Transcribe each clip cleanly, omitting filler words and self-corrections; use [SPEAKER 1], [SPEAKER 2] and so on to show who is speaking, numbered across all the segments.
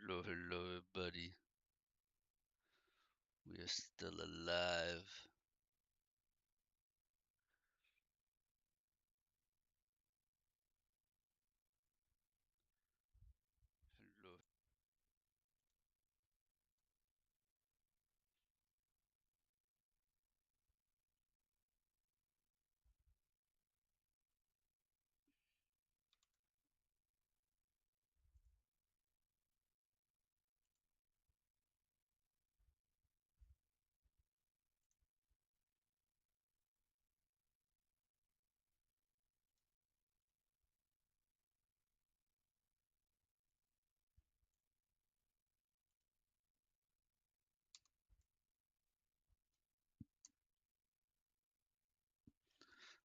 [SPEAKER 1] Hello, hello, everybody. We are still alive. Hello.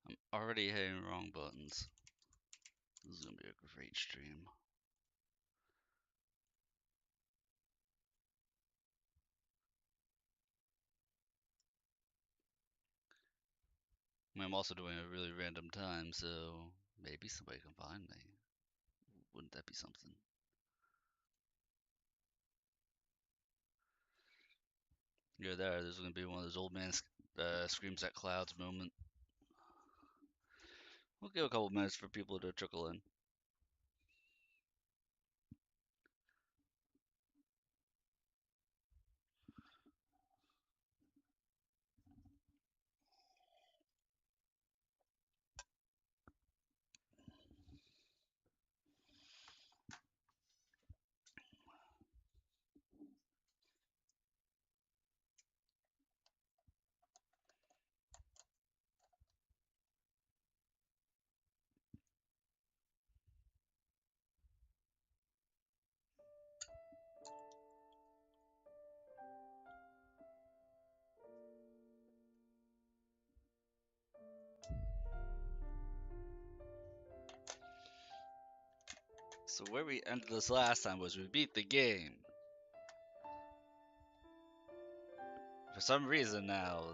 [SPEAKER 1] I'm already hitting wrong buttons. This is gonna be a great stream. I'm also doing a really random time, so maybe somebody can find me. Wouldn't that be something? You're there. There's gonna be one of those old man screams at clouds moment. We'll give a couple minutes for people to trickle in. So where we ended this last time was we beat the game. For some reason now,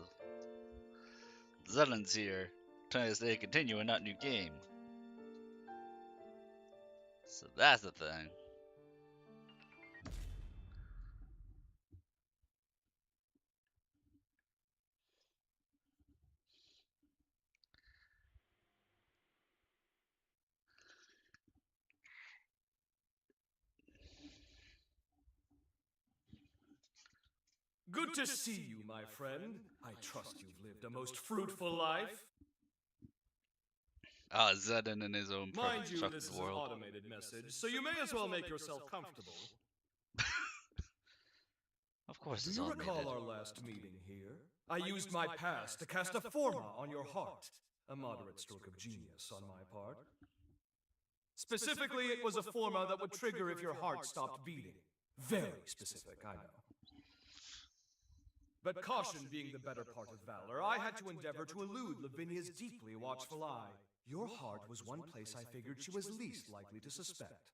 [SPEAKER 1] Zelen's here, trying to say continue and not new game. So that's the thing.
[SPEAKER 2] Good to see you, my friend. I trust you've lived a most fruitful life.
[SPEAKER 1] Ah, Zedin in his own
[SPEAKER 2] Mind you,
[SPEAKER 1] perfect
[SPEAKER 2] this is an
[SPEAKER 1] world.
[SPEAKER 2] automated message, so you may as well make yourself comfortable.
[SPEAKER 1] Of course
[SPEAKER 2] Do
[SPEAKER 1] it's
[SPEAKER 2] you
[SPEAKER 1] automated.
[SPEAKER 2] recall our last meeting here? I used my past to cast a forma on your heart. A moderate stroke of genius on my part. Specifically, it was a forma that would trigger if your heart stopped beating. Very specific, I know. But caution being the better part of valor, I had to endeavor to elude Lavinia's deeply watchful eye. Your heart was one place I figured she was least likely to suspect.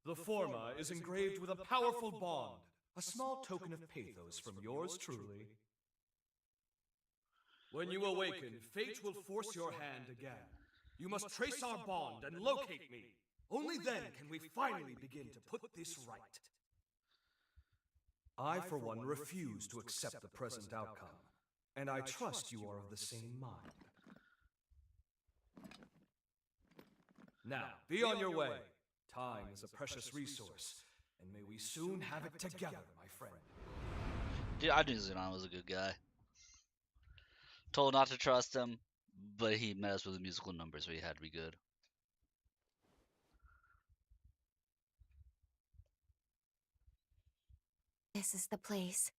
[SPEAKER 2] The forma is engraved with a powerful bond, a small token of pathos from yours truly. When you awaken, fate will force your hand again. You must trace our bond and locate me. Only then can we finally begin to put this right. I, for one, refuse to accept the present outcome, and I trust you are of the same mind. Now, be on your way. Time is a precious resource, and may we soon have it together, my friend.
[SPEAKER 1] Dude, I knew Zenon was a good guy. Told not to trust him, but he messed with the musical numbers, so he had to be good.
[SPEAKER 3] This is the place.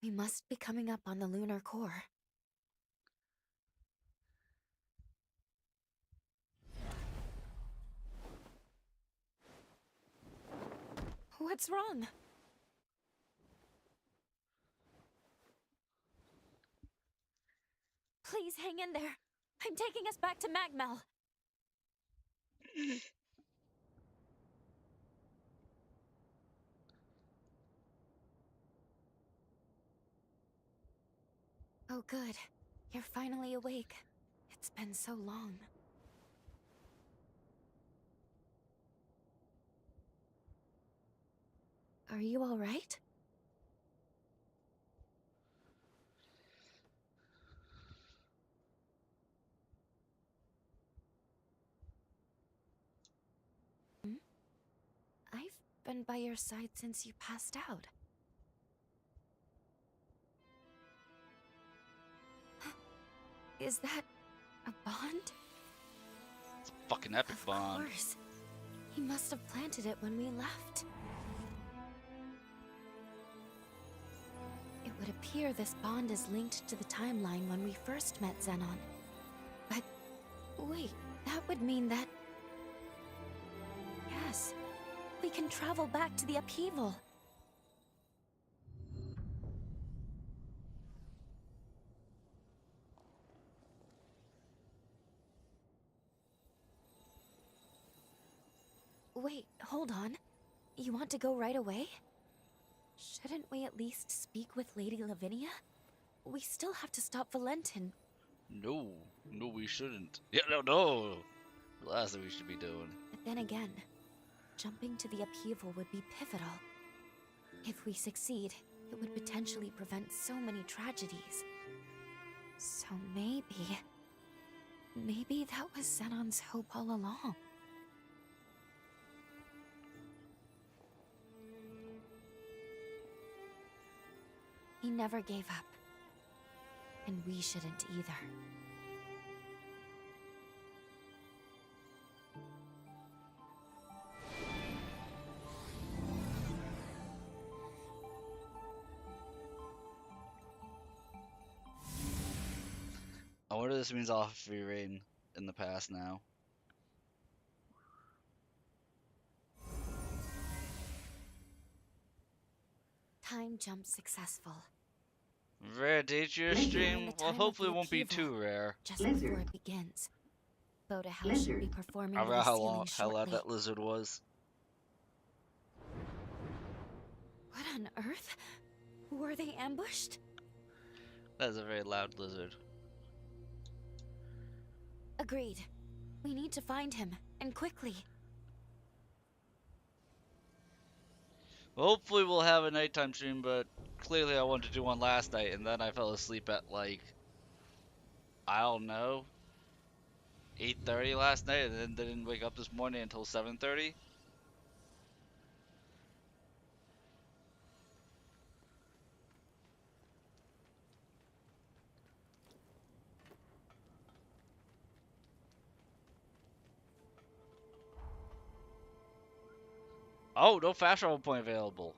[SPEAKER 3] We must be coming up on the lunar core. What's wrong? Please hang in there. I'm taking us back to Magmel. Oh, good. You're finally awake. It's been so long. Are you alright? I've been by your side since you passed out. Is that a bond?
[SPEAKER 1] Fucking epic
[SPEAKER 3] Of
[SPEAKER 1] bond.
[SPEAKER 3] course. He must have planted it when we left. It would appear this bond is linked to the timeline when we first met Xenon. But wait, that would mean that... Yes, we can travel back to the upheaval. Wait, hold on. You want to go right away? Shouldn't we at least speak with Lady Lavinia? We still have to stop Valentin.
[SPEAKER 1] No, we shouldn't. Yeah, no. The last thing we should be doing.
[SPEAKER 3] But then again, jumping to the upheaval would be pivotal. If we succeed, it would potentially prevent so many tragedies. So maybe that was Xenon's hope all along. He never gave up. And we shouldn't either.
[SPEAKER 1] I wonder if this means I'll have free reign in the past now.
[SPEAKER 3] Time jump successful.
[SPEAKER 1] Rare dangerous
[SPEAKER 3] During
[SPEAKER 1] stream?
[SPEAKER 3] the
[SPEAKER 1] Well,
[SPEAKER 3] time of
[SPEAKER 1] hopefully
[SPEAKER 3] the
[SPEAKER 1] it won't be
[SPEAKER 3] upheaval,
[SPEAKER 1] too rare.
[SPEAKER 3] Just before it begins. Boda House should be performing
[SPEAKER 1] I
[SPEAKER 3] with
[SPEAKER 1] forgot
[SPEAKER 3] the
[SPEAKER 1] how
[SPEAKER 3] ceiling
[SPEAKER 1] loud
[SPEAKER 3] shortly.
[SPEAKER 1] that lizard was.
[SPEAKER 3] What on earth? Were they ambushed?
[SPEAKER 1] That is a very loud lizard.
[SPEAKER 3] Agreed. We need to find him, and quickly.
[SPEAKER 1] Hopefully we'll have a nighttime stream, but clearly I wanted to do one last night, and then I fell asleep at like, I don't know, 8:30 last night, and then didn't wake up this morning until 7:30. Oh, no fast travel point available.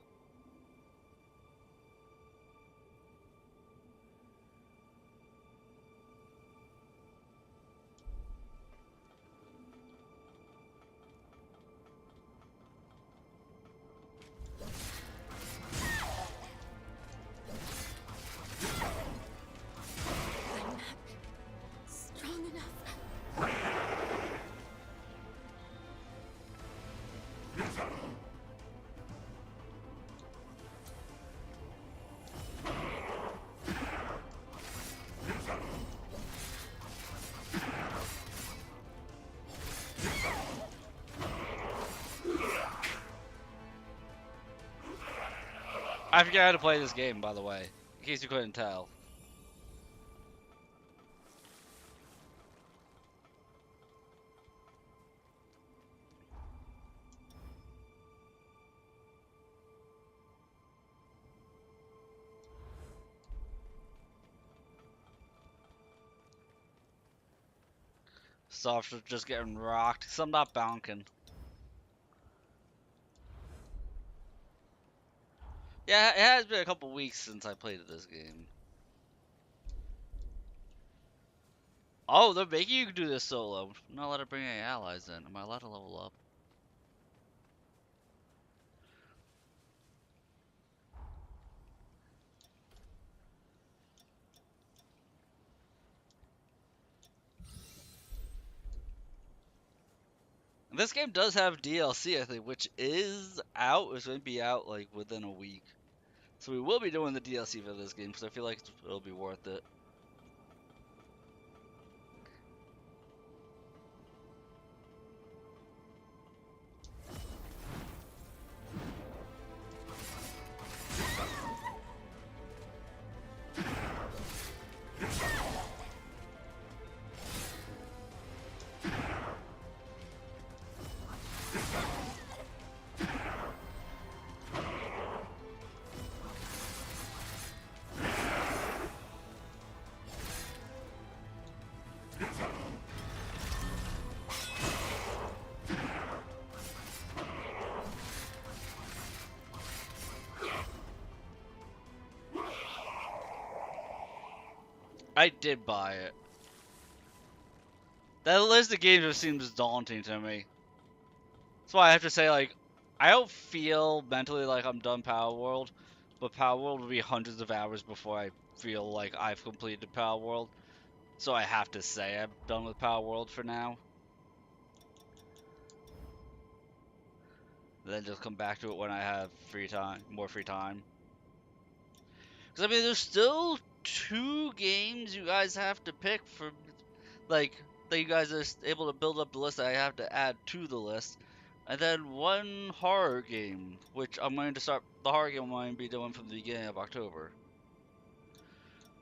[SPEAKER 3] I'm not strong enough.
[SPEAKER 1] I forget how to play this game, by the way, in case you couldn't tell. Soft just getting rocked. Some not bonking. Yeah, it has been a couple weeks since I played this game. Oh, they're making you do this solo. I'm not allowed to bring any allies in. Am I allowed to level up? This game does have DLC, I think, which is out. It's going to be out like within a week. So we will be doing the DLC for this game because I feel like it'll be worth it. I did buy it. That list of games just seems daunting to me. That's why I have to say, like, I don't feel mentally like I'm done Power World, but Power World will be hundreds of hours before I feel like I've completed Power World. So I have to say I'm done with Power World for now. Then just come back to it when I have free time, more free time. Because, I mean, there's still 2 games you guys have to pick for, like, that you guys are able to build up the list that I have to add to the list. And then 1 horror game, which I'm going to start, the horror game I'm going to be doing from the beginning of October.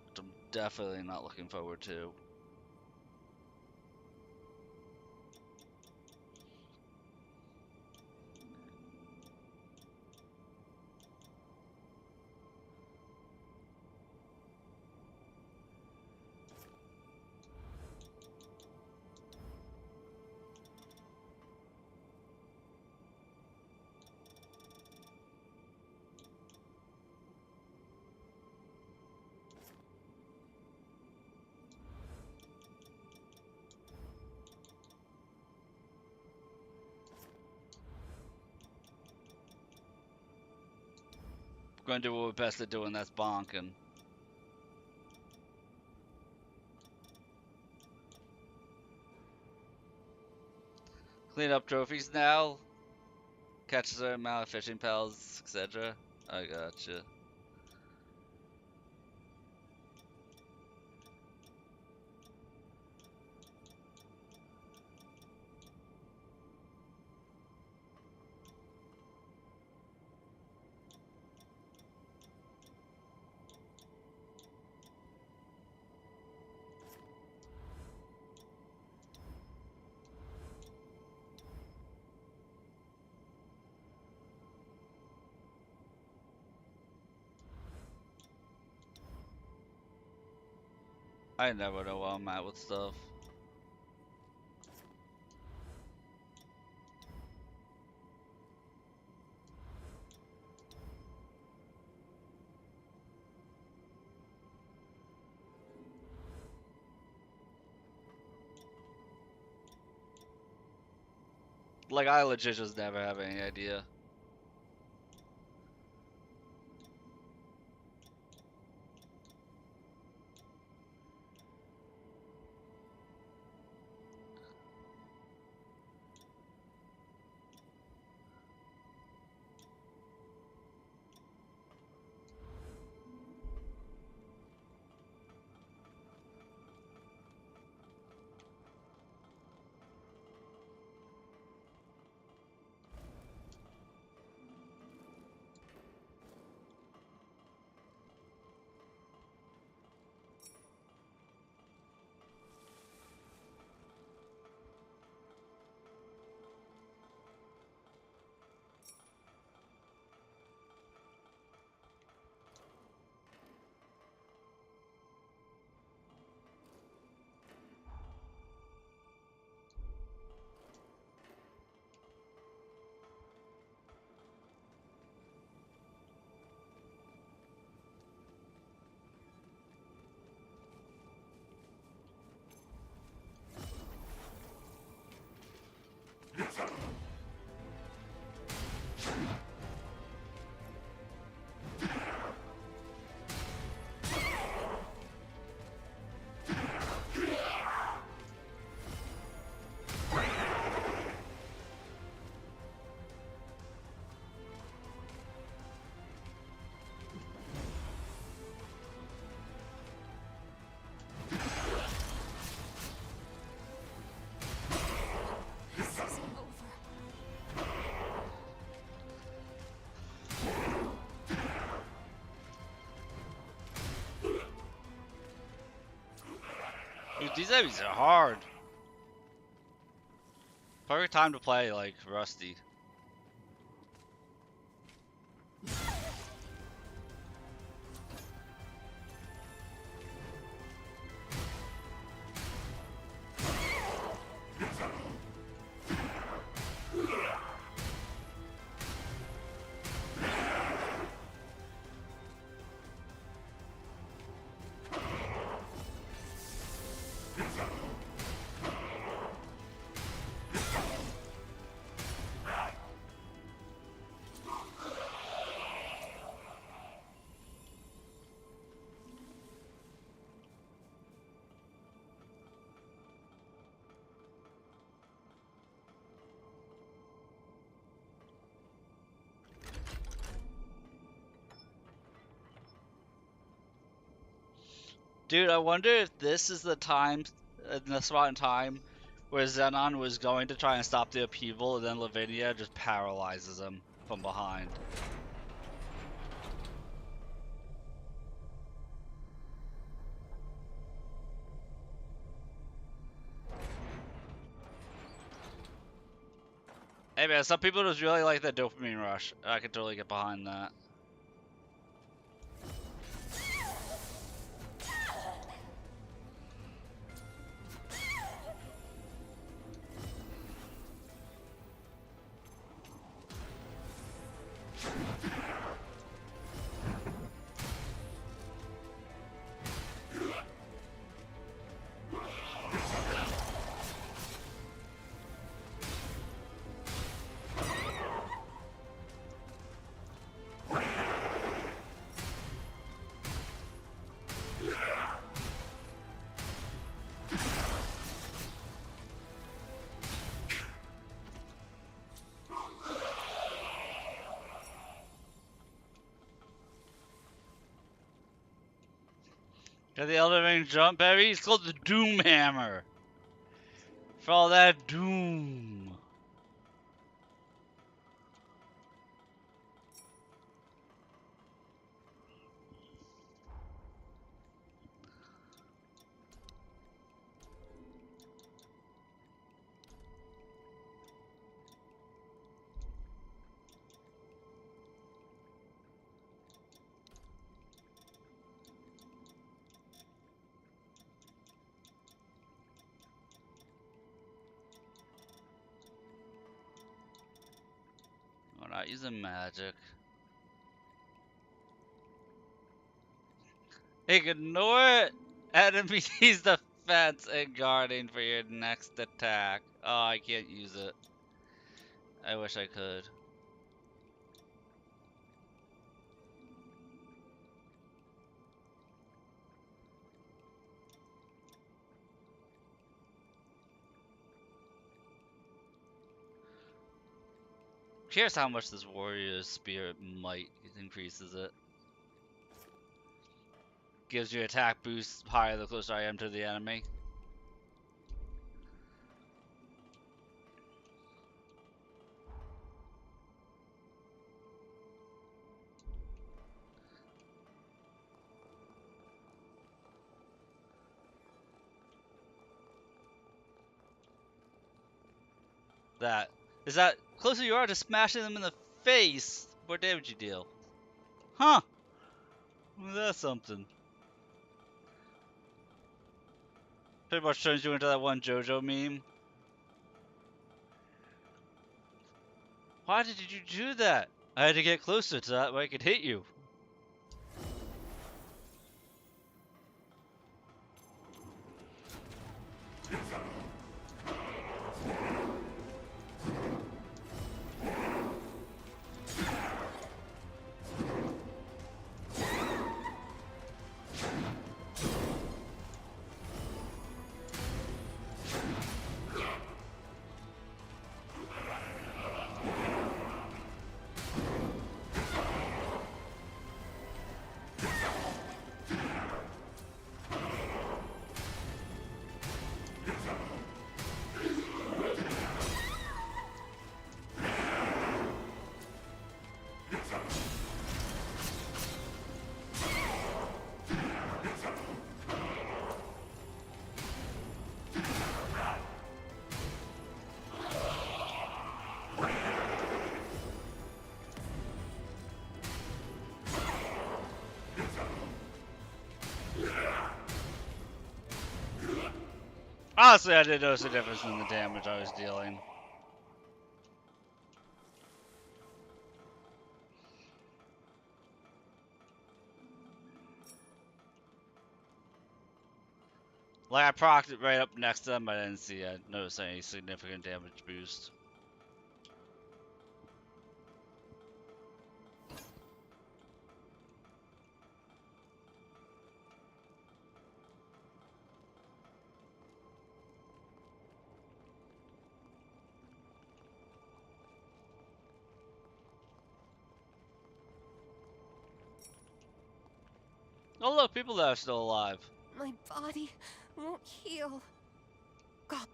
[SPEAKER 1] Which I'm definitely not looking forward to. We're going to do what we're best at doing, that's bonking. Clean up trophies now. Catch a certain amount of fishing pals, etc. I gotcha. I never know where I'm at with stuff. Like, I legit just never have any idea. Dude, these enemies are hard. Perfect time to play, like, Rusty. Dude, I wonder if this is the time, the spot in time, where Zenon was going to try and stop the upheaval, and then Lavinia just paralyzes him from behind. Hey man, some people just really like the dopamine rush. I could totally get behind that. Got the Elden Ring jump, baby. It's called the Doom Hammer. For all that doom. We're not using magic. Ignore enemies defense and guarding for your next attack. Oh, I can't use it. I wish I could. Here's how much this warrior's spirit might increases it. Gives you attack boost higher the closer I am to the enemy. Is that closer you are to smashing them in the face, more damage you deal. Huh. Well, that's something. Pretty much turns you into that one JoJo meme. Why did you do that? I had to get closer to that way I could hit you. Honestly, I didn't notice a difference in the damage I was dealing. Like, I procced it right up next to them, but I didn't notice any significant damage boost. Oh look, people that are still alive.
[SPEAKER 4] My body won't heal. God.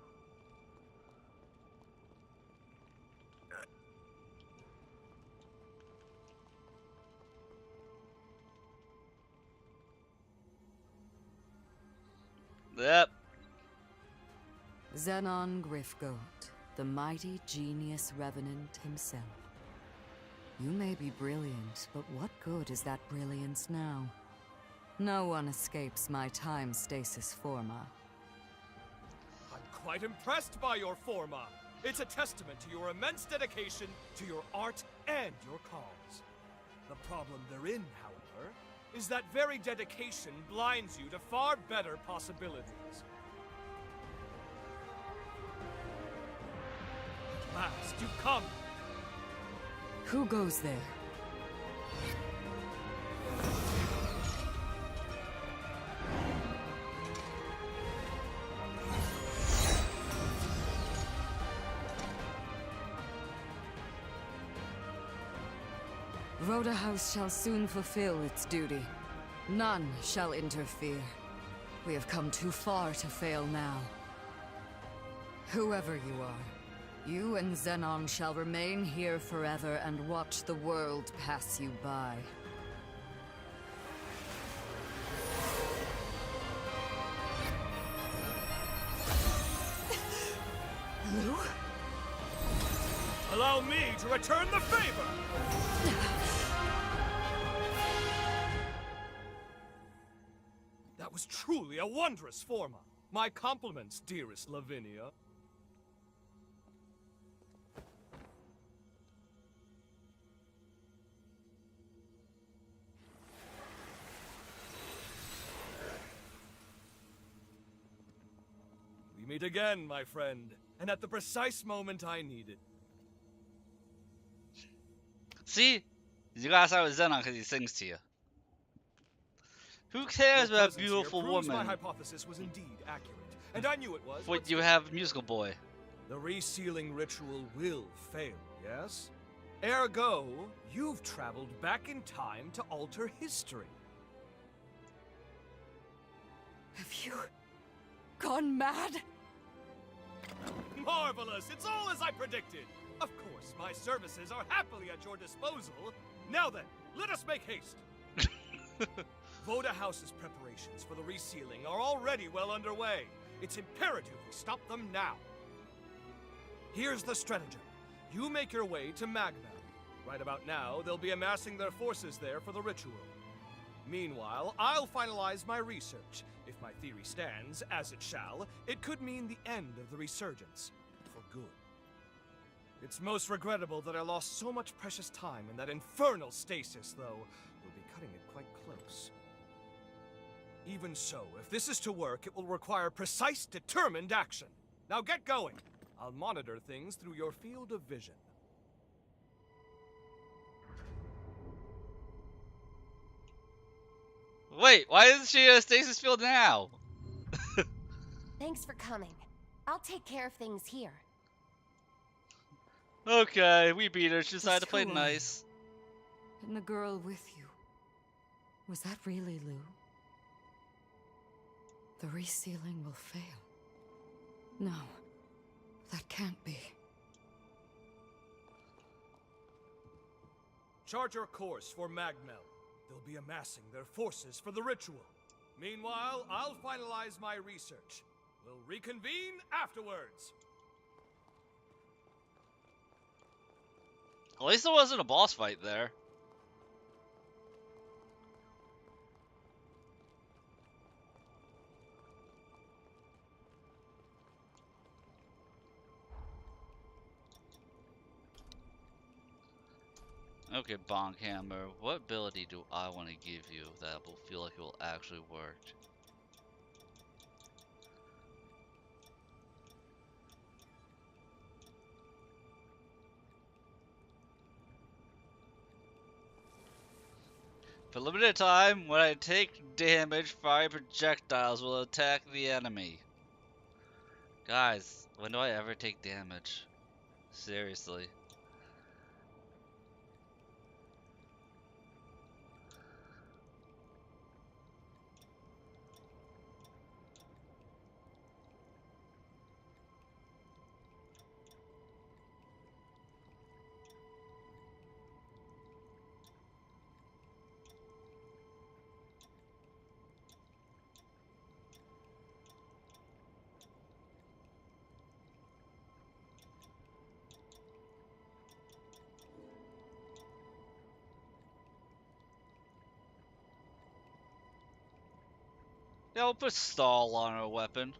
[SPEAKER 1] Yep.
[SPEAKER 5] Zenon Grifgoat, the mighty genius revenant himself. You may be brilliant, but what good is that brilliance now? No one escapes my time stasis forma.
[SPEAKER 2] I'm quite impressed by your forma. It's a testament to your immense dedication to your art and your cause. The problem therein, however, is that very dedication blinds you to far better possibilities. At last, you've come!
[SPEAKER 5] Who goes there? Rhoda House shall soon fulfill its duty. None shall interfere. We have come too far to fail now. Whoever you are, you and Zenon shall remain here forever and watch the world pass you by.
[SPEAKER 4] Lou?
[SPEAKER 2] Allow me to return the favor! That was truly a wondrous forma. My compliments, dearest Lavinia. We meet again, my friend, and at the precise moment I needed.
[SPEAKER 1] See? You gotta start with Zenon because he sings to you. Who cares
[SPEAKER 2] Your
[SPEAKER 1] about
[SPEAKER 2] presence
[SPEAKER 1] beautiful
[SPEAKER 2] here proves
[SPEAKER 1] woman?
[SPEAKER 2] My hypothesis was indeed accurate, and I knew it was.
[SPEAKER 1] What
[SPEAKER 2] but
[SPEAKER 1] you
[SPEAKER 2] still.
[SPEAKER 1] have musical boy.
[SPEAKER 2] The resealing ritual will fail, yes? Ergo, you've traveled back in time to alter history.
[SPEAKER 5] Have you gone mad?
[SPEAKER 2] Marvelous! It's all as I predicted! Of course, my services are happily at your disposal. Now then, let us make haste! Voda House's preparations for the resealing are already well underway. It's imperative we stop them now. Here's the stratagem. You make your way to Magmel. Right about now, they'll be amassing their forces there for the ritual. Meanwhile, I'll finalize my research. If my theory stands, as it shall, it could mean the end of the resurgence. For good. It's most regrettable that I lost so much precious time in that infernal stasis, though. We'll be cutting it quite close. Even so, if this is to work, it will require precise, determined action. Now get going! I'll monitor things through your field of vision.
[SPEAKER 1] Wait, why isn't she a stasis field now?
[SPEAKER 4] Thanks for coming. I'll take care of things here.
[SPEAKER 1] Okay, we beat her. She decided to
[SPEAKER 5] Just
[SPEAKER 1] play
[SPEAKER 5] who are
[SPEAKER 1] nice.
[SPEAKER 5] And the girl with you. Was that really Lou? The resealing will fail. No, that can't be.
[SPEAKER 2] Chart your course for Magmel. They'll be amassing their forces for the ritual. Meanwhile, I'll finalize my research. We'll reconvene afterwards.
[SPEAKER 1] At least there wasn't a boss fight there. Okay, Bonkhammer, what ability do I want to give you that will feel like it will actually work? For limited time, when I take damage, fire projectiles will attack the enemy. Guys, when do I ever take damage? Seriously. Yeah, we'll put stall on our weapon.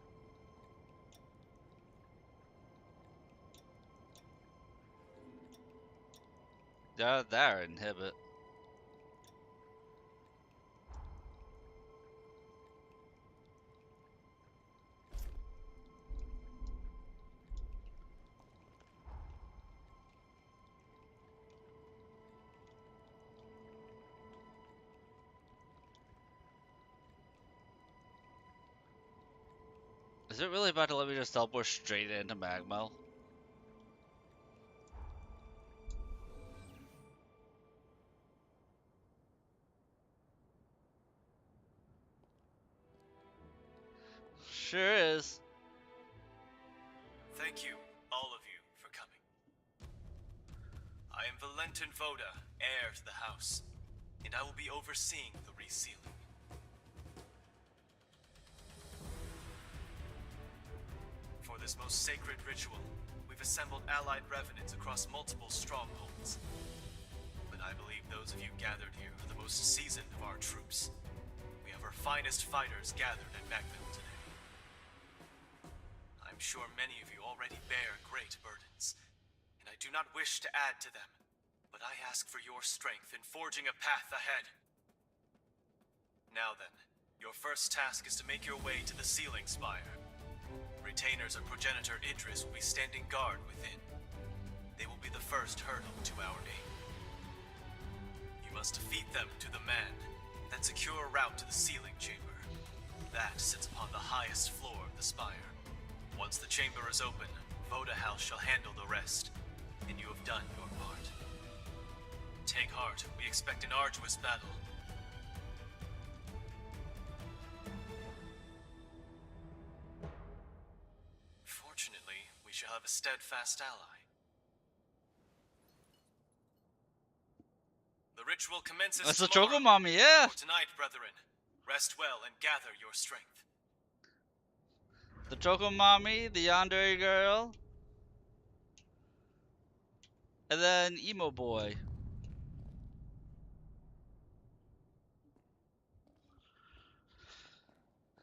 [SPEAKER 1] Yeah, there, inhibit. Is it really about to let me just teleport straight into Magmel? Sure is.
[SPEAKER 2] Thank you, all of you, for coming. I am Valentin Voda, heir to the house, and I will be overseeing the resealing. For this most sacred ritual, we've assembled allied revenants across multiple strongholds. But I believe those of you gathered here are the most seasoned of our troops. We have our finest fighters gathered at Magmel today. I'm sure many of you already bear great burdens, and I do not wish to add to them, but I ask for your strength in forging a path ahead. Now then, your first task is to make your way to the Sealing Spire. Retainers of Progenitor Idris will be standing guard within. They will be the first hurdle to our aim. You must defeat them to the man, then secure a route to the sealing chamber. That sits upon the highest floor of the spire. Once the chamber is open, Voda House shall handle the rest, and you have done your part. Take heart, we expect an arduous battle. Fortunately, we shall have a steadfast ally. The ritual commences
[SPEAKER 1] That's the
[SPEAKER 2] tomorrow.
[SPEAKER 1] Choco Mommy, yeah!
[SPEAKER 2] For tonight, brethren, rest well and gather your strength.
[SPEAKER 1] The Choco Mommy, the Yandere girl, and then Emo Boy.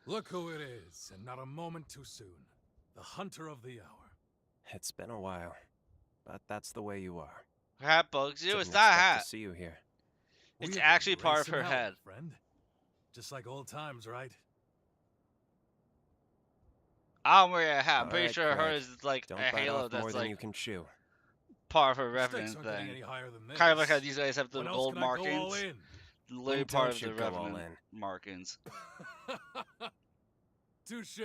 [SPEAKER 6] Look who it is, and not a moment too soon. The Hunter of the Hour.
[SPEAKER 7] It's been a while, but that's the way you are.
[SPEAKER 1] Her hat bugs you.
[SPEAKER 7] Didn't
[SPEAKER 1] It's not a
[SPEAKER 7] expect
[SPEAKER 1] hat.
[SPEAKER 7] to see you here.
[SPEAKER 6] We
[SPEAKER 1] It's
[SPEAKER 6] have been
[SPEAKER 1] actually part of
[SPEAKER 6] racing
[SPEAKER 1] her
[SPEAKER 6] hell,
[SPEAKER 1] head.
[SPEAKER 6] friend. Just like old times, right?
[SPEAKER 1] I don't wear a hat. I'm pretty
[SPEAKER 7] Alright,
[SPEAKER 1] sure
[SPEAKER 7] Greg.
[SPEAKER 1] hers is like
[SPEAKER 7] Don't
[SPEAKER 1] a
[SPEAKER 7] bite
[SPEAKER 1] halo
[SPEAKER 7] off more
[SPEAKER 1] that's
[SPEAKER 7] than you
[SPEAKER 1] like
[SPEAKER 7] can chew.
[SPEAKER 1] part of her
[SPEAKER 6] The stakes
[SPEAKER 1] Revenant
[SPEAKER 6] aren't getting
[SPEAKER 1] thing.
[SPEAKER 6] any higher than this.
[SPEAKER 1] Kind of like how these guys have the
[SPEAKER 6] When else
[SPEAKER 1] gold
[SPEAKER 6] can I go all
[SPEAKER 1] markings.
[SPEAKER 6] in?
[SPEAKER 1] Literally
[SPEAKER 7] When
[SPEAKER 1] part
[SPEAKER 7] don't
[SPEAKER 1] of the
[SPEAKER 7] you go all
[SPEAKER 1] Revenant markings.
[SPEAKER 6] Touche.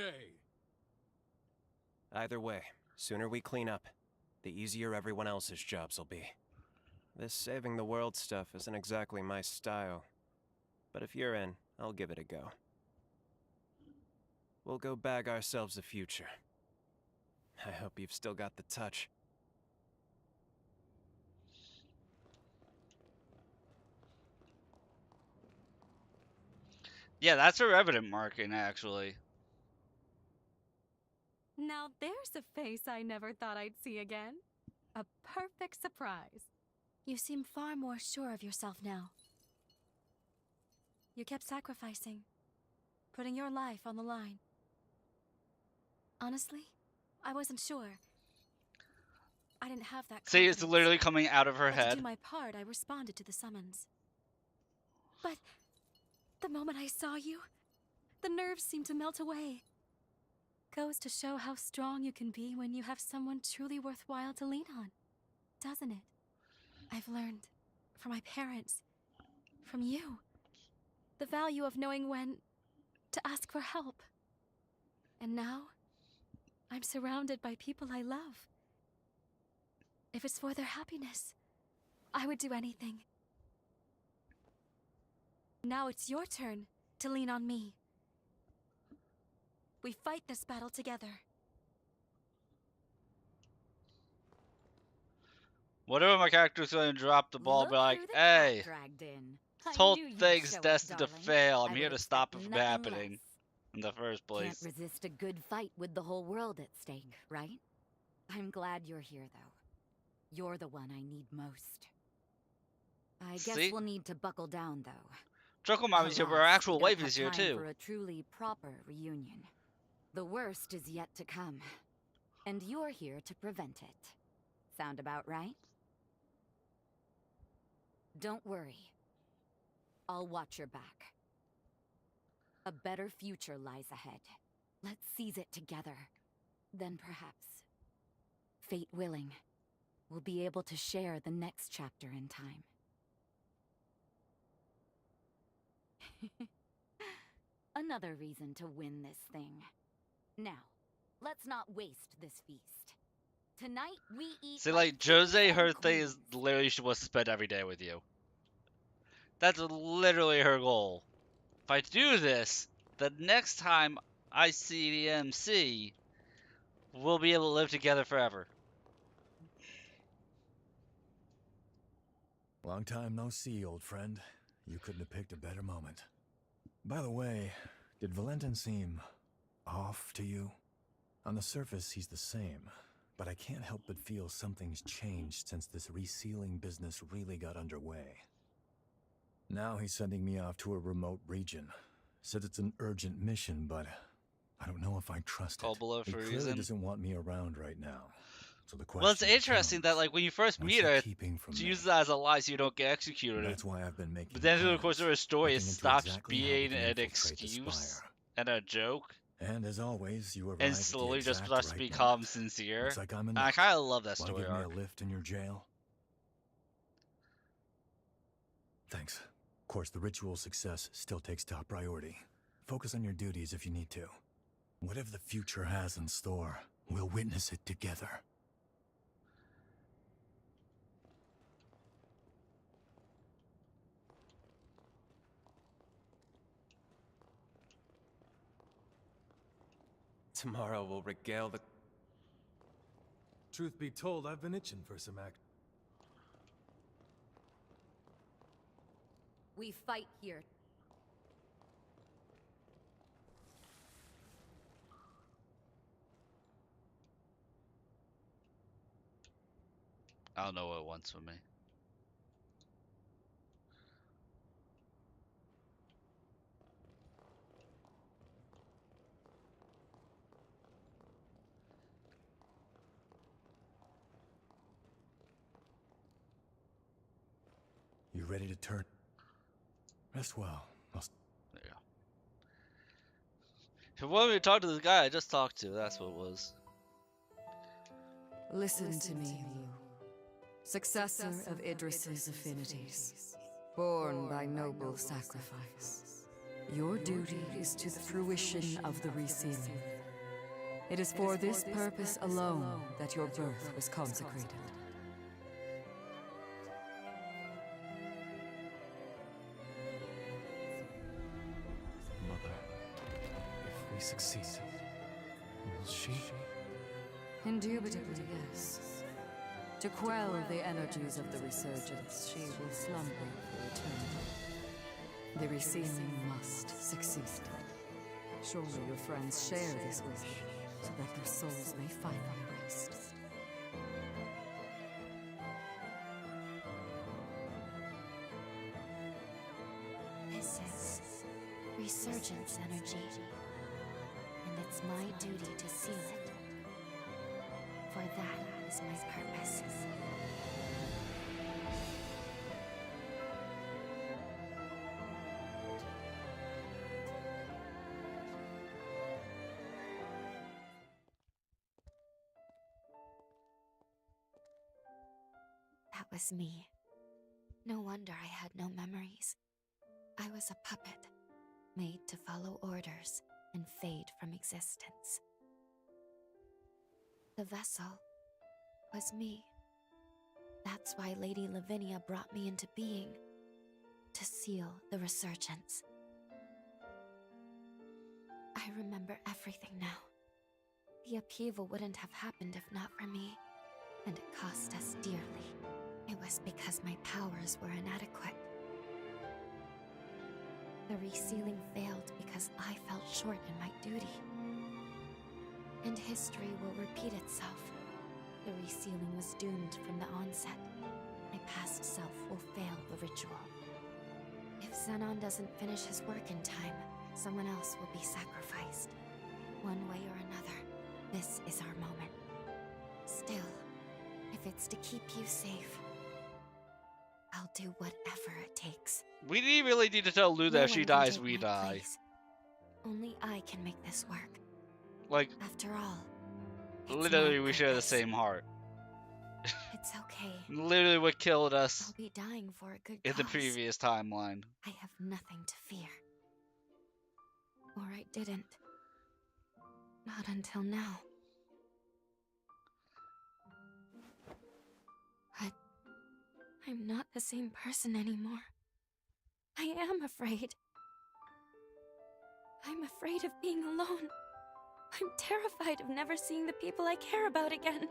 [SPEAKER 7] Either way, sooner we clean up, the easier everyone else's jobs will be. This saving the world stuff isn't exactly my style. But if you're in, I'll give it a go. We'll go bag ourselves a future. I hope you've still got the touch.
[SPEAKER 1] Yeah, that's a Revenant marking, actually.
[SPEAKER 8] Now there's a face I never thought I'd see again. A perfect surprise.
[SPEAKER 3] You seem far more sure of yourself now. You kept sacrificing, putting your life on the line. Honestly, I wasn't sure. I didn't have that
[SPEAKER 1] See, it's
[SPEAKER 3] confidence.
[SPEAKER 1] literally coming out of her
[SPEAKER 3] But to
[SPEAKER 1] head.
[SPEAKER 3] do my part, I responded to the summons. But the moment I saw you, the nerves seemed to melt away. Goes to show how strong you can be when you have someone truly worthwhile to lean on, doesn't it? I've learned from my parents, from you, the value of knowing when to ask for help. And now, I'm surrounded by people I love. If it's for their happiness, I would do anything. Now it's your turn to lean on me. We fight this battle together.
[SPEAKER 1] Whatever my character's going to drop the ball,
[SPEAKER 5] Look
[SPEAKER 1] be like,
[SPEAKER 5] who the
[SPEAKER 1] hey,
[SPEAKER 5] cat dragged in.
[SPEAKER 1] this
[SPEAKER 5] I
[SPEAKER 1] whole
[SPEAKER 5] knew you'd
[SPEAKER 1] thing's
[SPEAKER 5] show up,
[SPEAKER 1] destined to
[SPEAKER 5] darling.
[SPEAKER 1] fail. I'm
[SPEAKER 5] I
[SPEAKER 1] here
[SPEAKER 5] would
[SPEAKER 1] to stop
[SPEAKER 5] expect
[SPEAKER 1] it from
[SPEAKER 5] nothing
[SPEAKER 1] happening
[SPEAKER 5] less.
[SPEAKER 1] in the first place.
[SPEAKER 5] Can't resist a good fight with the whole world at stake, right? I'm glad you're here, though. You're the one I need most. I guess
[SPEAKER 1] See?
[SPEAKER 5] we'll need to buckle down, though.
[SPEAKER 1] Draco Mommy's here, but her
[SPEAKER 5] Alas,
[SPEAKER 1] actual
[SPEAKER 5] we don't
[SPEAKER 1] wife
[SPEAKER 5] have
[SPEAKER 1] is here
[SPEAKER 5] time
[SPEAKER 1] too.
[SPEAKER 5] for a truly proper reunion. The worst is yet to come. And you're here to prevent it. Sound about right? Don't worry. I'll watch your back. A better future lies ahead. Let's seize it together. Then perhaps, fate willing, we'll be able to share the next chapter in time. Another reason to win this thing. Now, let's not waste this feast. Tonight we eat.
[SPEAKER 1] See, like, Jose, her thing is literally she wants to spend every day with you. That's literally her goal. If I do this, the next time I see the MC, we'll be able to live together forever.
[SPEAKER 9] Long time no see, old friend. You couldn't have picked a better moment. By the way, did Valentin seem off to you? On the surface, he's the same, but I can't help but feel something's changed since this resealing business really got underway. Now he's sending me off to a remote region. Said it's an urgent mission, but I don't know if I trust
[SPEAKER 1] Call
[SPEAKER 9] it.
[SPEAKER 1] below
[SPEAKER 9] He
[SPEAKER 1] for a
[SPEAKER 9] clearly
[SPEAKER 1] reason.
[SPEAKER 9] doesn't want me around right now. So the question
[SPEAKER 1] Well, it's interesting that,
[SPEAKER 9] becomes,
[SPEAKER 1] like, when you first
[SPEAKER 9] what's
[SPEAKER 1] meet
[SPEAKER 9] he
[SPEAKER 1] her,
[SPEAKER 9] keeping from
[SPEAKER 1] she
[SPEAKER 9] me?
[SPEAKER 1] uses that as a lie so you don't get executed.
[SPEAKER 9] That's why I've been making
[SPEAKER 1] But then, through the course
[SPEAKER 9] plans,
[SPEAKER 1] of her story, it
[SPEAKER 9] looking into
[SPEAKER 1] stops
[SPEAKER 9] exactly how we
[SPEAKER 1] being
[SPEAKER 9] can
[SPEAKER 1] an
[SPEAKER 9] infiltrate the
[SPEAKER 1] excuse
[SPEAKER 9] Spire.
[SPEAKER 1] and a joke,
[SPEAKER 9] And as always, you arrive
[SPEAKER 1] and
[SPEAKER 9] at the
[SPEAKER 1] slowly just
[SPEAKER 9] exact
[SPEAKER 1] starts to
[SPEAKER 9] right
[SPEAKER 1] become
[SPEAKER 9] moment.
[SPEAKER 1] sincere.
[SPEAKER 9] Looks like I'm in
[SPEAKER 1] And I
[SPEAKER 9] luck.
[SPEAKER 1] kind of love that
[SPEAKER 9] Wanna
[SPEAKER 1] story
[SPEAKER 9] give me
[SPEAKER 1] arc.
[SPEAKER 9] a lift in your jail? Thanks. Of course, the ritual success still takes top priority. Focus on your duties if you need to. Whatever the future has in store, we'll witness it together.
[SPEAKER 7] Tomorrow we'll regale the...
[SPEAKER 6] Truth be told, I've been itching for some act.
[SPEAKER 5] We fight here.
[SPEAKER 1] I don't know what it wants from me.
[SPEAKER 9] You ready to turn? Rest well.
[SPEAKER 1] There you go. If you want me to talk to this guy I just talked to, that's what it was.
[SPEAKER 5] Listen to me, Lu. Successor of Idris's affinities, born by noble sacrifice. Your duty is to the fruition of the resealing. It is for this purpose alone that your birth was consecrated.
[SPEAKER 9] Mother, if we succeed, will she?
[SPEAKER 5] Indubitably, yes. To quell the energies of the resurgence, she will slumber for eternity. The resealing must succeed. Surely your friends share this wish, so that their souls may finally rest.
[SPEAKER 3] This is resurgence energy, and it's my duty to seal it. For that is my purpose. That was me. No wonder I had no memories. I was a puppet, made to follow orders and fade from existence. The vessel was me. That's why Lady Lavinia brought me into being, to seal the resurgence. I remember everything now. The upheaval wouldn't have happened if not for me, and it cost us dearly. It was because my powers were inadequate. The resealing failed because I fell short in my duty. And history will repeat itself. The resealing was doomed from the onset. My past self will fail the ritual. If Xenon doesn't finish his work in time, someone else will be sacrificed. One way or another, this is our moment. Still, if it's to keep you safe, I'll do whatever it takes.
[SPEAKER 1] We didn't really need to tell Lou
[SPEAKER 3] No
[SPEAKER 1] that if
[SPEAKER 3] one
[SPEAKER 1] she
[SPEAKER 3] can
[SPEAKER 1] dies,
[SPEAKER 3] take
[SPEAKER 1] we
[SPEAKER 3] my
[SPEAKER 1] die.
[SPEAKER 3] place. Only I can make this work.
[SPEAKER 1] Like,
[SPEAKER 3] After all, it's
[SPEAKER 1] literally,
[SPEAKER 3] my
[SPEAKER 1] we share the
[SPEAKER 3] purpose.
[SPEAKER 1] same heart.
[SPEAKER 3] It's okay.
[SPEAKER 1] Literally what killed us
[SPEAKER 3] I'll be dying for a good
[SPEAKER 1] in the
[SPEAKER 3] cause.
[SPEAKER 1] previous timeline.
[SPEAKER 3] I have nothing to fear. Or I didn't. Not until now. But I'm not the same person anymore. I am afraid. I'm afraid of being alone. I'm terrified of never seeing the people I care about again.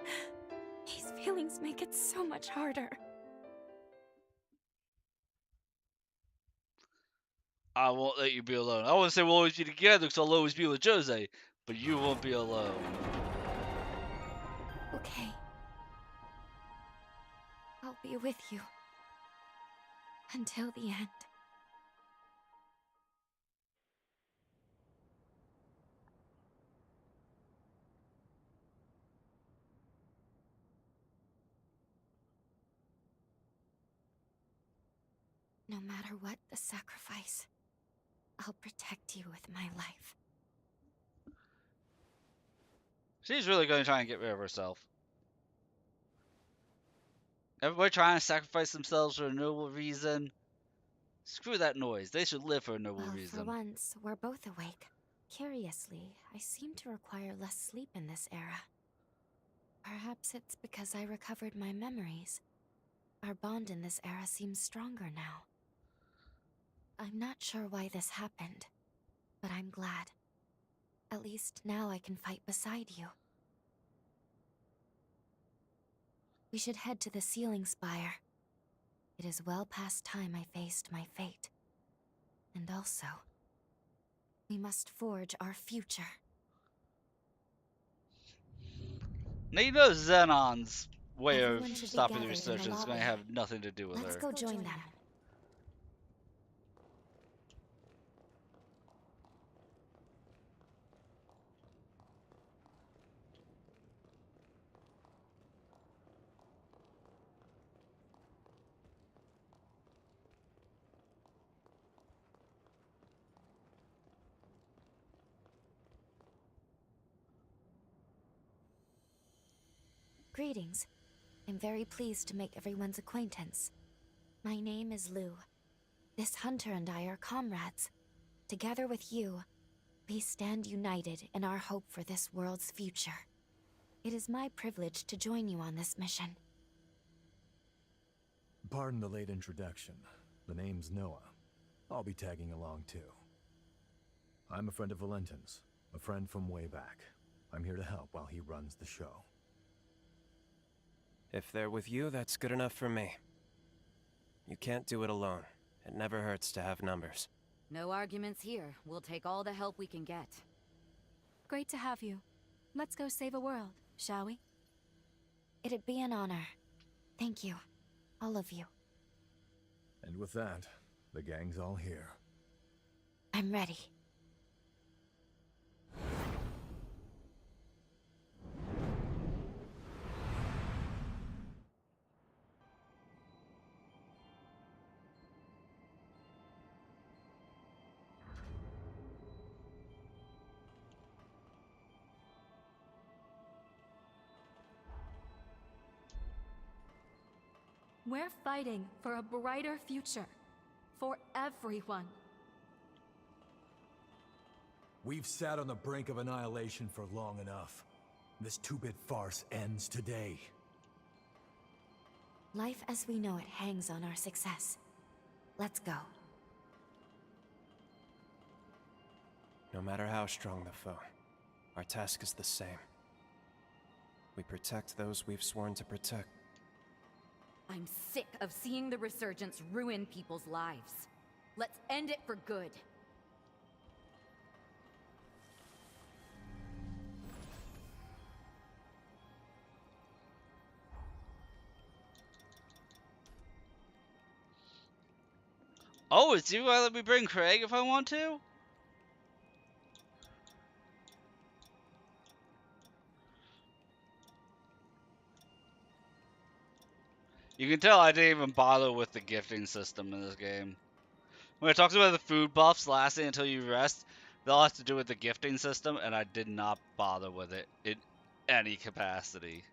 [SPEAKER 3] These feelings make it so much harder.
[SPEAKER 1] I won't let you be alone. I wouldn't say we'll always be together because I'll always be with Jose, but you won't be alone.
[SPEAKER 3] Okay. I'll be with you. Until the end. No matter what the sacrifice, I'll protect you with my life.
[SPEAKER 1] She's really going to try and get rid of herself. Everybody trying to sacrifice themselves for a noble reason. Screw that noise. They should live for a noble
[SPEAKER 3] Well,
[SPEAKER 1] reason.
[SPEAKER 3] for once, we're both awake. Curiously, I seem to require less sleep in this era. Perhaps it's because I recovered my memories. Our bond in this era seems stronger now. I'm not sure why this happened, but I'm glad. At least now I can fight beside you. We should head to the Sealing Spire. It is well past time I faced my fate. And also, we must forge our future.
[SPEAKER 1] Now you know Xenon's way
[SPEAKER 3] Everyone
[SPEAKER 1] of
[SPEAKER 3] should be
[SPEAKER 1] stopping the
[SPEAKER 3] gathered in the
[SPEAKER 1] resurgence is going to
[SPEAKER 3] lobby.
[SPEAKER 1] have nothing to do with
[SPEAKER 3] Let's
[SPEAKER 1] her.
[SPEAKER 3] go join them. Greetings. I'm very pleased to make everyone's acquaintance. My name is Lou. This hunter and I are comrades. Together with you, we stand united in our hope for this world's future. It is my privilege to join you on this mission.
[SPEAKER 9] Pardon the late introduction. The name's Noah. I'll be tagging along too. I'm a friend of Valentin's, a friend from way back. I'm here to help while he runs the show.
[SPEAKER 7] If they're with you, that's good enough for me. You can't do it alone. It never hurts to have numbers.
[SPEAKER 5] No arguments here. We'll take all the help we can get.
[SPEAKER 8] Great to have you. Let's go save a world, shall we?
[SPEAKER 3] It'd be an honor. Thank you, all of you.
[SPEAKER 9] And with that, the gang's all here.
[SPEAKER 3] I'm ready.
[SPEAKER 8] We're fighting for a brighter future. For everyone.
[SPEAKER 9] We've sat on the brink of annihilation for long enough. This two-bit farce ends today.
[SPEAKER 3] Life as we know it hangs on our success. Let's go.
[SPEAKER 7] No matter how strong the foe, our task is the same. We protect those we've sworn to protect.
[SPEAKER 5] I'm sick of seeing the Resurgence ruin people's lives. Let's end it for good.
[SPEAKER 1] Oh, it's you gonna let me bring Craig if I want to? You can tell I didn't even bother with the gifting system in this game. When it talks about the food buffs lasting until you rest, that all has to do with the gifting system, and I did not bother with it in any capacity.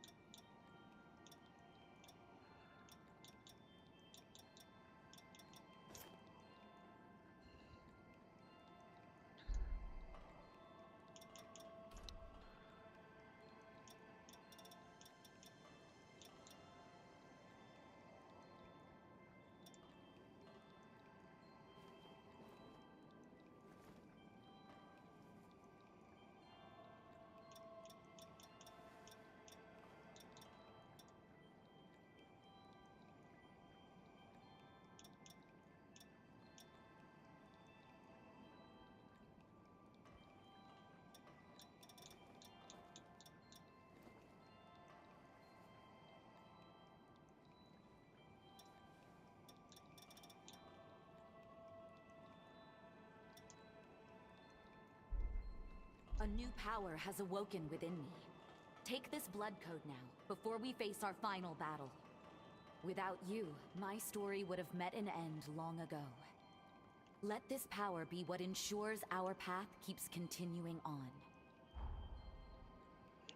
[SPEAKER 5] A new power has awoken within me. Take this blood code now, before we face our final battle. Without you, my story would have met an end long ago. Let this power be what ensures our path keeps continuing on.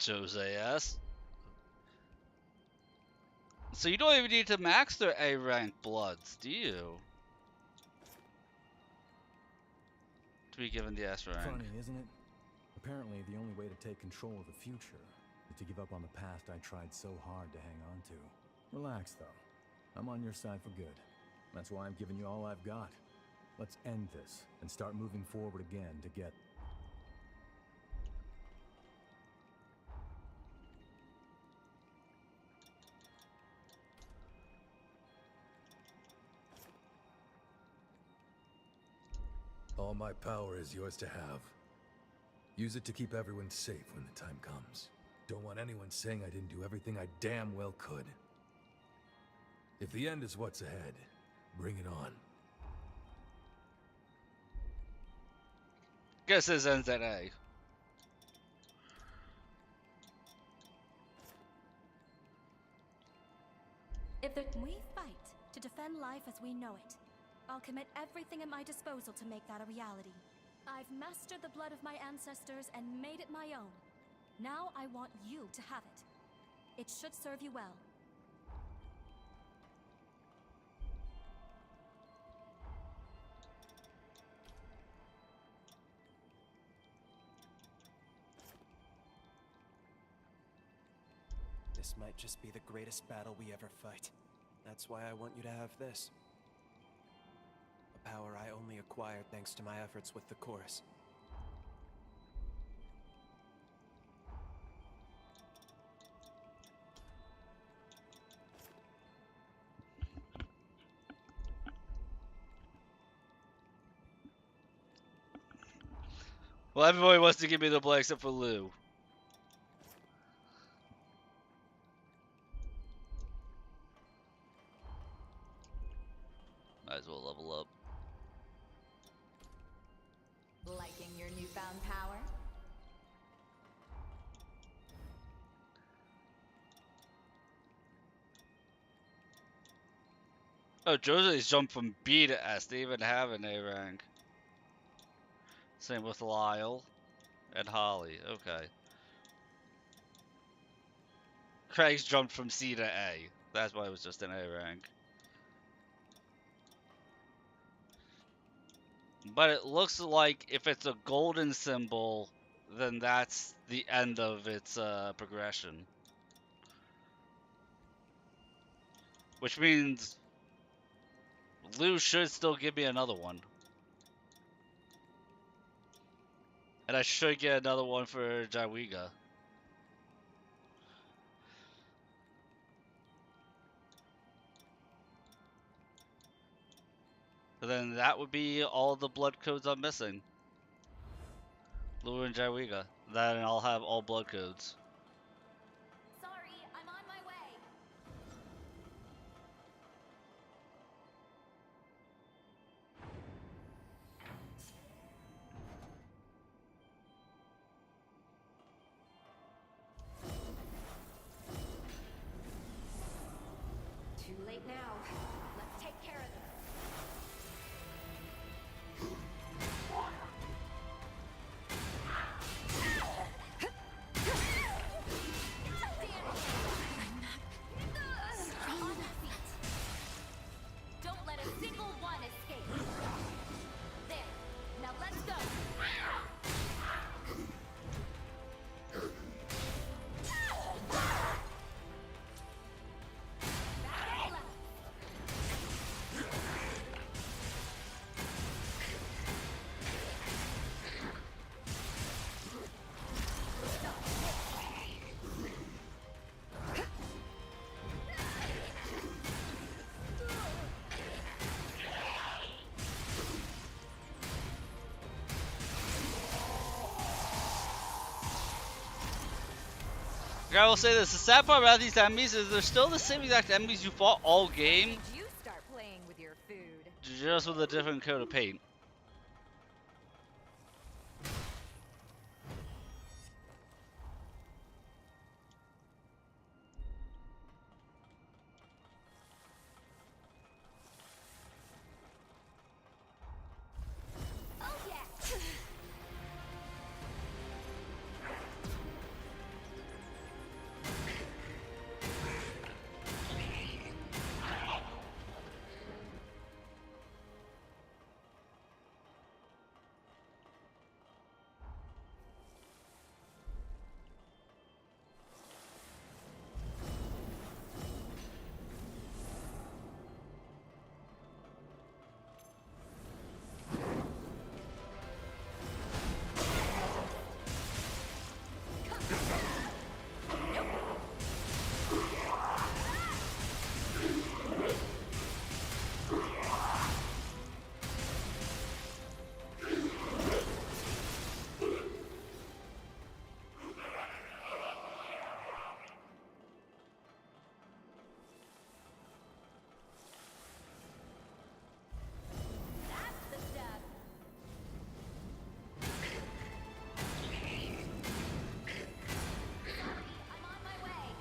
[SPEAKER 1] Jose S. So you don't even need to max their A rank bloods, do you? To be given the S rank.
[SPEAKER 9] Funny, isn't it? Apparently, the only way to take control of the future is to give up on the past I tried so hard to hang on to. Relax, though. I'm on your side for good. That's why I'm giving you all I've got. Let's end this and start moving forward again to get...
[SPEAKER 6] All my power is yours to have. Use it to keep everyone safe when the time comes. Don't want anyone saying I didn't do everything I damn well could. If the end is what's ahead, bring it on.
[SPEAKER 1] Guess this ends at A.
[SPEAKER 10] If we fight to defend life as we know it, I'll commit everything at my disposal to make that a reality. I've mastered the blood of my ancestors and made it my own. Now I want you to have it. It should serve you well.
[SPEAKER 7] This might just be the greatest battle we ever fight. That's why I want you to have this. A power I only acquired thanks to my efforts with the chorus.
[SPEAKER 1] Well, everybody wants to give me the blade except for Lou. Might as well level up.
[SPEAKER 5] Liking your newfound power?
[SPEAKER 1] Oh, Jose's jumped from B to S. They even have an A rank. Same with Lyle and Holly. Okay. Craig's jumped from C to A. That's why it was just an A rank. But it looks like if it's a golden symbol, then that's the end of its progression. Which means Lou should still give me another one. And I should get another one for Jawiga. And then that would be all the blood codes I'm missing. Lou and Jawiga. Then I'll have all blood codes.
[SPEAKER 10] Sorry, I'm on my way.
[SPEAKER 4] Too late now. Let's take care of them. Don't let a single one escape. There. Now let's go.
[SPEAKER 1] I will say this, the sad part about these enemies is they're still the same exact enemies you fought all game,
[SPEAKER 5] You start playing with your food.
[SPEAKER 1] just with a different coat of paint.
[SPEAKER 4] Oh yeah. That's the stuff. I'm on my way.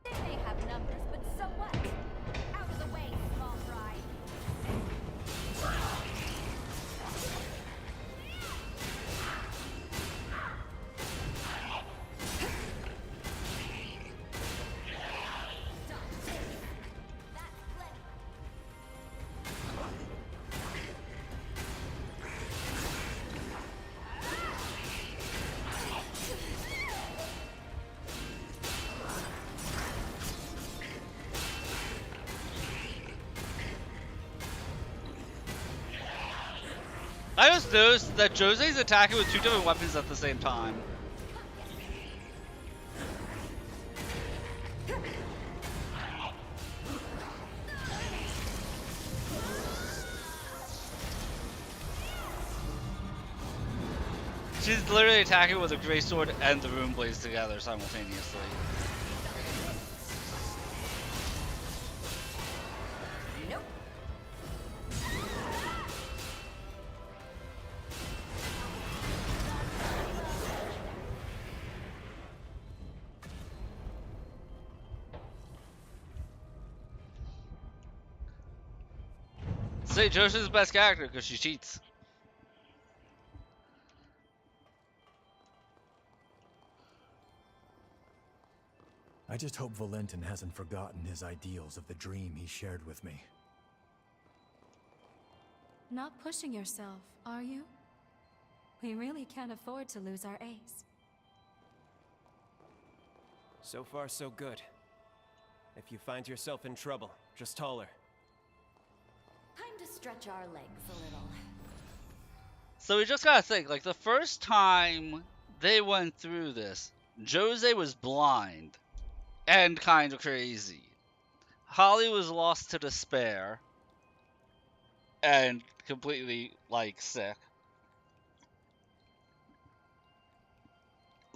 [SPEAKER 4] They may have numbers, but so what? Out of the way, small fry. That's plenty.
[SPEAKER 1] I just noticed that Jose's attacking with two different weapons at the same time. She's literally attacking with a Grey Sword and the Rune Blades together simultaneously.
[SPEAKER 4] Nope.
[SPEAKER 1] Say Jose's the best character because she cheats.
[SPEAKER 9] I just hope Valentin hasn't forgotten his ideals of the dream he shared with me.
[SPEAKER 10] Not pushing yourself, are you? We really can't afford to lose our ace.
[SPEAKER 7] So far, so good. If you find yourself in trouble, just holler.
[SPEAKER 4] Time to stretch our legs a little.
[SPEAKER 1] So we just gotta think, like the first time they went through this, Jose was blind and kind of crazy. Holly was lost to despair and completely like sick.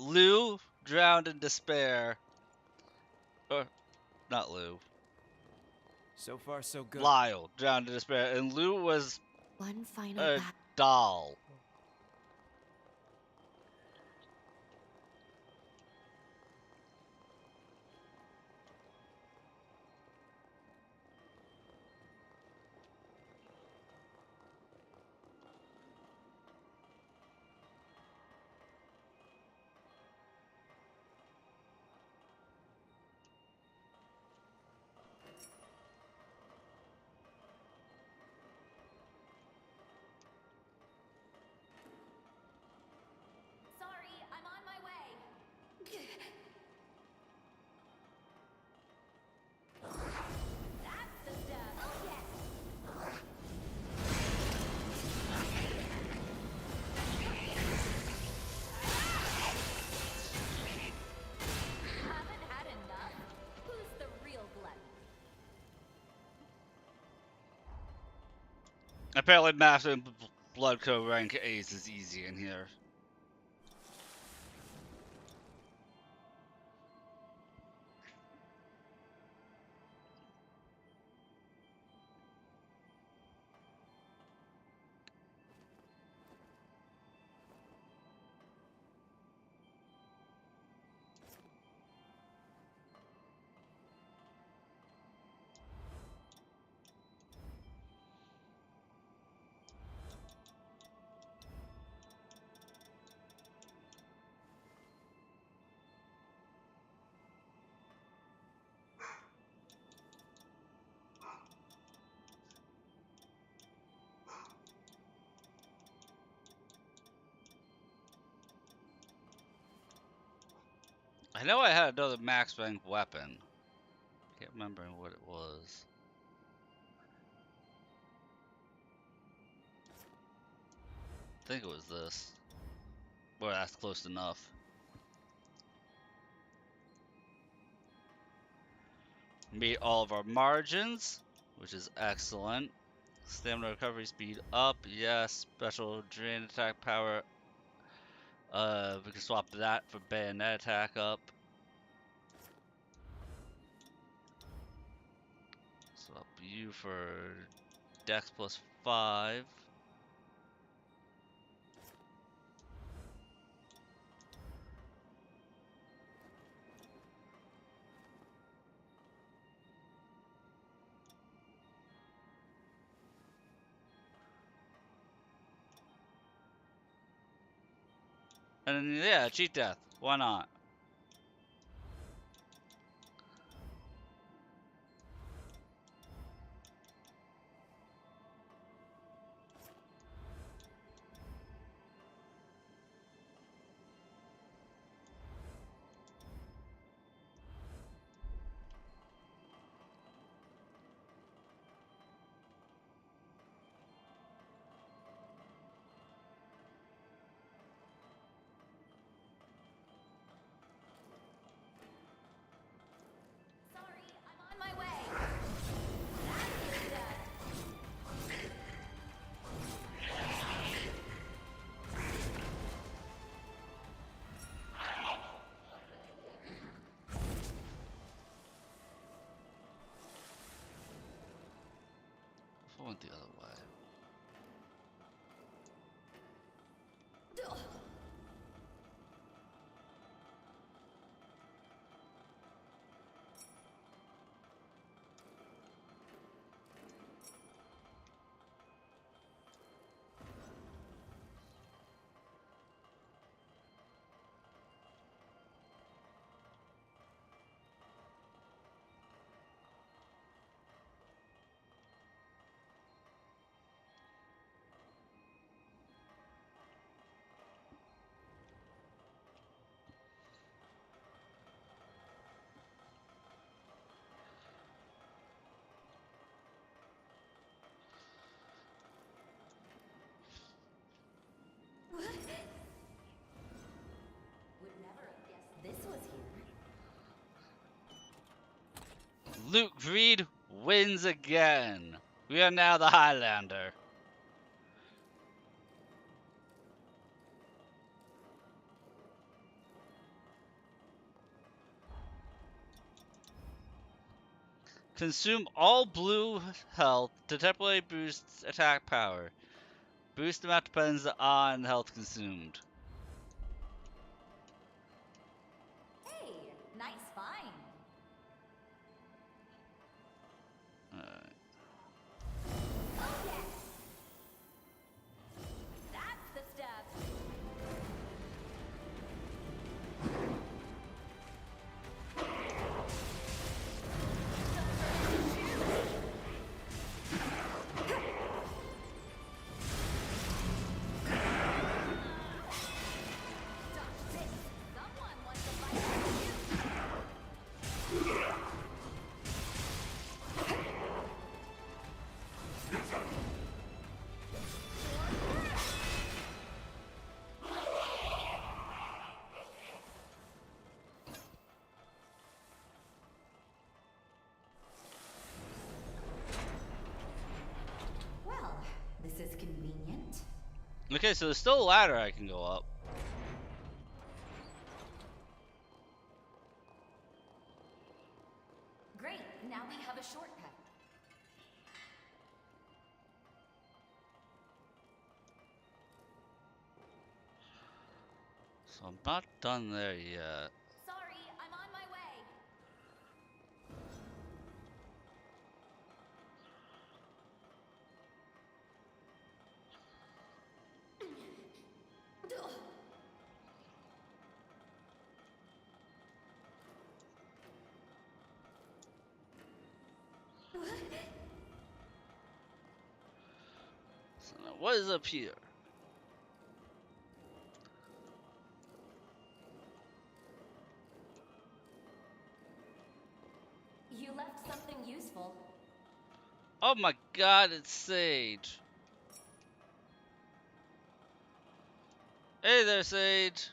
[SPEAKER 1] Lou drowned in despair. Or, not Lou.
[SPEAKER 7] So far, so good.
[SPEAKER 1] Lyle drowned in despair. And Lou was
[SPEAKER 3] One final
[SPEAKER 1] a
[SPEAKER 3] battle.
[SPEAKER 1] doll.
[SPEAKER 4] Sorry, I'm on my way. That's the stuff. Oh, yes. Haven't had enough? Who's the real glutton?
[SPEAKER 1] Apparently, mastering blood code rank A's is easy in here. I know I had another max rank weapon. Can't remember what it was. I think it was this. Well, that's close enough. Meet all of our margins, which is excellent. Stamina recovery speed up, yes. Special drain attack power. We can swap that for bayonet attack up. Swap you for Dex plus 5. And then, yeah, cheat death. Why not?
[SPEAKER 4] Sorry, I'm on my way. That's the stuff.
[SPEAKER 1] If I went the other way.
[SPEAKER 4] Would never have guessed this was here.
[SPEAKER 1] Luke Reed wins again. We are now the Highlander. Consume all blue health to temporarily boost attack power. Boost amount depends on health consumed.
[SPEAKER 4] Hey, nice find.
[SPEAKER 1] Alright.
[SPEAKER 4] Oh yes. That's the stuff. Someone wants to fight with you. Well, this is convenient.
[SPEAKER 1] Okay, so there's still a ladder I can go up.
[SPEAKER 4] Great, now we have a shortcut.
[SPEAKER 1] So I'm not done there yet.
[SPEAKER 4] Sorry, I'm on my way.
[SPEAKER 1] So now what is up here?
[SPEAKER 4] You left something useful.
[SPEAKER 1] Oh my god, it's Sage. Hey there, Sage.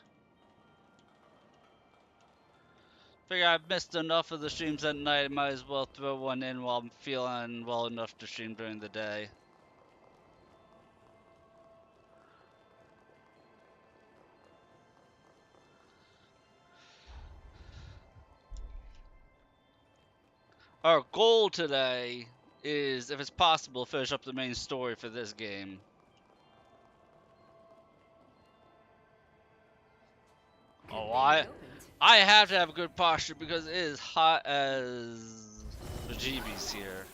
[SPEAKER 1] Figure I've missed enough of the streams at night, I might as well throw one in while I'm feeling well enough to stream during the day. Our goal today is, if it's possible, finish up the main story for this game. Oh, I have to have good posture because it is hot as the GBs here.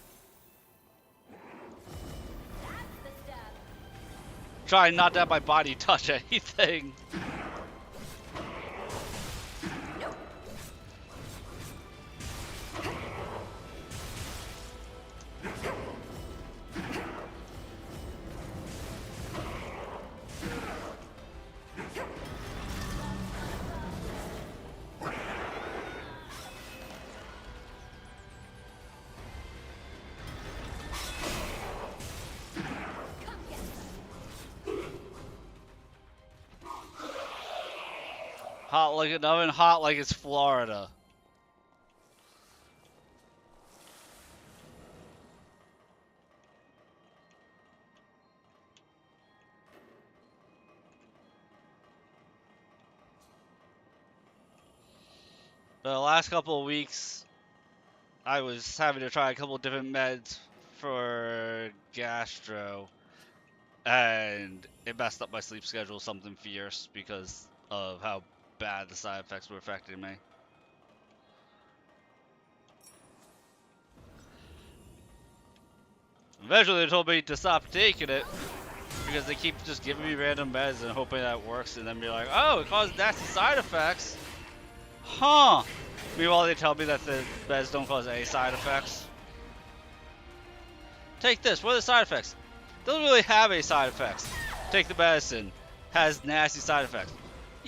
[SPEAKER 4] That's the stuff.
[SPEAKER 1] Trying not to have my body touch anything. Hot like an oven, hot like it's Florida. The last couple of weeks, I was having to try a couple different meds for gastro, and it messed up my sleep schedule something fierce because of how bad the side effects were affecting me. Eventually they told me to stop taking it because they keep just giving me random meds and hoping that works, and then be like, oh, it causes nasty side effects. Huh. Meanwhile, they tell me that the meds don't cause any side effects. Take this. What are the side effects? Doesn't really have any side effects. Take the medicine. Has nasty side effects.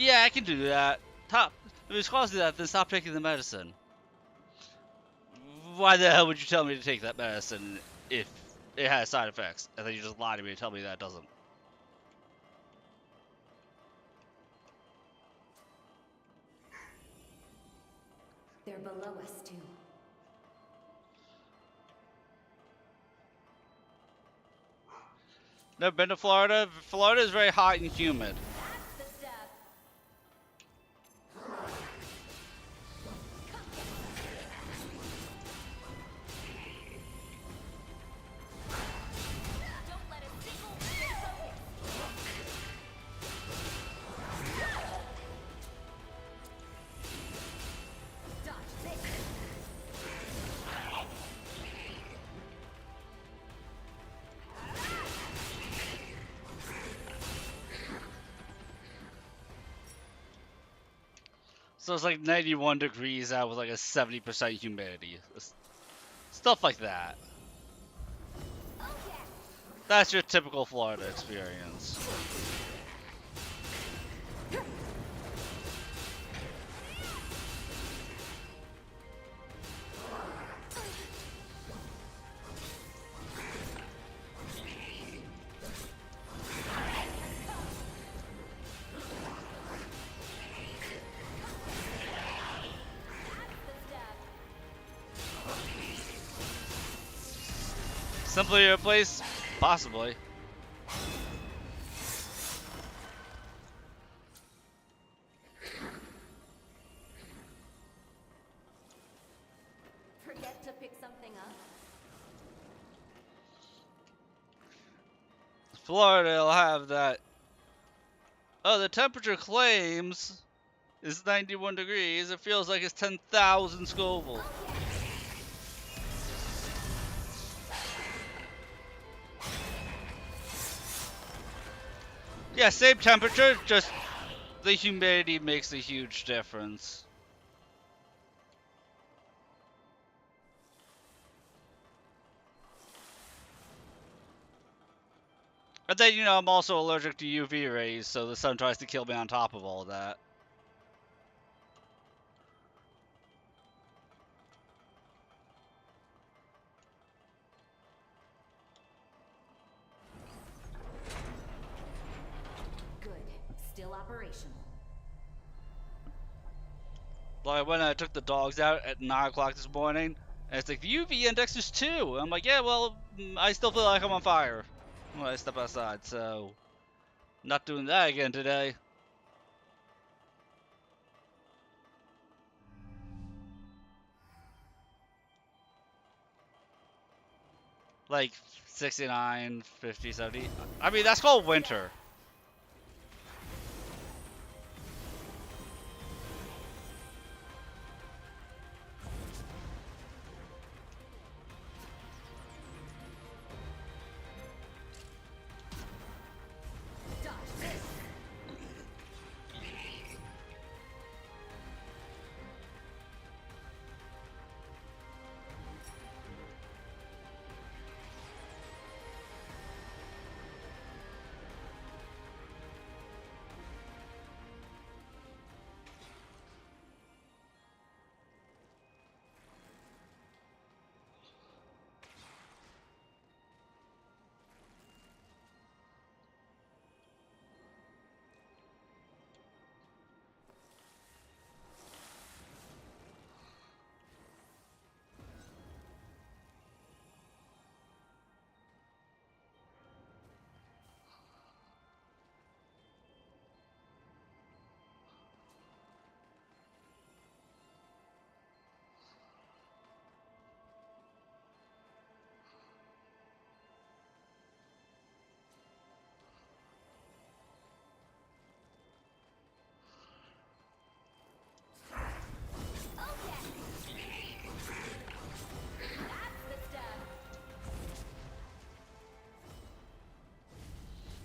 [SPEAKER 1] Yeah, I can do that. If it's causing that, then stop taking the medicine. Why the hell would you tell me to take that medicine if it has side effects? And then you just lie to me and tell me that it doesn't.
[SPEAKER 4] They're below us, too.
[SPEAKER 1] Never been to Florida? Florida is very hot and humid.
[SPEAKER 4] That's the stuff.
[SPEAKER 1] So it's like 91 degrees out with like a 70% humidity. Stuff like that. That's your typical Florida experience. Simply your place? Possibly.
[SPEAKER 4] Forget to pick something up.
[SPEAKER 1] Florida will have that. Oh, the temperature claims is 91 degrees. It feels like it's 10,000 Scoville. Yeah, same temperature, just the humidity makes a huge difference. But then, you know, I'm also allergic to UV rays, so the sun tries to kill me on top of all that.
[SPEAKER 4] Good. Still operational.
[SPEAKER 1] Like when I took the dogs out at 9 o'clock this morning, and it's like, the UV index is 2. I'm like, yeah, well, I still feel like I'm on fire when I step outside, so not doing that again today. Like 69, 50, 70. I mean, that's called winter.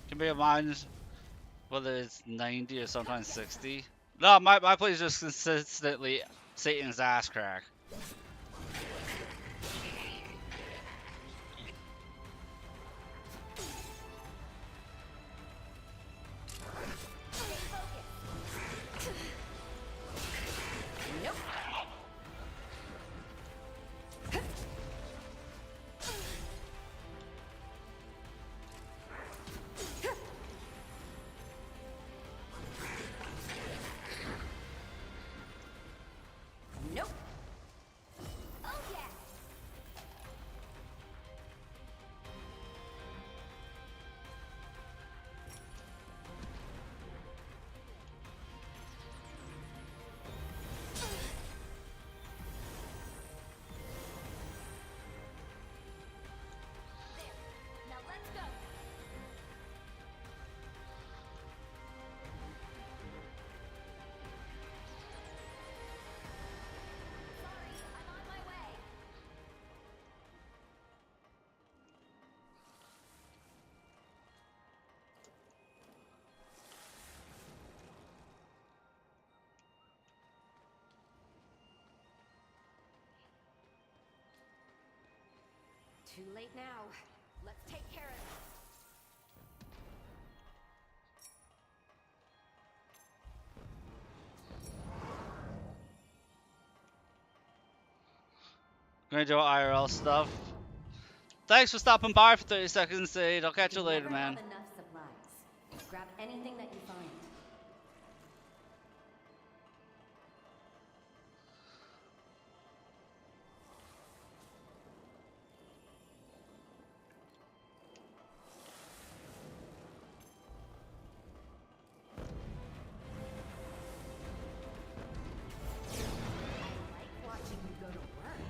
[SPEAKER 1] Can be mine whether it's 90 or sometimes 60. No, my place is just consistently Satan's ass crack.
[SPEAKER 4] Too late now. Let's take care of this.
[SPEAKER 1] Gonna do IRL stuff. Thanks for stopping by for 30 seconds, Sade. I'll catch you later,
[SPEAKER 4] never
[SPEAKER 1] man.
[SPEAKER 4] have enough supplies. Grab anything that you find. I like watching you go to work.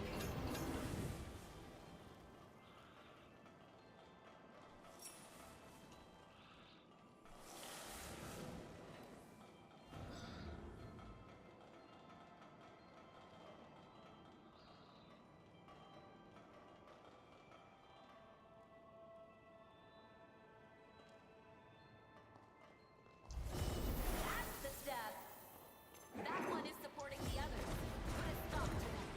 [SPEAKER 4] That's the step. That one is supporting the others. Put a stop to that.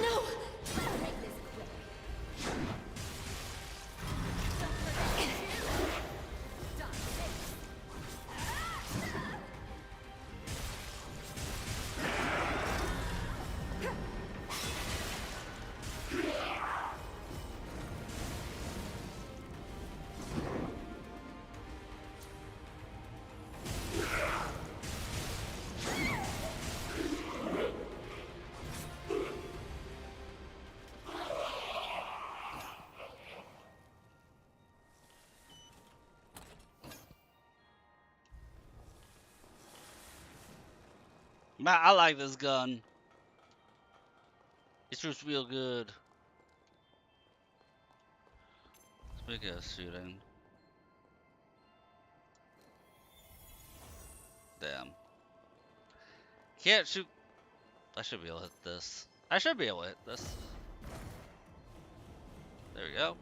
[SPEAKER 4] No! Let's make this quick. Done.
[SPEAKER 1] Man, I like this gun. It shoots real good. Speaking of shooting. Damn. Can't shoot. I should be able to hit this. I should be able to hit this. There we go.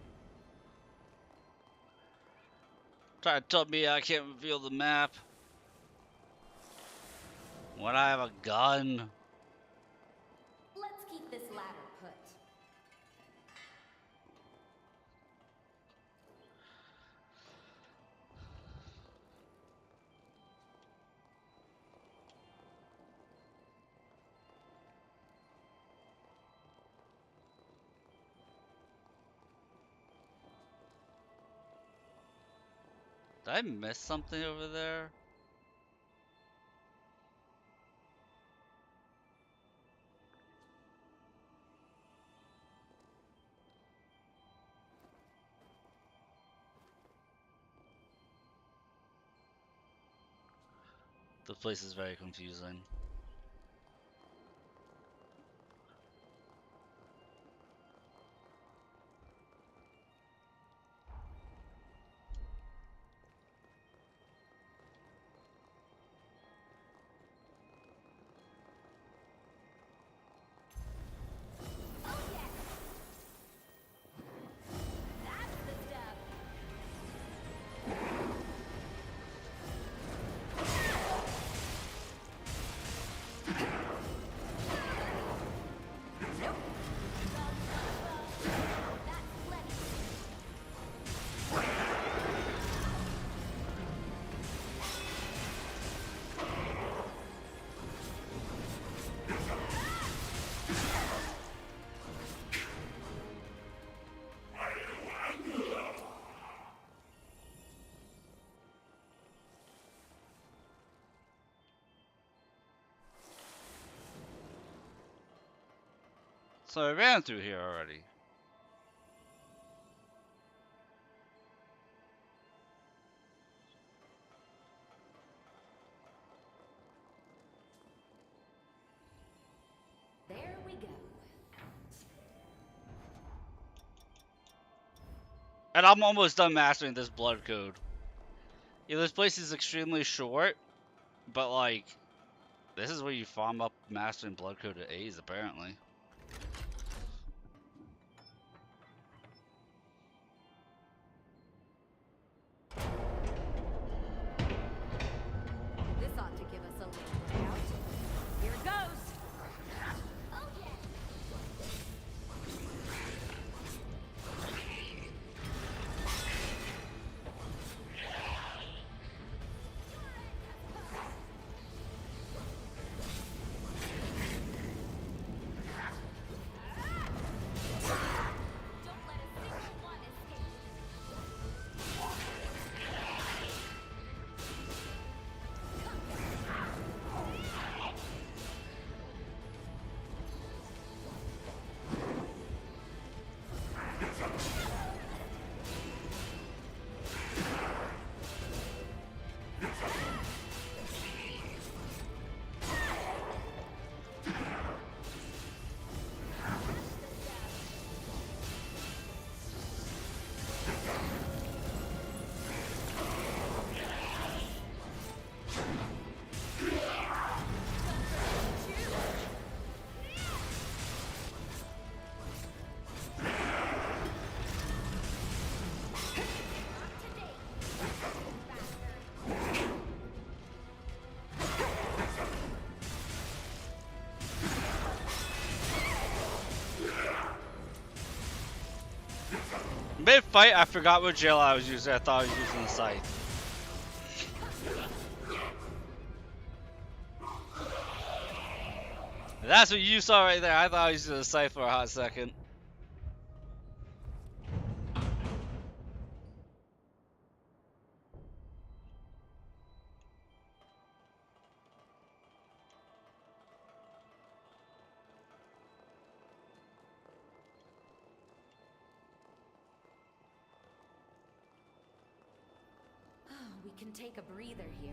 [SPEAKER 1] Try to tell me I can't reveal the map when I have a gun.
[SPEAKER 4] Let's keep this ladder put.
[SPEAKER 1] Did I miss something over there? The place is very confusing.
[SPEAKER 4] Oh yeah. That's the step. Nope. That's plenty.
[SPEAKER 1] So I ran through here already.
[SPEAKER 4] There we go.
[SPEAKER 1] And I'm almost done mastering this blood code. Yeah, this place is extremely short, but like This is where you farm up mastering blood coded A's, apparently.
[SPEAKER 8] This ought to give us a little breakout. Here it goes!
[SPEAKER 4] Oh yeah! Don't let a single one escape.
[SPEAKER 1] Mid-fight, I forgot what jail I was using. I thought I was using the scythe. That's what you saw right there. I thought I was using the scythe for a hot second.
[SPEAKER 8] We can take a breather here.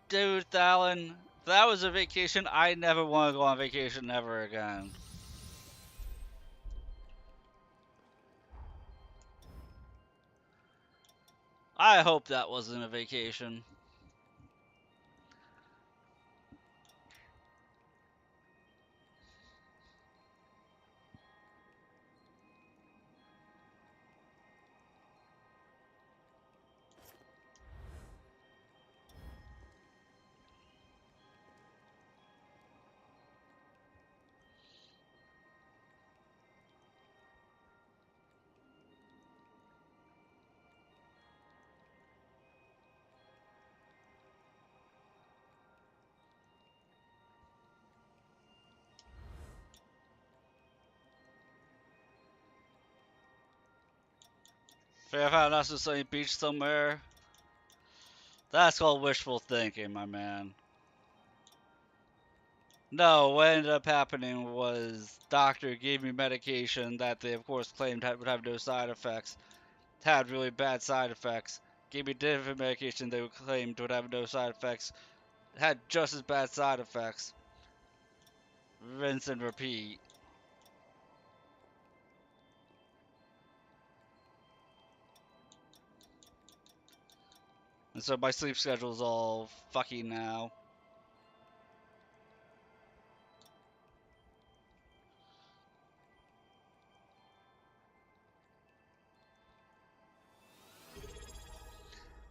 [SPEAKER 1] Dude, Alan, if that was a vacation, I never want to go on vacation ever again. I hope that wasn't a vacation. Fair found us a sunny beach somewhere. That's called wishful thinking, my man. No, what ended up happening was doctor gave me medication that they of course claimed would have no side effects. Had really bad side effects. Gave me different medication they claimed would have no side effects. Had just as bad side effects. Rinse and repeat. And so my sleep schedule is all fucking now.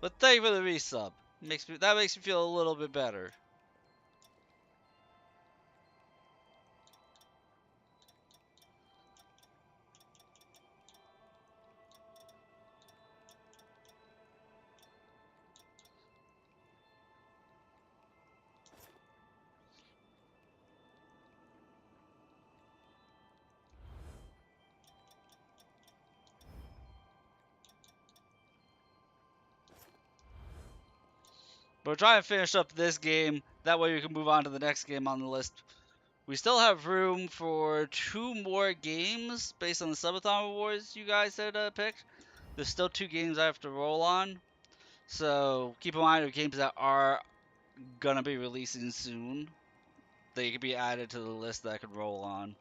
[SPEAKER 1] But thank you for the resub. That makes me feel a little bit better. But we're trying to finish up this game. That way we can move on to the next game on the list. We still have room for 2 more games based on the Subathon awards you guys had picked. There's still 2 games I have to roll on. So keep in mind the games that are going to be releasing soon. They could be added to the list that I could roll on.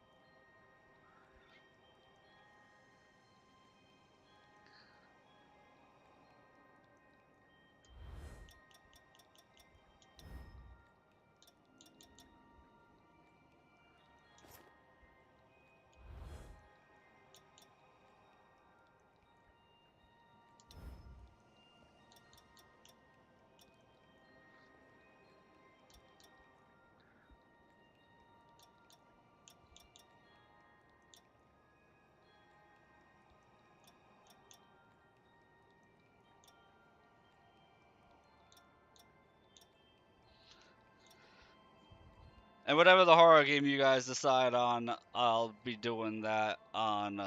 [SPEAKER 1] And whatever the horror game you guys decide on, I'll be doing that on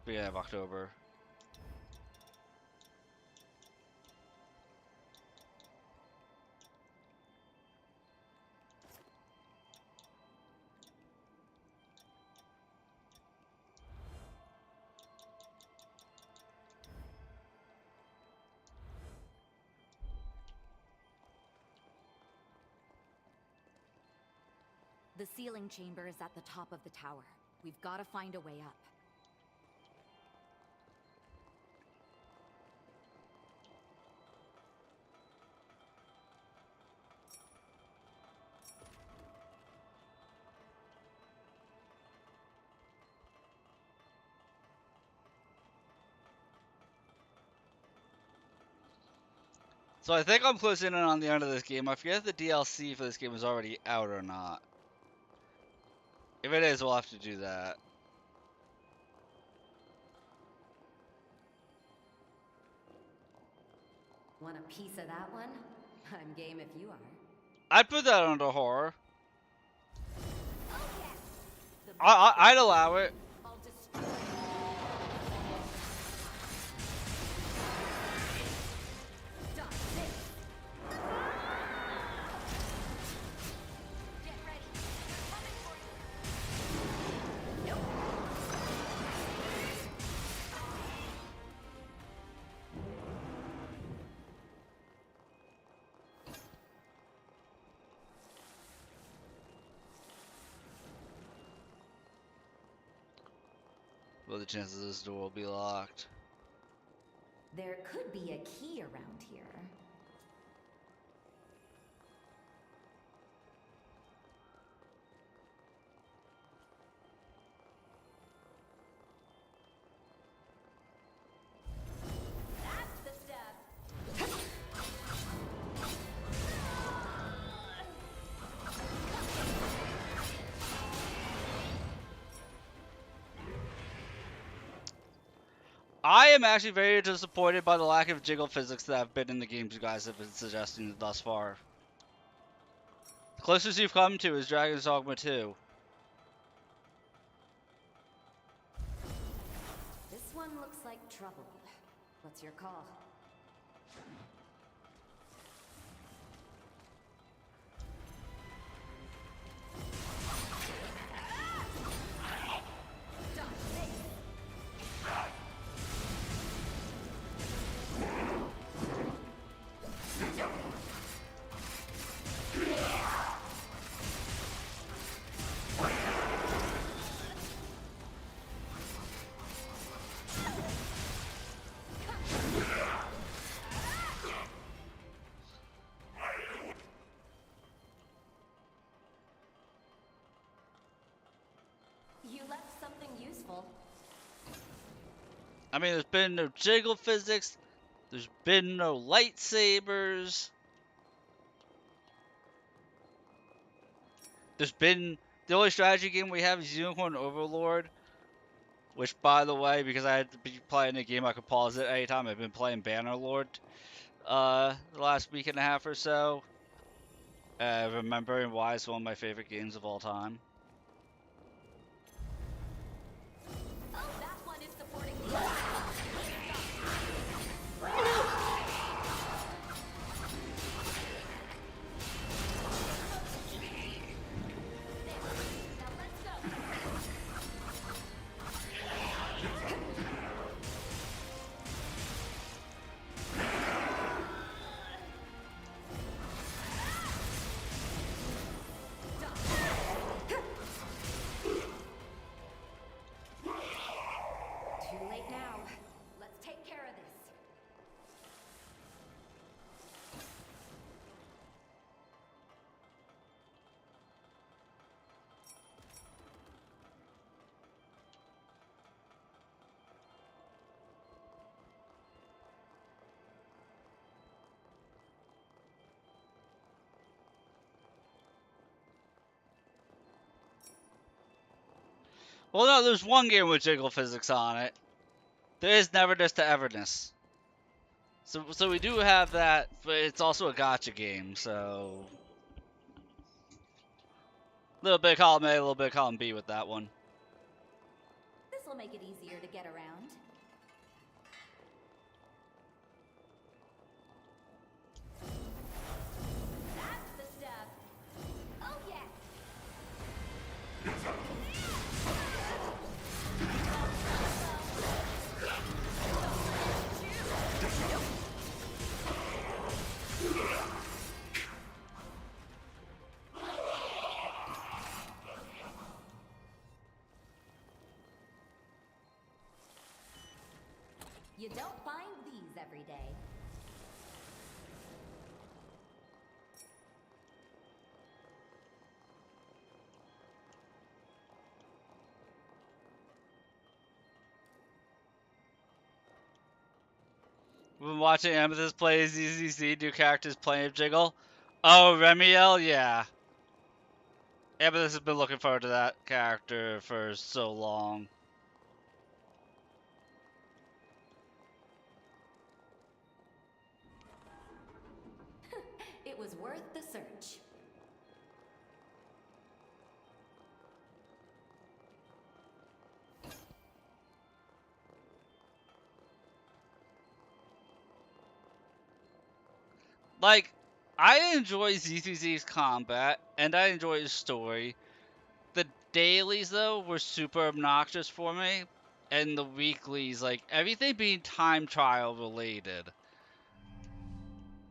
[SPEAKER 1] beginning of October.
[SPEAKER 4] The sealing chamber is at the top of the tower. We've got to find a way up.
[SPEAKER 1] So I think I'm closing in on the end of this game. I forget if the DLC for this game is already out or not. If it is, we'll have to do that.
[SPEAKER 4] Want a piece of that one? I'm game if you are.
[SPEAKER 1] I'd put that under horror. I'd allow it.
[SPEAKER 4] I'll destroy. Done. Get ready. They're coming for you. Nope.
[SPEAKER 1] What are the chances this door will be locked?
[SPEAKER 4] There could be a key around here. That's the stuff.
[SPEAKER 1] I am actually very disappointed by the lack of jiggle physics that have been in the games you guys have been suggesting thus far. The closest you've come to is Dragon's Dogma 2.
[SPEAKER 4] This one looks like trouble. What's your call? You left something useful.
[SPEAKER 1] I mean, there's been no jiggle physics. There's been no lightsabers. There's been... The only strategy game we have is Unicorn Overlord. Which, by the way, because I had to be playing a game, I could pause it anytime. I've been playing Bannerlord the last week and a half or so. Remembering why it's one of my favorite games of all time.
[SPEAKER 4] Oh, that one is supporting me. Now let's go. Too late now. Let's take care of this.
[SPEAKER 1] Well, no, there's one game with jiggle physics on it. There is Neverness to Everness. So we do have that, but it's also a gacha game, so... Little bit of column A, a little bit of column B with that one.
[SPEAKER 4] This will make it easier to get around. That's the stuff. Oh yeah. You don't find these every day.
[SPEAKER 1] We've been watching Amethyst play ZZZ, new characters playing Jiggle. Oh, Remiel, yeah. Amethyst has been looking forward to that character for so long.
[SPEAKER 4] It was worth the search.
[SPEAKER 1] Like, I enjoy ZZZ's combat, and I enjoy his story. The dailies, though, were super obnoxious for me. And the weeklies, like, everything being time trial related.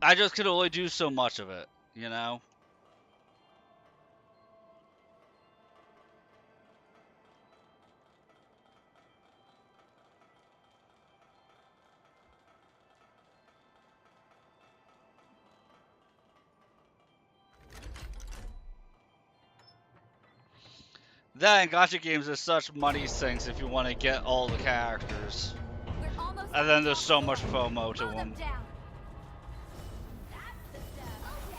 [SPEAKER 1] I just could only do so much of it, you know? Then, gacha games are such money sinks if you want to get all the characters.
[SPEAKER 4] We're almost
[SPEAKER 1] And then there's so much FOMO to
[SPEAKER 4] Slow them
[SPEAKER 1] them.
[SPEAKER 4] down. That's the stuff. Oh yeah.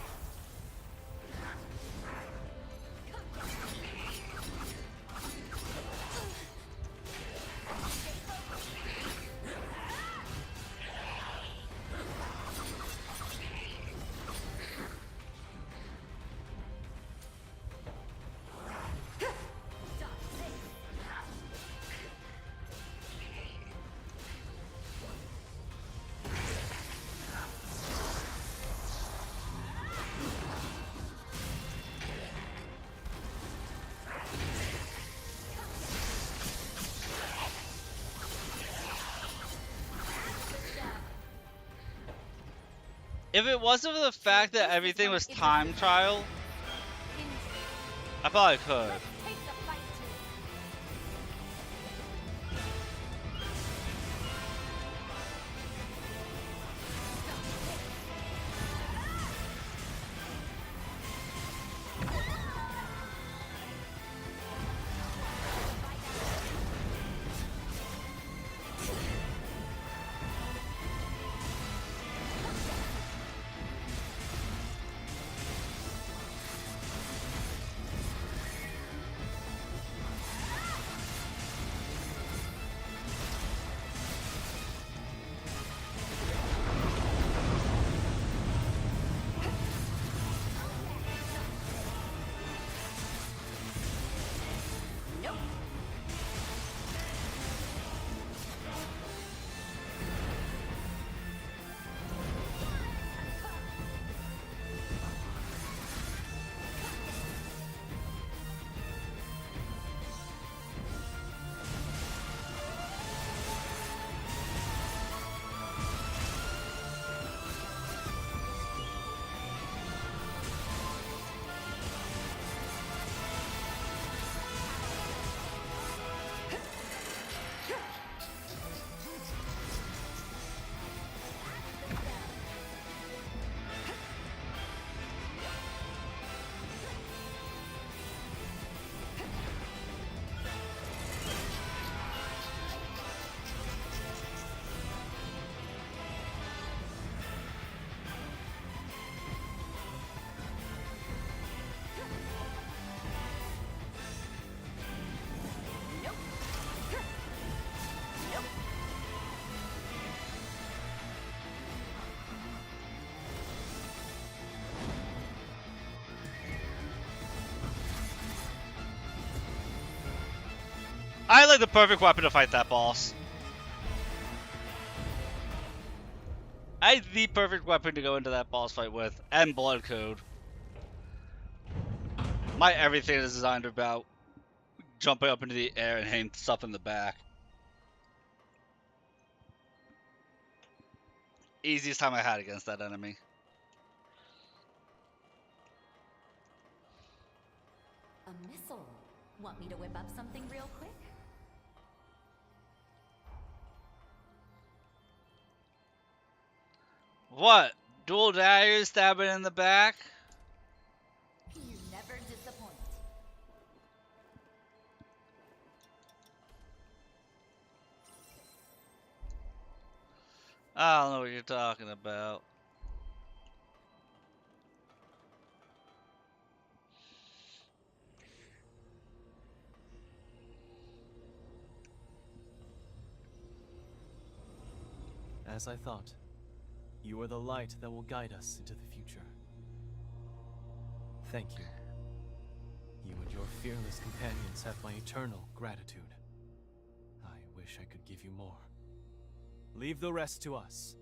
[SPEAKER 1] If it wasn't for the fact that everything was time trial, I probably could.
[SPEAKER 4] Take the fight to
[SPEAKER 1] I had like the perfect weapon to fight that boss. I had the perfect weapon to go into that boss fight with, and blood code. My everything is designed about jumping up into the air and hitting stuff in the back. Easiest time I had against that enemy.
[SPEAKER 4] A missile. Want me to whip up something real quick?
[SPEAKER 1] What? Dual daggers stabbing in the back?
[SPEAKER 4] You never disappoint.
[SPEAKER 1] I don't know what you're talking about.
[SPEAKER 2] As I thought, you are the light that will guide us into the future. Thank you. You and your fearless companions have my eternal gratitude. I wish I could give you more. Leave the rest to us.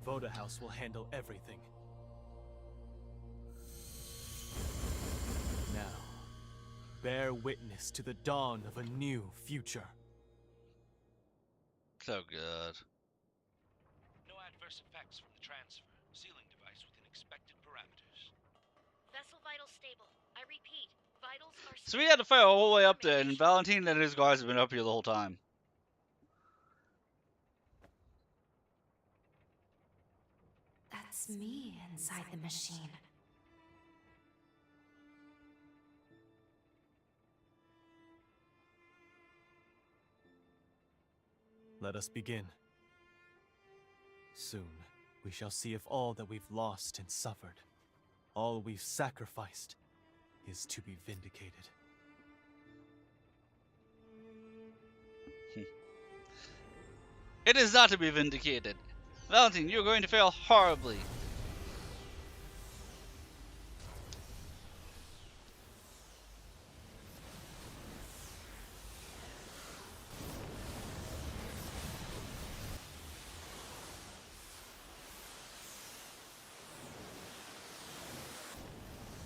[SPEAKER 2] Voda House will handle everything. Now, bear witness to the dawn of a new future.
[SPEAKER 1] So good.
[SPEAKER 11] No adverse effects from the transfer. Sealing device within expected parameters.
[SPEAKER 10] Vessel vitals stable. I repeat, vitals are
[SPEAKER 1] So we had to fight all the way up there, and Valentine and his guys have been up here the whole time.
[SPEAKER 3] That's me inside the machine.
[SPEAKER 2] Let us begin. Soon, we shall see if all that we've lost and suffered, all we've sacrificed, is to be vindicated.
[SPEAKER 1] It is not to be vindicated. Valentine, you're going to fail horribly.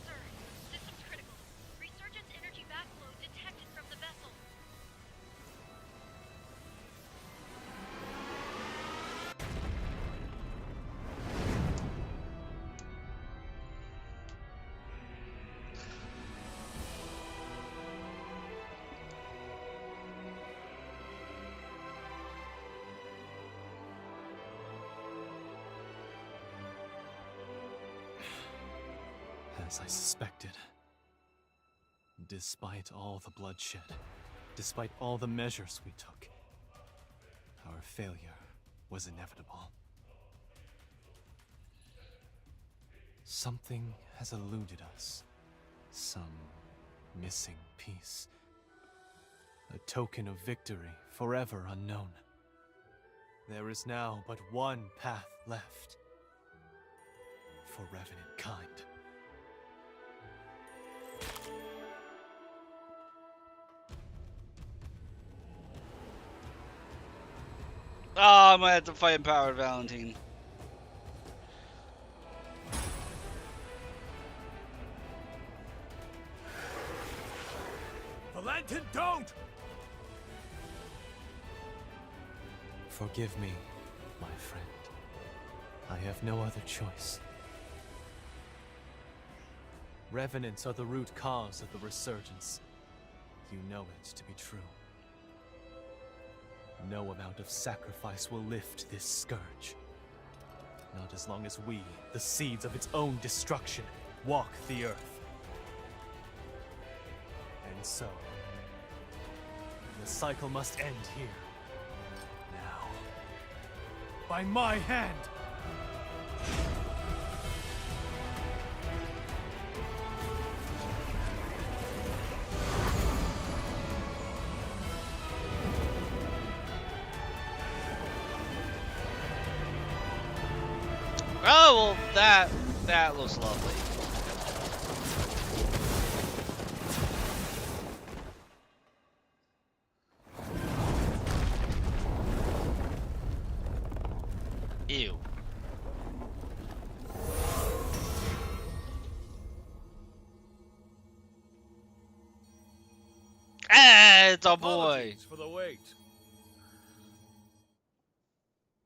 [SPEAKER 10] Sir, system's critical. Resurgence energy backflow detected from the vessel.
[SPEAKER 2] As I suspected. Despite all the bloodshed, despite all the measures we took, our failure was inevitable. Something has eluded us. Some missing piece. A token of victory forever unknown. There is now but one path left. For Revenant kind.
[SPEAKER 1] Oh, I'm gonna have to fight Empowered Valentine.
[SPEAKER 2] Valentin, don't! Forgive me, my friend. I have no other choice. Revenants are the root cause of the resurgence. You know it to be true. No amount of sacrifice will lift this scourge. Not as long as we, the seeds of its own destruction, walk the earth. And so, the cycle must end here. Now. By my hand!
[SPEAKER 1] Oh, well, that looks lovely. Ew. Ah, it's a boy.
[SPEAKER 2] Apologies for the wait.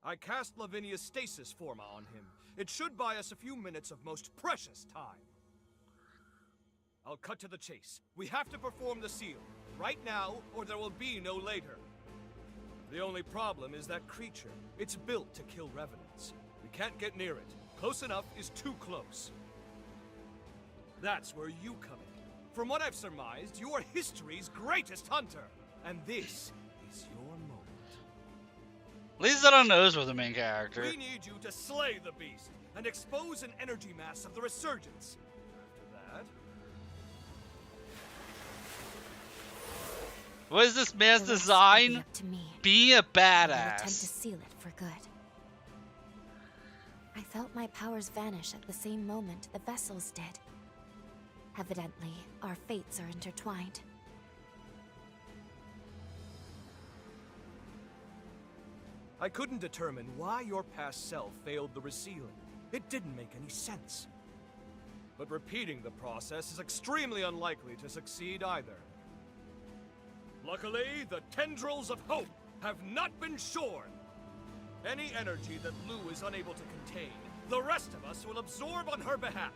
[SPEAKER 2] I cast Lavinia's stasis forma on him. It should buy us a few minutes of most precious time. I'll cut to the chase. We have to perform the seal. Right now, or there will be no later. The only problem is that creature. It's built to kill revenants. We can't get near it. Close enough is too close. That's where you come in. From what I've surmised, you are history's greatest hunter. And this is your moment.
[SPEAKER 1] At least I don't know who's the main character.
[SPEAKER 2] We need you to slay the beast and expose an energy mass of the resurgence. After that,
[SPEAKER 1] What is this man's
[SPEAKER 3] The rest will be
[SPEAKER 1] design?
[SPEAKER 3] up to me.
[SPEAKER 1] Be a
[SPEAKER 3] I'll attempt to
[SPEAKER 1] badass.
[SPEAKER 3] seal it for good. I felt my powers vanish at the same moment the vessels did. Evidently, our fates are intertwined.
[SPEAKER 2] I couldn't determine why your past self failed the resealing. It didn't make any sense. But repeating the process is extremely unlikely to succeed either. Luckily, the tendrils of hope have not been shorn. Any energy that Lou is unable to contain, the rest of us will absorb on her behalf.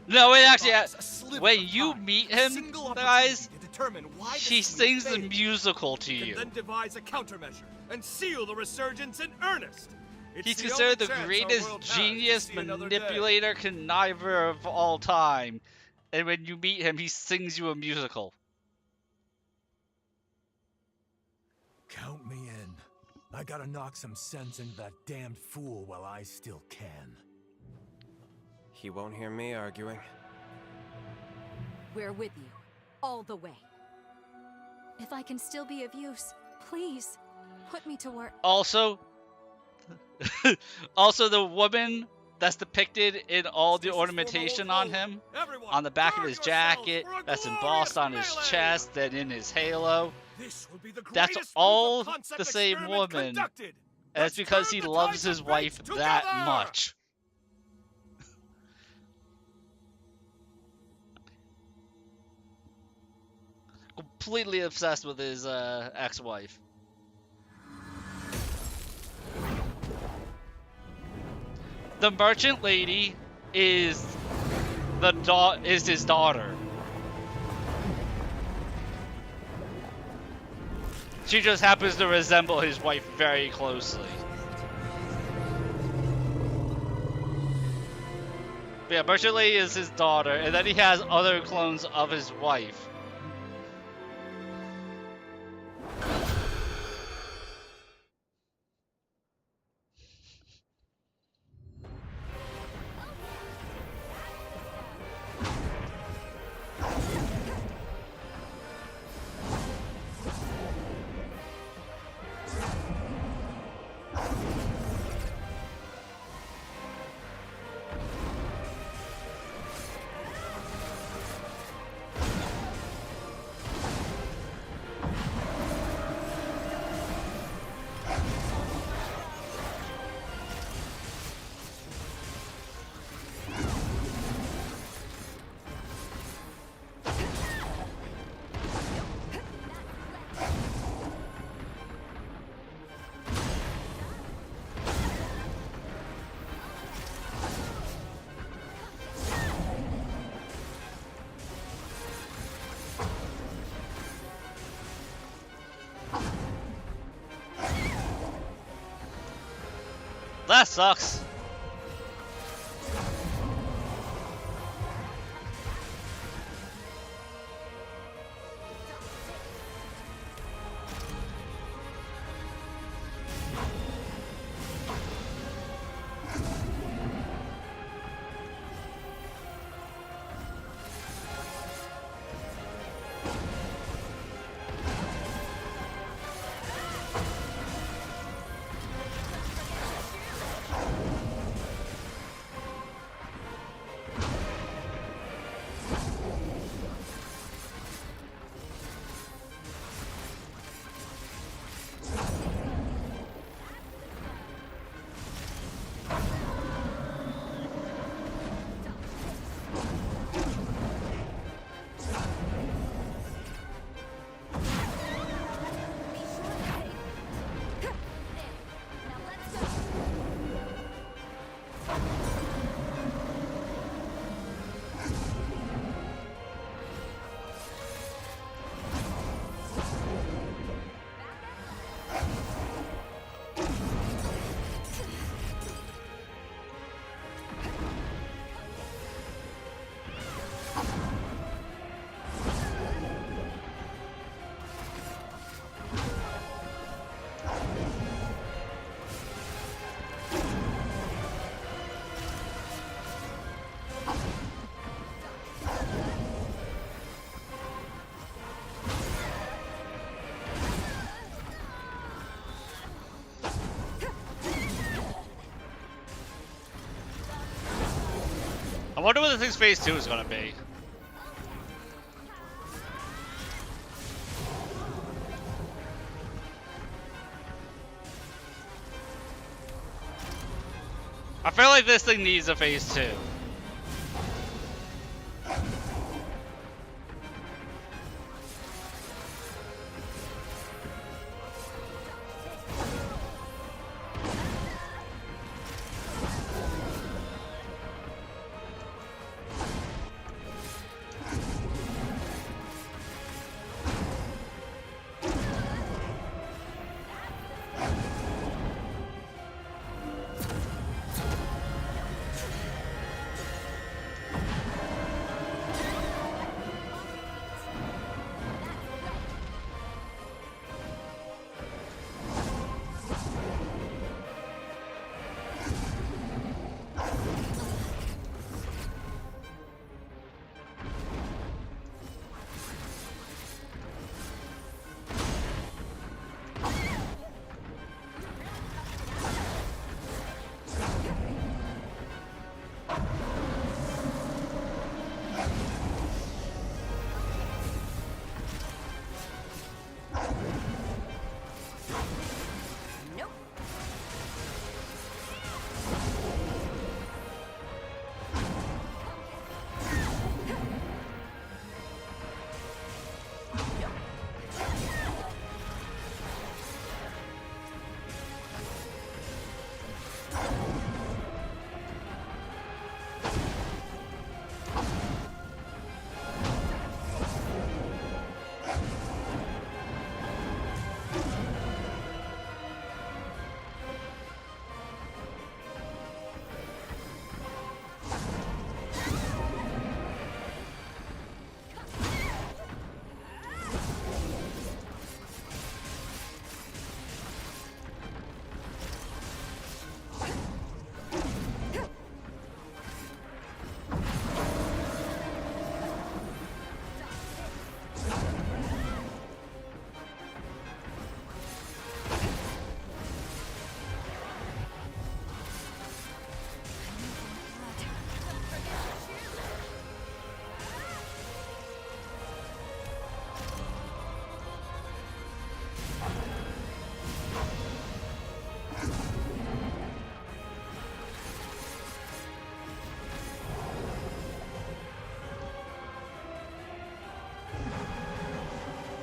[SPEAKER 1] No, wait, actually,
[SPEAKER 2] Provides a sliver
[SPEAKER 1] when
[SPEAKER 2] of
[SPEAKER 1] you
[SPEAKER 2] time,
[SPEAKER 1] meet
[SPEAKER 2] a
[SPEAKER 1] him,
[SPEAKER 2] single
[SPEAKER 1] guys,
[SPEAKER 2] opportunity to determine why the
[SPEAKER 1] she
[SPEAKER 2] seal
[SPEAKER 1] sings the
[SPEAKER 2] failed.
[SPEAKER 1] musical to
[SPEAKER 2] We can
[SPEAKER 1] you.
[SPEAKER 2] then devise a countermeasure and seal the resurgence in earnest. It's
[SPEAKER 1] He's
[SPEAKER 2] the
[SPEAKER 1] considered
[SPEAKER 2] only
[SPEAKER 1] the
[SPEAKER 2] chance our
[SPEAKER 1] greatest
[SPEAKER 2] world has to
[SPEAKER 1] genius,
[SPEAKER 2] see another day.
[SPEAKER 1] manipulator, conniver of all time. And when you meet him, he sings you a musical.
[SPEAKER 9] Count me in. I gotta knock some sense into that damned fool while I still can.
[SPEAKER 7] He won't hear me arguing.
[SPEAKER 8] We're with you, all the way.
[SPEAKER 10] If I can still be of use, please, put me to work.
[SPEAKER 1] Also, also the woman that's depicted in all the
[SPEAKER 2] Stasis
[SPEAKER 1] ornamentation
[SPEAKER 2] form
[SPEAKER 1] on
[SPEAKER 2] will
[SPEAKER 1] him,
[SPEAKER 2] hold. Everyone,
[SPEAKER 1] on the back of
[SPEAKER 2] guard
[SPEAKER 1] his
[SPEAKER 2] yourselves
[SPEAKER 1] jacket,
[SPEAKER 2] for a
[SPEAKER 1] that's
[SPEAKER 2] glorious
[SPEAKER 1] embossed on his
[SPEAKER 2] melee.
[SPEAKER 1] chest, and in his halo.
[SPEAKER 2] This will be the
[SPEAKER 1] That's
[SPEAKER 2] greatest
[SPEAKER 1] all
[SPEAKER 2] proof of concept
[SPEAKER 1] the same
[SPEAKER 2] experiment
[SPEAKER 1] woman.
[SPEAKER 2] conducted.
[SPEAKER 1] And
[SPEAKER 2] Let's
[SPEAKER 1] it's because
[SPEAKER 2] turn
[SPEAKER 1] he
[SPEAKER 2] the
[SPEAKER 1] loves
[SPEAKER 2] tides
[SPEAKER 1] his
[SPEAKER 2] of
[SPEAKER 1] wife
[SPEAKER 2] fate
[SPEAKER 1] that
[SPEAKER 2] together.
[SPEAKER 1] much. Completely obsessed with his ex-wife. The merchant lady is his daughter. She just happens to resemble his wife very closely. But yeah, merchant lady is his daughter, and then he has other clones of his wife. That sucks. I wonder what the thing's phase 2 is gonna be. I feel like this thing needs a phase 2.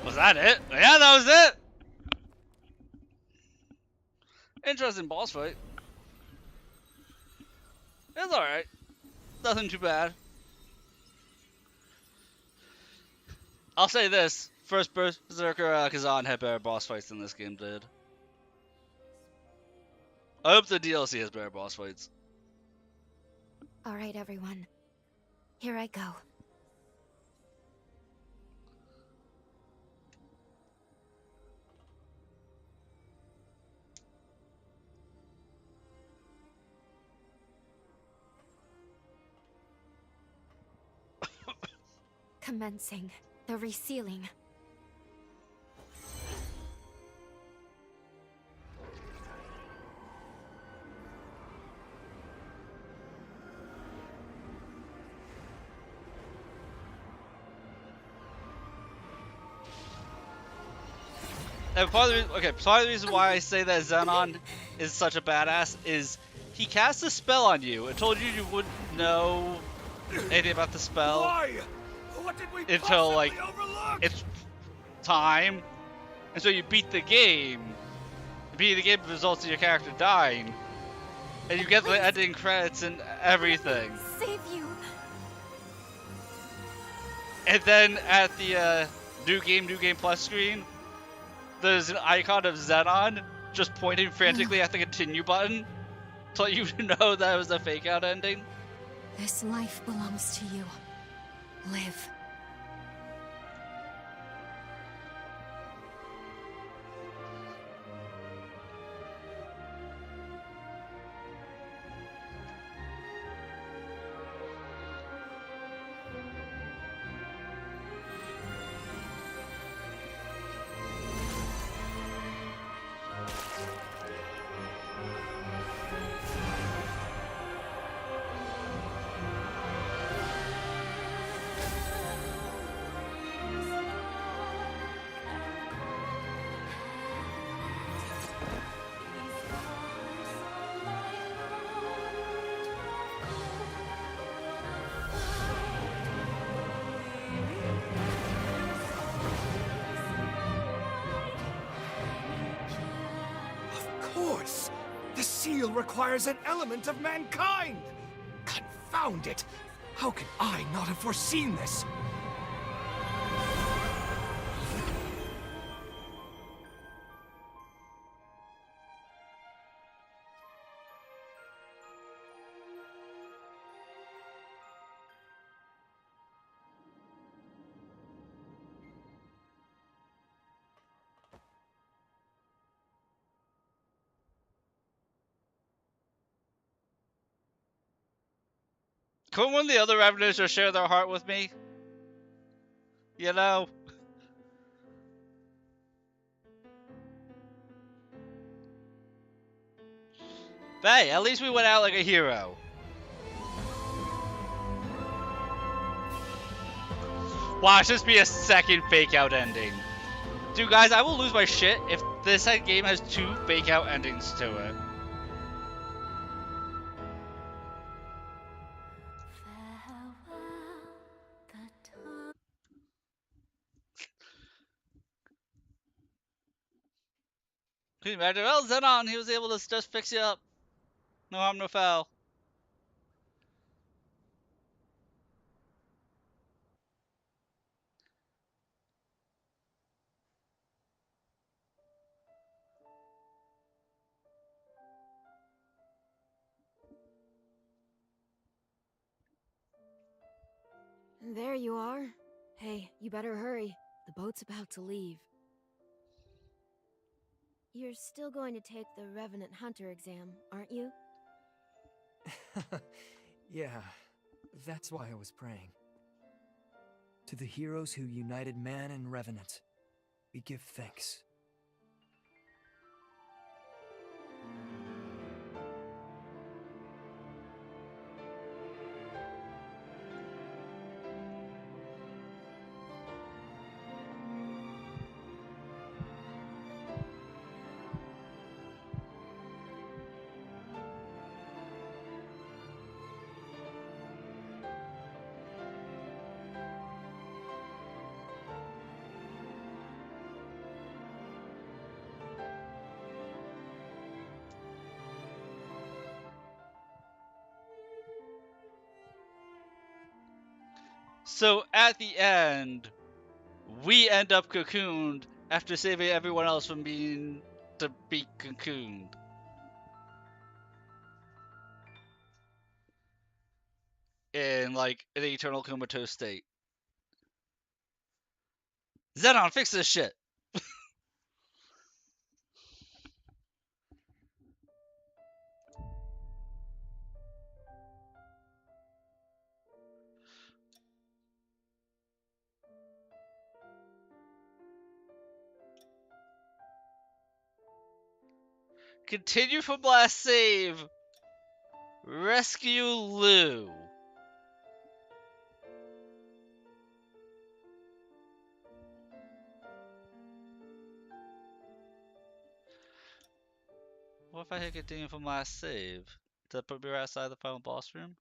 [SPEAKER 1] Was that it? Yeah, that was it! Interesting boss fight. It's alright. Nothing too bad. I'll say this. First Berserker Kazan had better boss fights than this game did. I hope the DLC has better boss fights.
[SPEAKER 3] Alright, everyone. Here I go. Commencing the resealing.
[SPEAKER 1] And part of the reason why I say that Xenon is such a badass is he cast a spell on you and told you you wouldn't know anything about the spell.
[SPEAKER 2] Why? What did we
[SPEAKER 1] until like
[SPEAKER 2] overlook?
[SPEAKER 1] it's time, and so you beat the game. Beating the game results in your character dying, and you get the ending credits and everything.
[SPEAKER 3] Save you.
[SPEAKER 1] And then at the New Game Plus screen, there's an icon of Xenon just pointing frantically at the continue button to let you know that it was a fake out ending.
[SPEAKER 3] This life belongs to you. Live.
[SPEAKER 2] The seal requires an element of mankind! Confound it! How can I not have foreseen this?
[SPEAKER 1] Couldn't one of the other revenues just share their heart with me? You know? But hey, at least we went out like a hero. Watch this be a second fake out ending. Dude, guys, I will lose my shit if this game has 2 fake out endings to it. Can you imagine? Well, Zenon, he was able to just fix you up. No harm, no foul.
[SPEAKER 3] There you are. Hey, you better hurry. The boat's about to leave. You're still going to take the Revenant Hunter exam, aren't you?
[SPEAKER 2] Yeah, that's why I was praying. To the heroes who united man and Revenant, we give thanks.
[SPEAKER 1] So at the end, we end up cocooned after saving everyone else from being to be cocooned. In like an eternal comatose state. Zenon, fix this shit. Continue from last save. Rescue Lou. What if I hit continue from last save? Does that put me right outside the final boss room?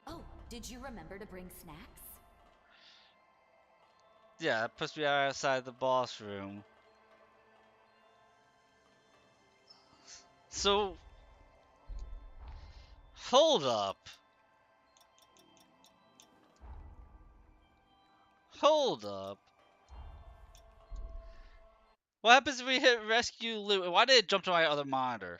[SPEAKER 4] Oh, did you remember to bring snacks?
[SPEAKER 1] Yeah, that puts me right outside the boss room. So, hold up. Hold up. What happens if we hit rescue Lou? Why did it jump to my other monitor?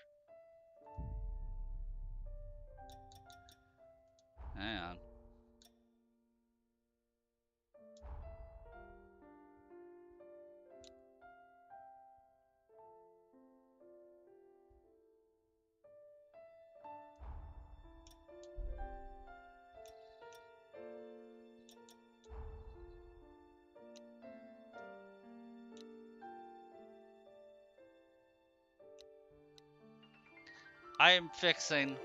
[SPEAKER 1] Hang on. I am fixing.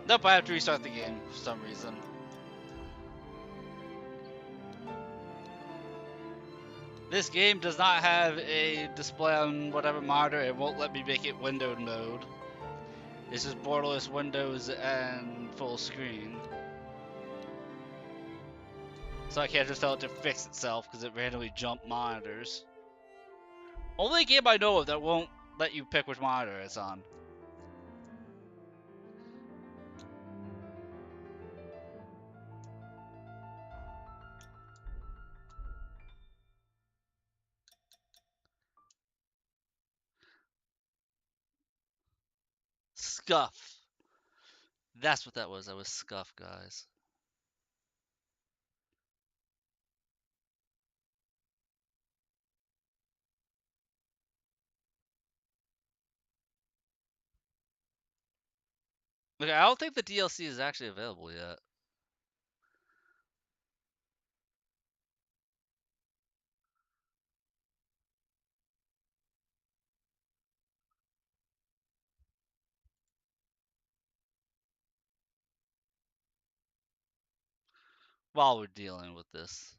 [SPEAKER 1] Nope, I have to restart the game for some reason. This game does not have a display on whatever monitor. It won't let me make it windowed mode. It's just borderless windows and full screen. So I can't just tell it to fix itself because it randomly jumped monitors. Only game I know of that won't let you pick which monitor it's on. Scuff. That's what that was. That was Scuff, guys. Look, I don't think the DLC is actually available yet. While we're dealing with this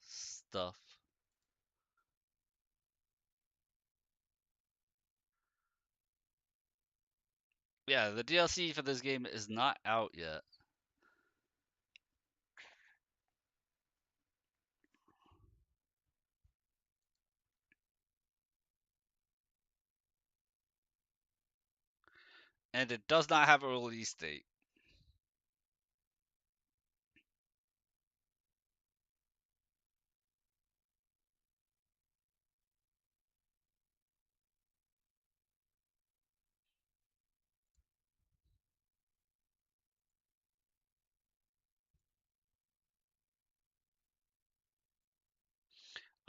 [SPEAKER 1] stuff. Yeah, the DLC for this game is not out yet. And it does not have a release date.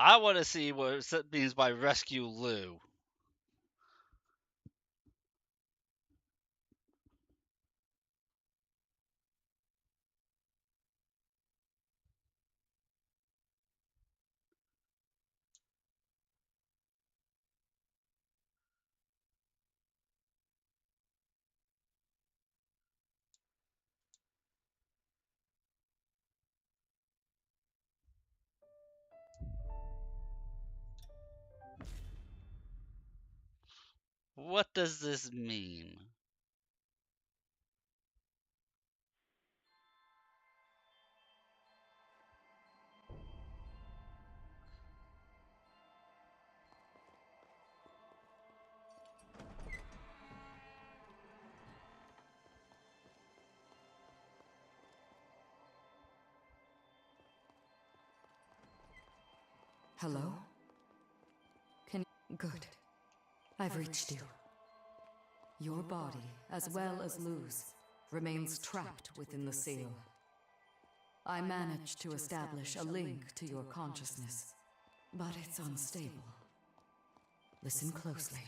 [SPEAKER 1] I want to see what it means by rescue Lou. What does this mean?
[SPEAKER 5] Hello? Good. I've reached you. Your body, as well as Lou's, remains trapped within the seal. I managed to establish a link to your consciousness, but it's unstable. Listen closely.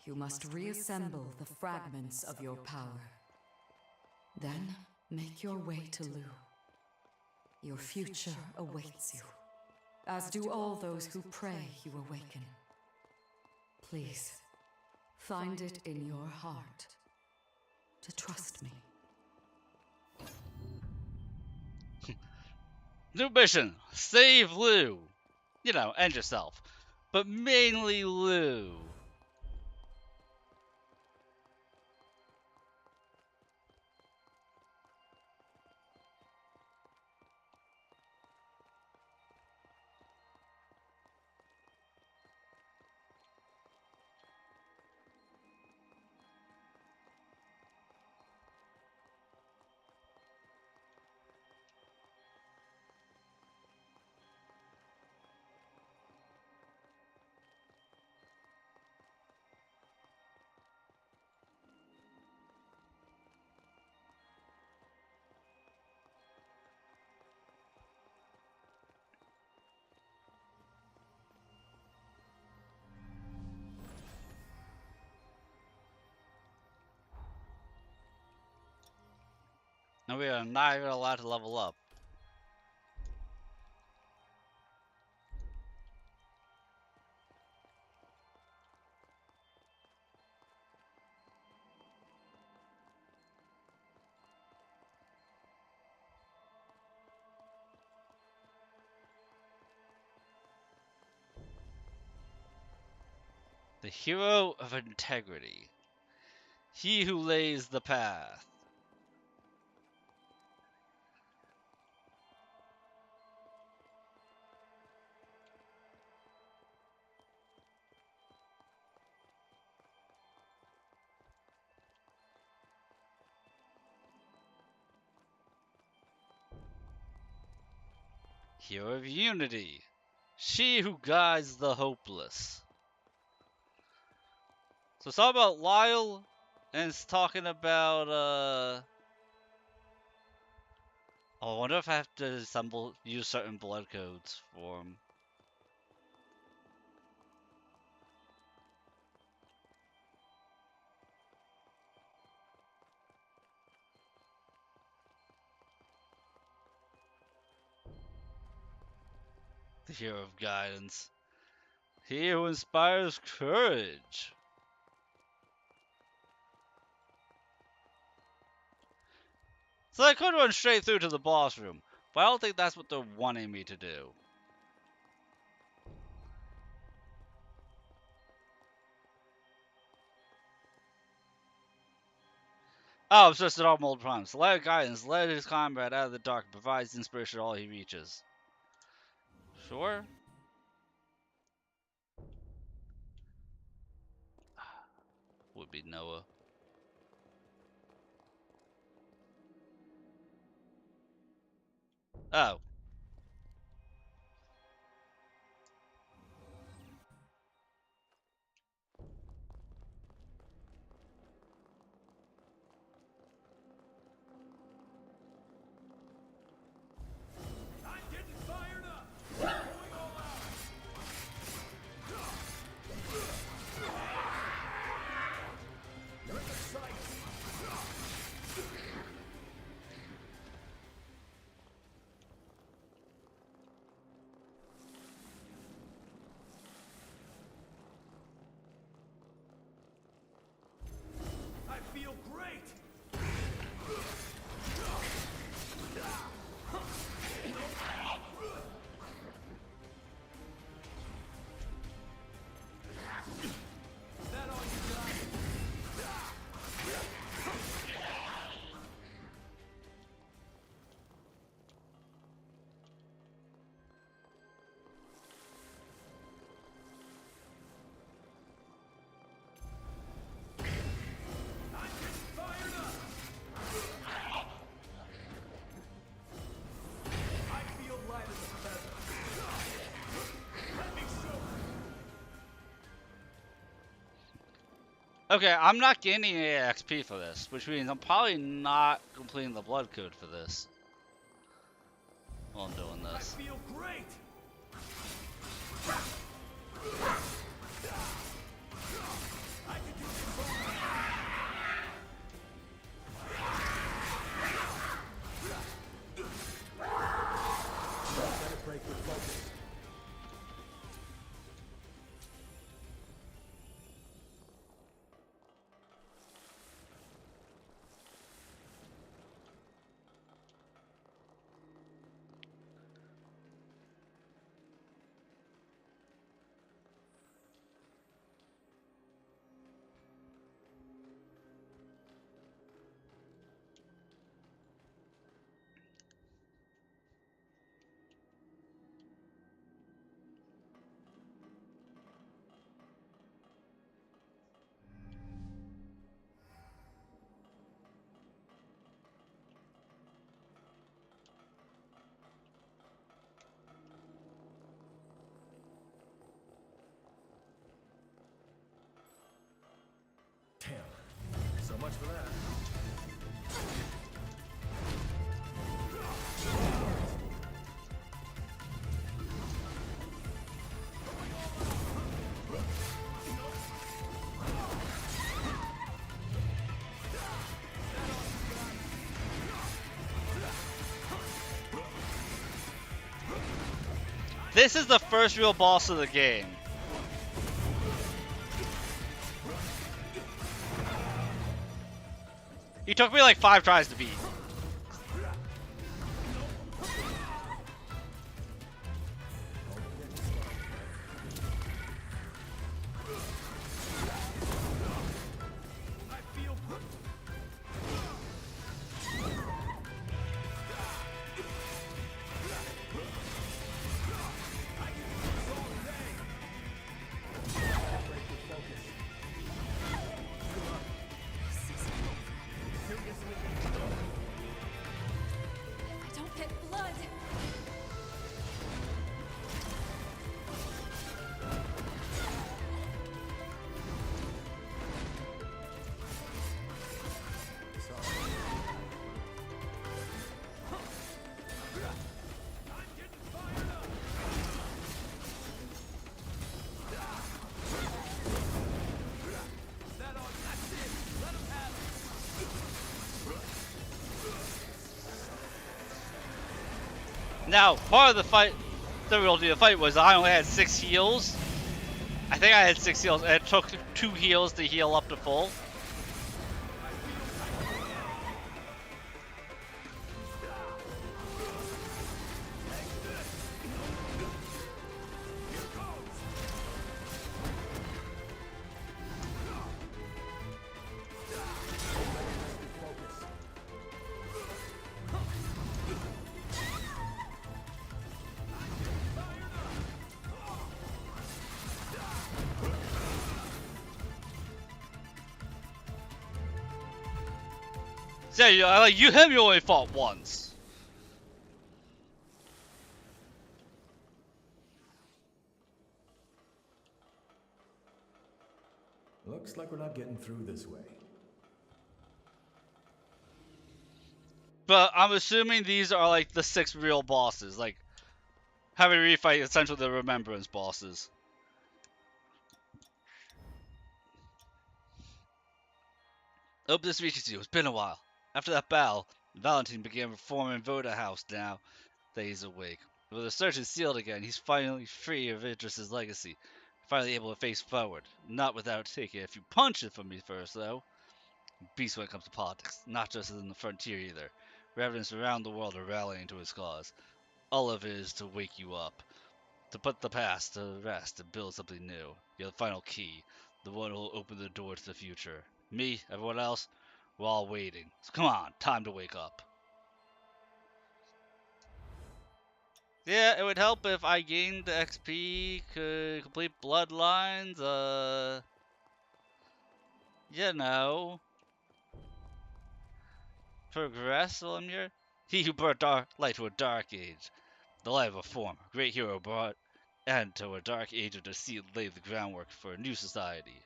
[SPEAKER 5] You must reassemble the fragments of your power. Then, make your way to Lou. Your future awaits you, as do all those who pray you awaken. Please, find it in your heart to trust me.
[SPEAKER 1] New mission: save Lou. You know, and yourself. But mainly Lou. And we are not even allowed to level up. The hero of integrity. He who lays the path. Hero of unity. She who guides the hopeless. So it's all about Lyle, and it's talking about, oh, I wonder if I have to use certain blood codes for him. The hero of guidance. He who inspires courage. So I could run straight through to the boss room, but I don't think that's what they're wanting me to do. Oh, it's just an all mold prime. Select guidance, let his comrade out of the dark, provides inspiration to all he reaches. Sure. Would be Noah. Oh.
[SPEAKER 2] I'm getting fired up. Going all out. You're in the sight. I feel great. That all you got? I'm getting fired up. I feel light as a feather. Let me show you.
[SPEAKER 1] Okay, I'm not gaining any XP for this, which means I'm probably not completing the blood code for this. While I'm doing this.
[SPEAKER 2] I feel great. I can do this all better break your focus. Damn. So much for that.
[SPEAKER 1] This is the first real boss of the game. He took me like 5 tries to beat. Now, part of the fight, the real deal of the fight was I only had 6 heals. I think I had 6 heals, and it took 2 heals to heal up to full. So yeah, like him, you only fought once.
[SPEAKER 9] Looks like we're not getting through this way.
[SPEAKER 1] But I'm assuming these are like the 6 real bosses, like having to refight essentially the Remembrance bosses. Hope this reaches you. It's been a while. After that battle, Valentine began reforming Voda House now that he's awake. With the search is sealed again, he's finally free of Idris's legacy. Finally able to face forward. Not without taking a few punches from me first, though. Beast when it comes to politics. Not just in the frontier either. Revenants around the world are rallying to his cause. All of it is to wake you up. To put the past to rest and build something new. You're the final key. The one who will open the door to the future. Me, everyone else, we're all waiting. So come on, time to wake up. Yeah, it would help if I gained XP, could complete bloodlines, you know, progress while I'm here. He who brought light to a dark age, the light of a former great hero brought end to a dark age of deceit, laid the groundwork for a new society.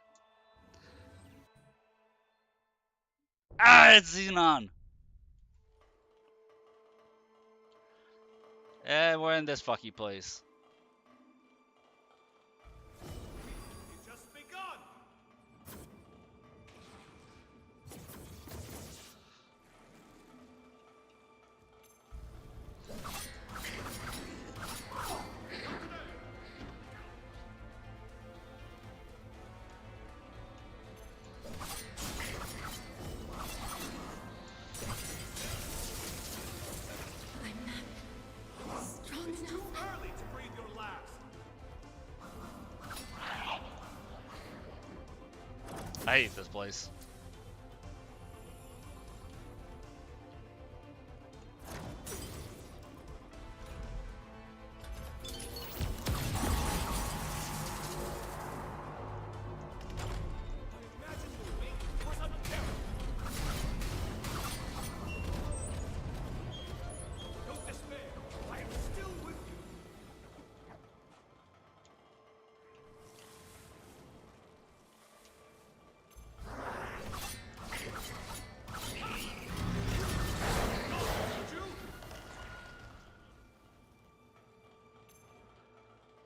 [SPEAKER 1] Ah, it's Xenon! And we're in this fucky place.
[SPEAKER 2] Just begun.
[SPEAKER 1] I hate this place.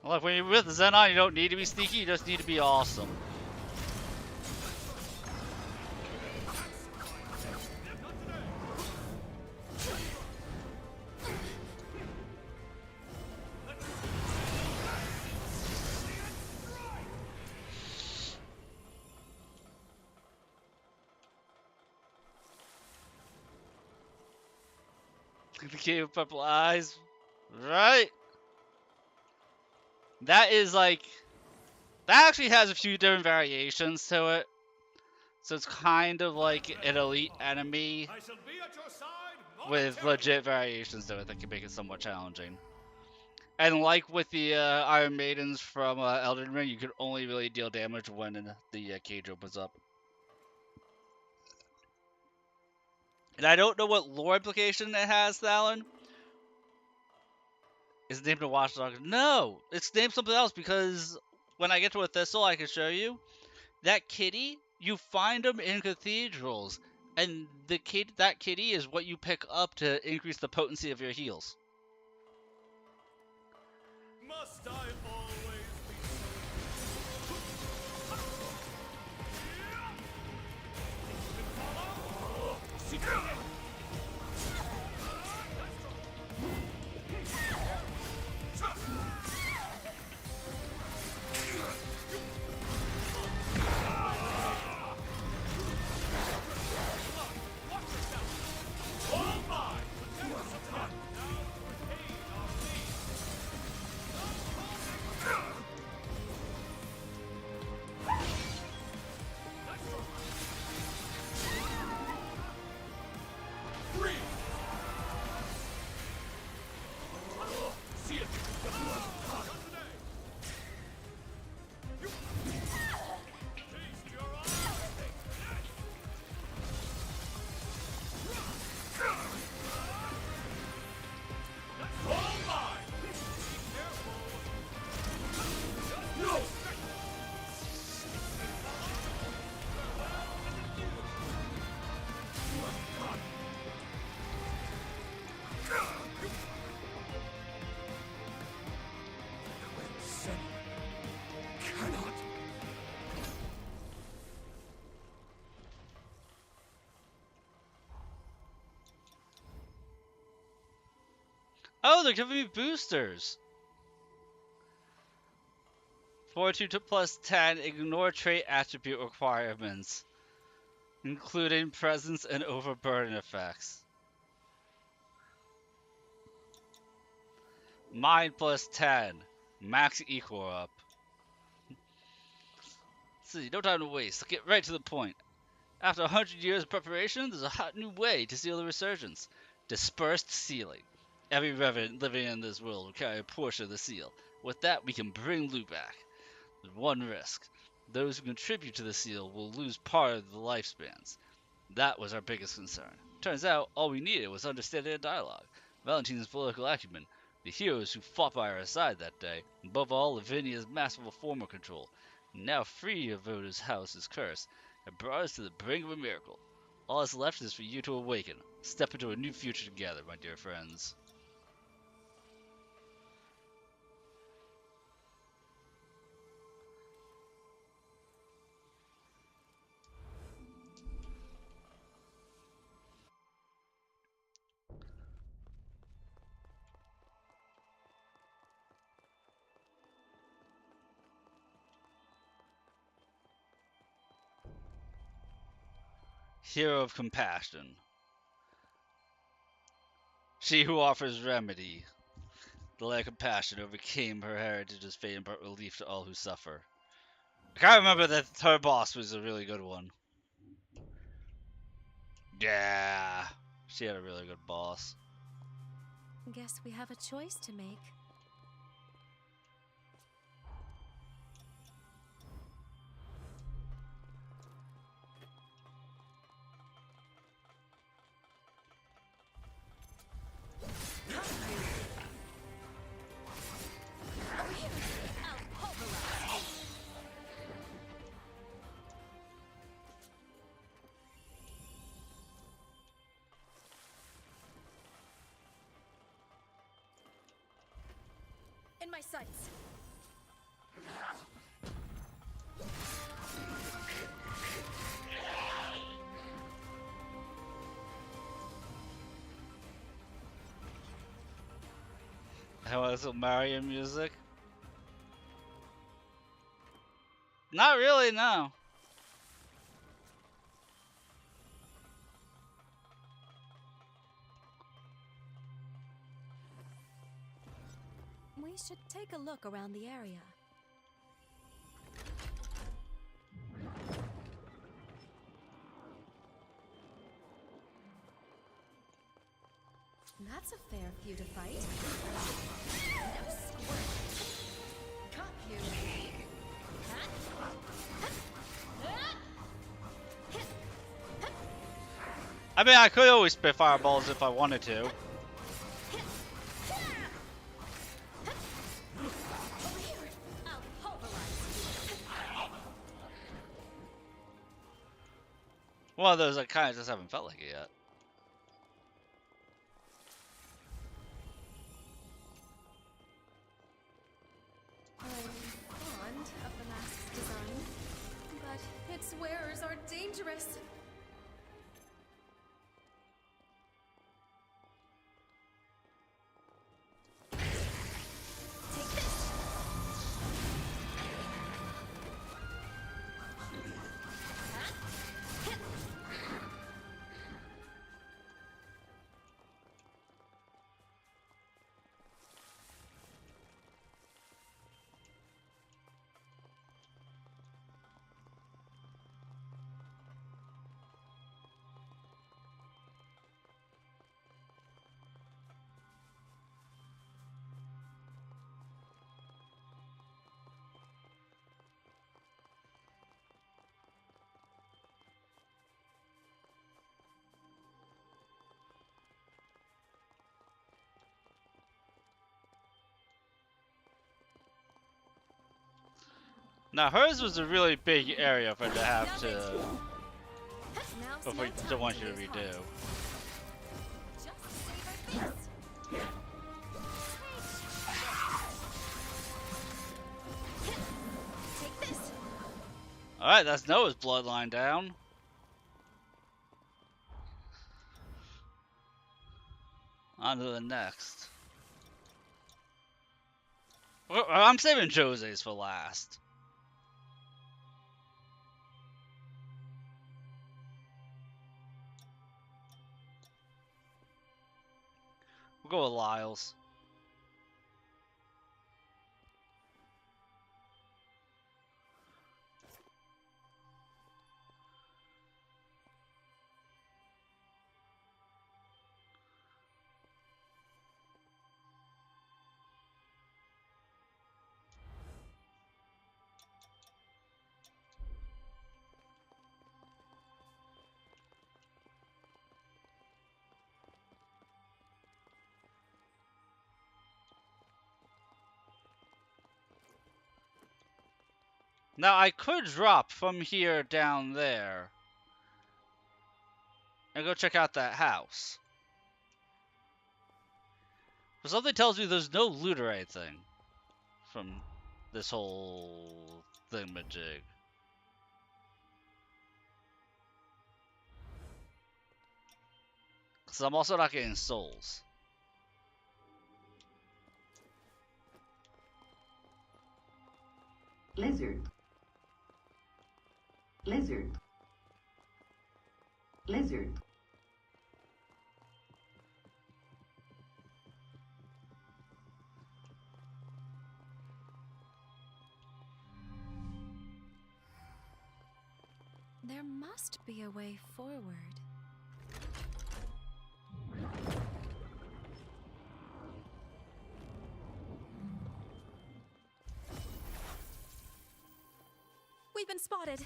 [SPEAKER 1] Look, when you're with Xenon, you don't need to be sneaky, you just need to be awesome. The kid with purple eyes, right? That is like, that actually has a few different variations to it. So it's kind of like an elite enemy with legit variations to it that can make it somewhat challenging. And like with the Iron Maidens from Elden Ring, you can only really deal damage when the cage opens up. And I don't know what lore implication it has, Thalen. Is it named the Watchdog? No! It's named something else because when I get to a Thistle, I can show you. That kitty, you find them in cathedrals. And that kitty is what you pick up to increase the potency of your heals.
[SPEAKER 2] Must I always be so?
[SPEAKER 1] Oh, they're giving me boosters. Fortitude plus 10, ignore trait attribute requirements, including presence and overburden effects. Mind plus 10, max equal up. See, no time to waste. Let's get right to the point. After 100 years of preparation, there's a hot new way to seal the resurgence. Dispersed sealing. Every revenant living in this world will carry a portion of the seal. With that, we can bring loot back. There's one risk. Those who contribute to the seal will lose part of the lifespans. That was our biggest concern. Turns out, all we needed was understanding and dialogue. Valentine's political acumen, the heroes who fought by our side that day, above all, Lavinia's masterful former control, now free of Voda's house's curse, have brought us to the brink of a miracle. All that's left is for you to awaken, step into a new future together, my dear friends. Hero of compassion. She who offers remedy. The lack of compassion overcame her heritage's fate and brought relief to all who suffer. I can't remember that her boss was a really good one. Yeah, she had a really good boss.
[SPEAKER 10] Guess we have a choice to make. In my sights.
[SPEAKER 1] I want some Mario music. Not really, no.
[SPEAKER 10] We should take a look around the area. That's a fair feud to fight. No squirt. Caught you.
[SPEAKER 1] I mean, I could always spit fireballs if I wanted to. One of those I kind of just haven't felt like it yet.
[SPEAKER 10] I'm fond of the mask's design, but its wearers are dangerous. Take this.
[SPEAKER 1] Now hers was a really big area for it to have to, before to want you to redo. Alright, that's Noah's bloodline down. On to the next. I'm saving Jose's for last. We'll go with Lyles. Now I could drop from here down there and go check out that house. But something tells me there's no loot or anything from this whole thingamajig. Because I'm also not getting souls.
[SPEAKER 12] Lizard. Lizard. Lizard.
[SPEAKER 10] There must be a way forward. We've been spotted.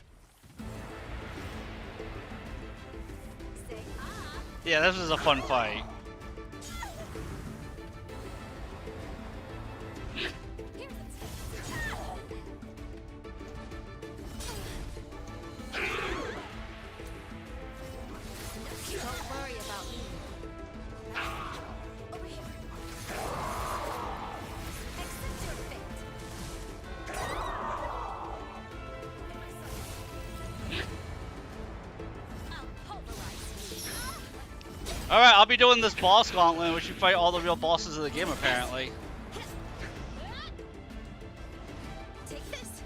[SPEAKER 4] Say ah.
[SPEAKER 1] Yeah, this was a fun fight.
[SPEAKER 4] Don't worry about me.
[SPEAKER 10] Over here.
[SPEAKER 4] Accept your fate. I'll pulverize you.
[SPEAKER 1] Alright, I'll be doing this boss gauntlet, which you fight all the real bosses of the game, apparently.
[SPEAKER 4] Take this.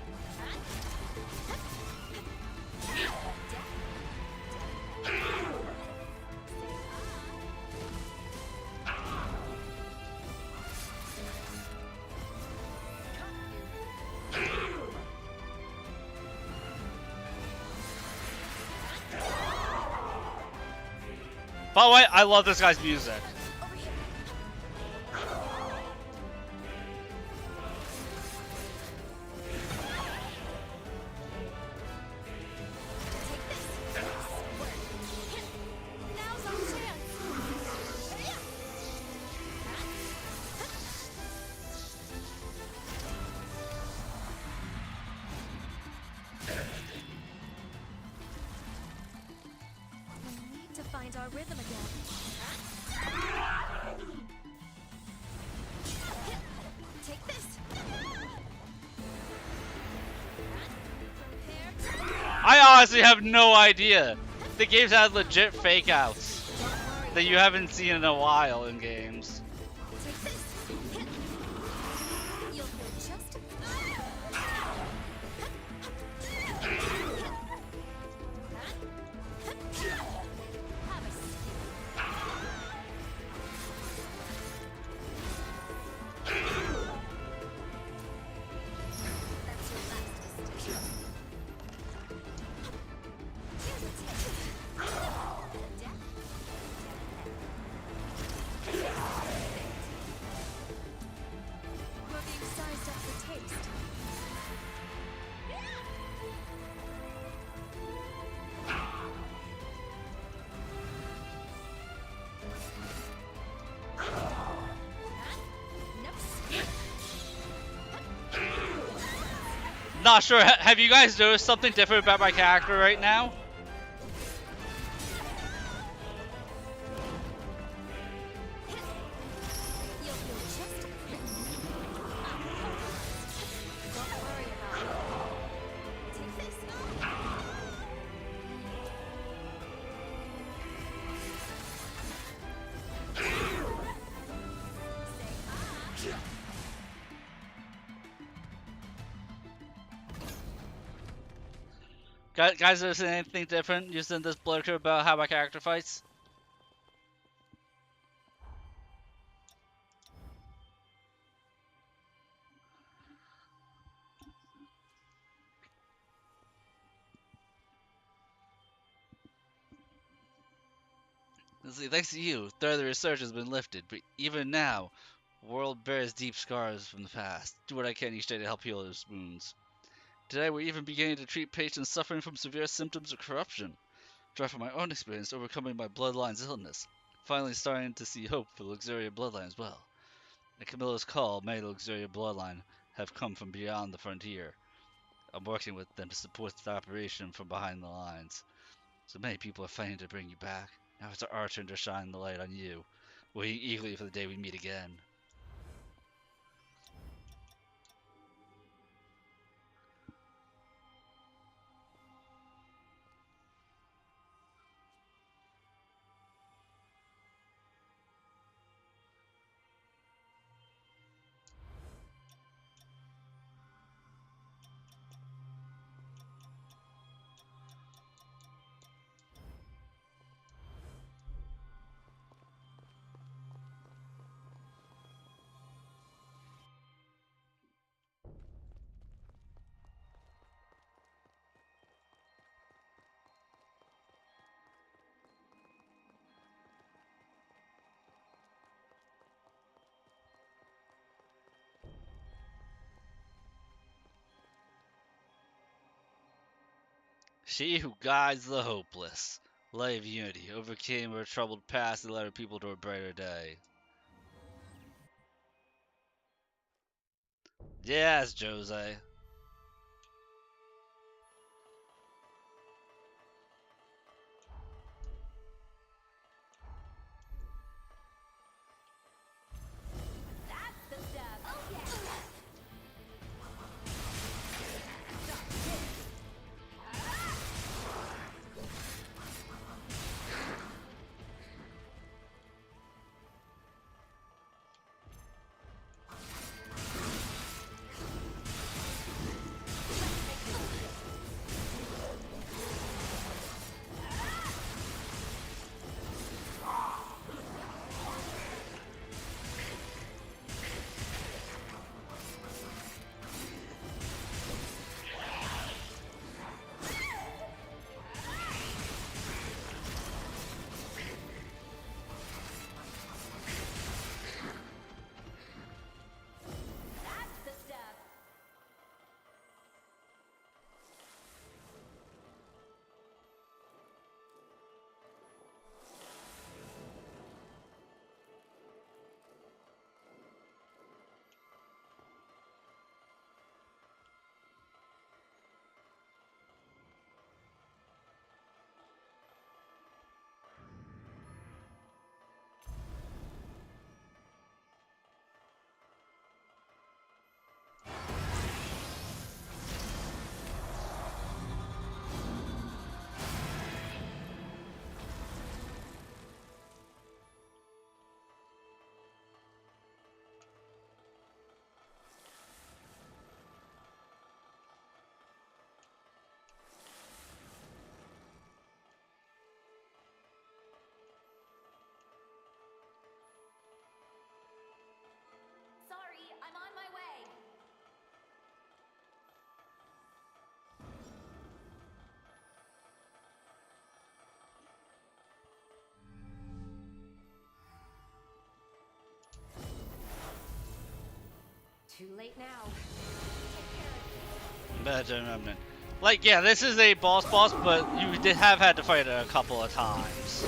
[SPEAKER 1] By the way, I love this guy's music.
[SPEAKER 4] Now's our chance.
[SPEAKER 10] We need to find our rhythm again.
[SPEAKER 4] Take this.
[SPEAKER 1] I honestly have no idea. The game's had legit fake outs that you haven't seen in a while in games.
[SPEAKER 4] Take this. You'll feel just. Have a seat. That's your last mistake. Here's a taste. Death.
[SPEAKER 10] We're being sized up for taste.
[SPEAKER 1] Not sure. Have you guys noticed something different about my character right now?
[SPEAKER 4] You'll feel just. Don't worry about it. Take this. Say ah.
[SPEAKER 1] Guys, is there anything different using this blood curve about how my character fights? Let's see, thanks to you, threat of the research has been lifted, but even now, the world bears deep scars from the past. Do what I can each day to help heal those wounds. Today, we're even beginning to treat patients suffering from severe symptoms of corruption. Draw from my own experience overcoming my bloodline's illness. Finally starting to see hope for the Luxuria bloodline as well. At Camilla's call, many of the Luxuria bloodline have come from beyond the frontier. I'm working with them to support the operation from behind the lines. So many people are fighting to bring you back. Now it's our turn to shine the light on you, waiting eagerly for the day we meet again. She who guides the hopeless. Light of unity, overcame her troubled past and led her people to a brighter day. Yes, Jose.
[SPEAKER 4] That's the stuff. Oh yeah. That's the stuff. Sorry, I'm on my way. Too late now.
[SPEAKER 1] Better remnant. Like, yeah, this is a boss, but you did have had to fight it a couple of times.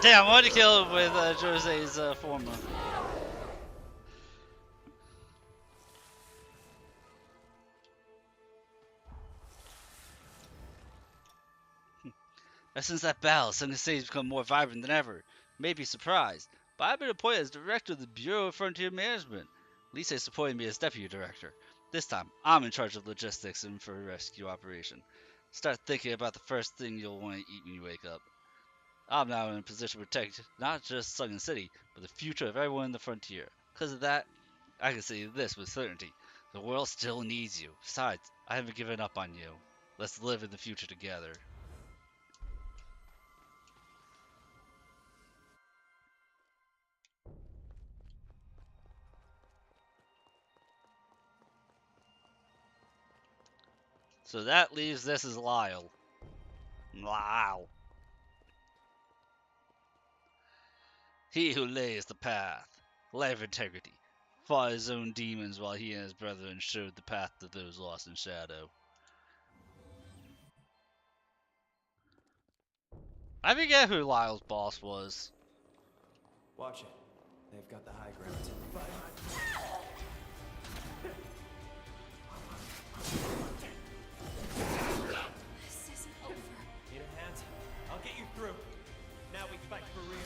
[SPEAKER 1] Damn, I wanted to kill him with Jose's forma. Ever since that battle, Sun City's become more vibrant than ever. You may be surprised, but I've been appointed as director of the Bureau of Frontier Management. Lisa supported me as deputy director. This time, I'm in charge of logistics and for a rescue operation. Start thinking about the first thing you'll want to eat when you wake up. I'm now in a position to protect not just Sunken City, but the future of everyone in the frontier. Because of that, I can say this with certainty. The world still needs you. Besides, I haven't given up on you. Let's live in the future together. So that leaves this as Lyle. Lyle. He who lays the path, life of integrity, fought his own demons while he and his brethren showed the path to those lost in shadow. I forget who Lyle's boss was.
[SPEAKER 7] Watch it. They've got the high ground.
[SPEAKER 10] This isn't over.
[SPEAKER 2] Need a hand? I'll get you through. Now we fight for real.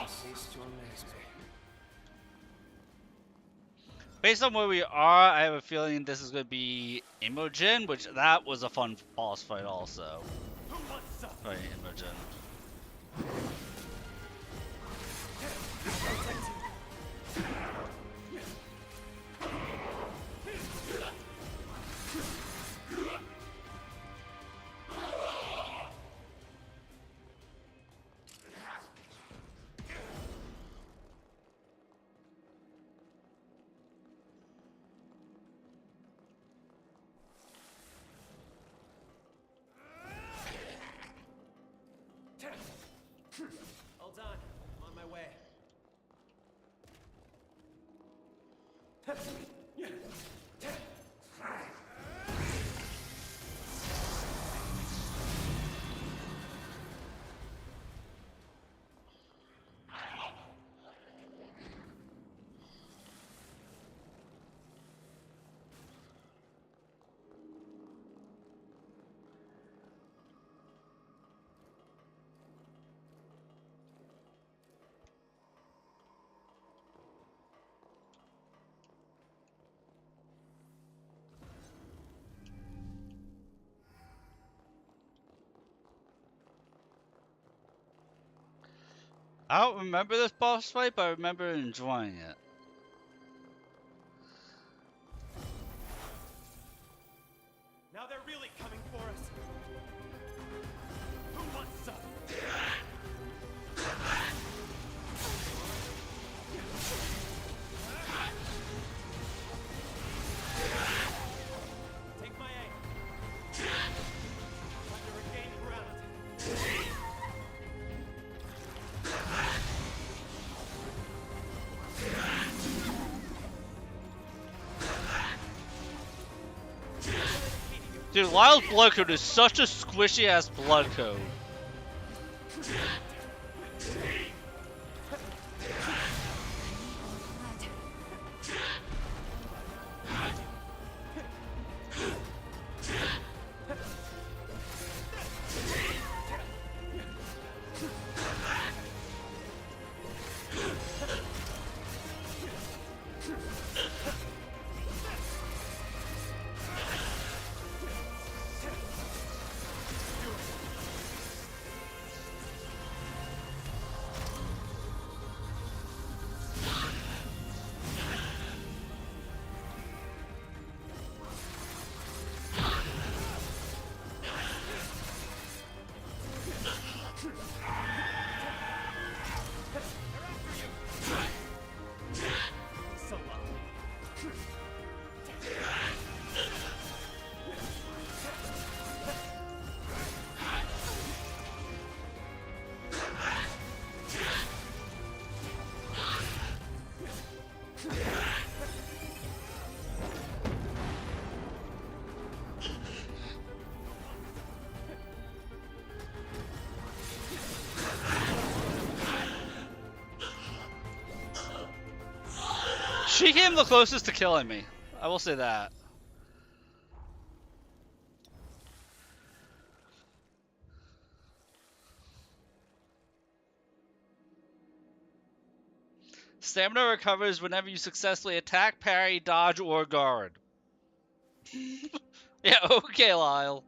[SPEAKER 7] Cease to amaze me.
[SPEAKER 1] Based on where we are, I have a feeling this is going to be Imogen, which that was a fun boss fight also. Right, Imogen.
[SPEAKER 2] Hold on. I'm on my way.
[SPEAKER 1] I don't remember this boss fight, but I remember enjoying it.
[SPEAKER 2] Now they're really coming for us. Who wants some? Take my aim. Try to regain ground.
[SPEAKER 1] Dude, Lyle's blood code is such a squishy ass blood code. She came the closest to killing me. I will say that. Stamina recovers whenever you successfully attack, parry, dodge, or guard. Yeah, okay, Lyle.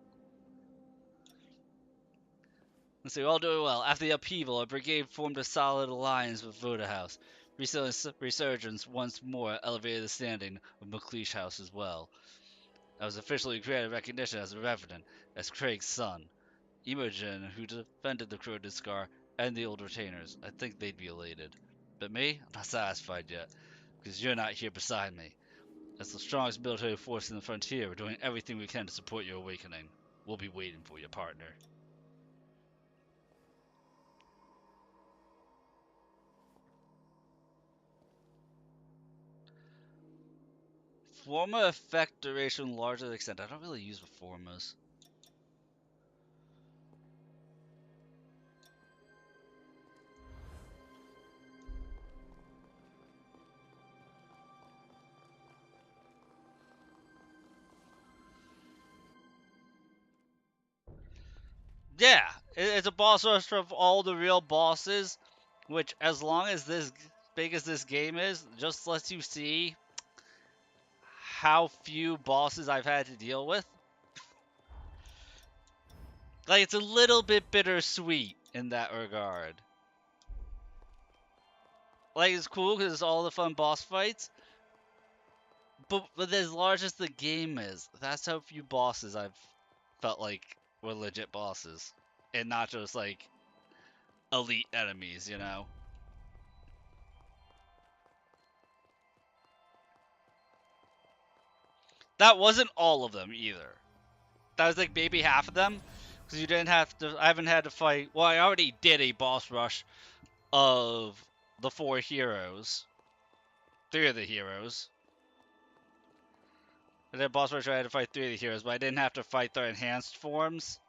[SPEAKER 1] Let's see, we're all doing well. After the upheaval, our brigade formed a solid alliance with Voda House. Recent resurgence once more elevated the standing of McLeish House as well. I was officially granted recognition as a Revenant, as Craig's son. Imogen, who defended the Corroded Scar, and the old retainers. I think they'd be elated. But me? I'm not satisfied yet, because you're not here beside me. As the strongest military force in the frontier, we're doing everything we can to support your awakening. We'll be waiting for you, partner. Forma effect duration larger extent. I don't really use the formas. Yeah, it's a boss rush of all the real bosses, which, as long as this big as this game is, just lets you see how few bosses I've had to deal with. Like, it's a little bit bittersweet in that regard. Like, it's cool because it's all the fun boss fights, but as large as the game is, that's how few bosses I've felt like were legit bosses, and not just like elite enemies, you know? That wasn't all of them either. That was like maybe half of them, because you didn't have to. I haven't had to fight. Well, I already did a boss rush of the 4 heroes, 3 of the heroes. I did a boss rush where I had to fight 3 of the heroes, but I didn't have to fight their enhanced forms.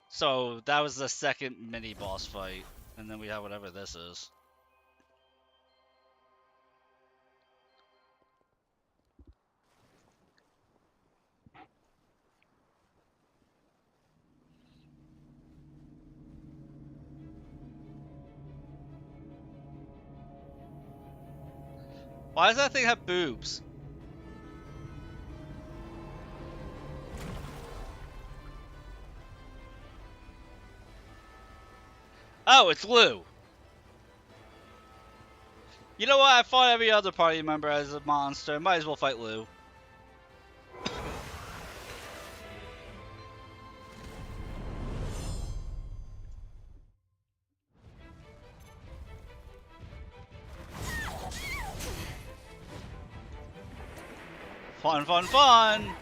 [SPEAKER 1] So that was the second mini boss fight, and then we have whatever this is. Why does that thing have boobs? Oh, it's Lou. You know what? I fought every other party member as a monster. Might as well fight Lou. Fun, fun, fun!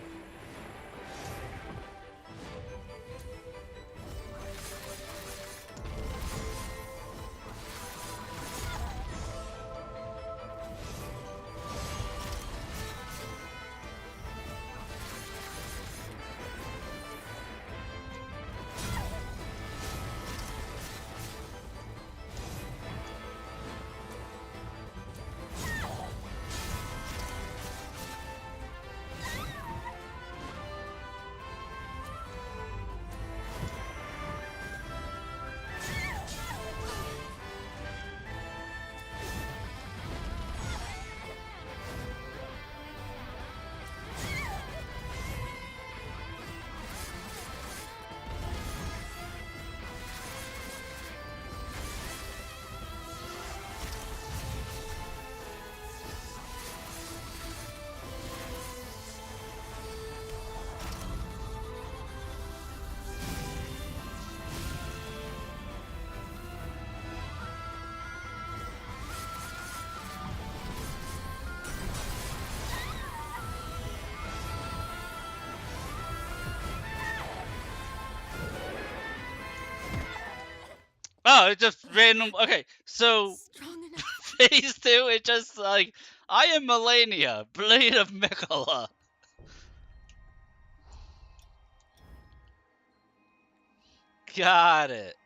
[SPEAKER 1] Oh, it just random. Okay, so phase 2, it just like, I am Melania, Blade of Mikola. Got it.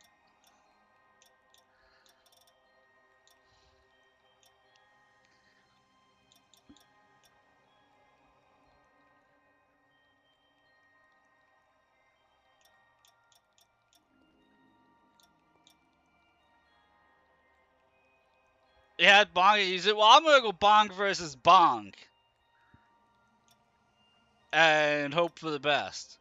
[SPEAKER 1] He had Bong use it. Well, I'm gonna go Bong versus Bong. And hope for the best.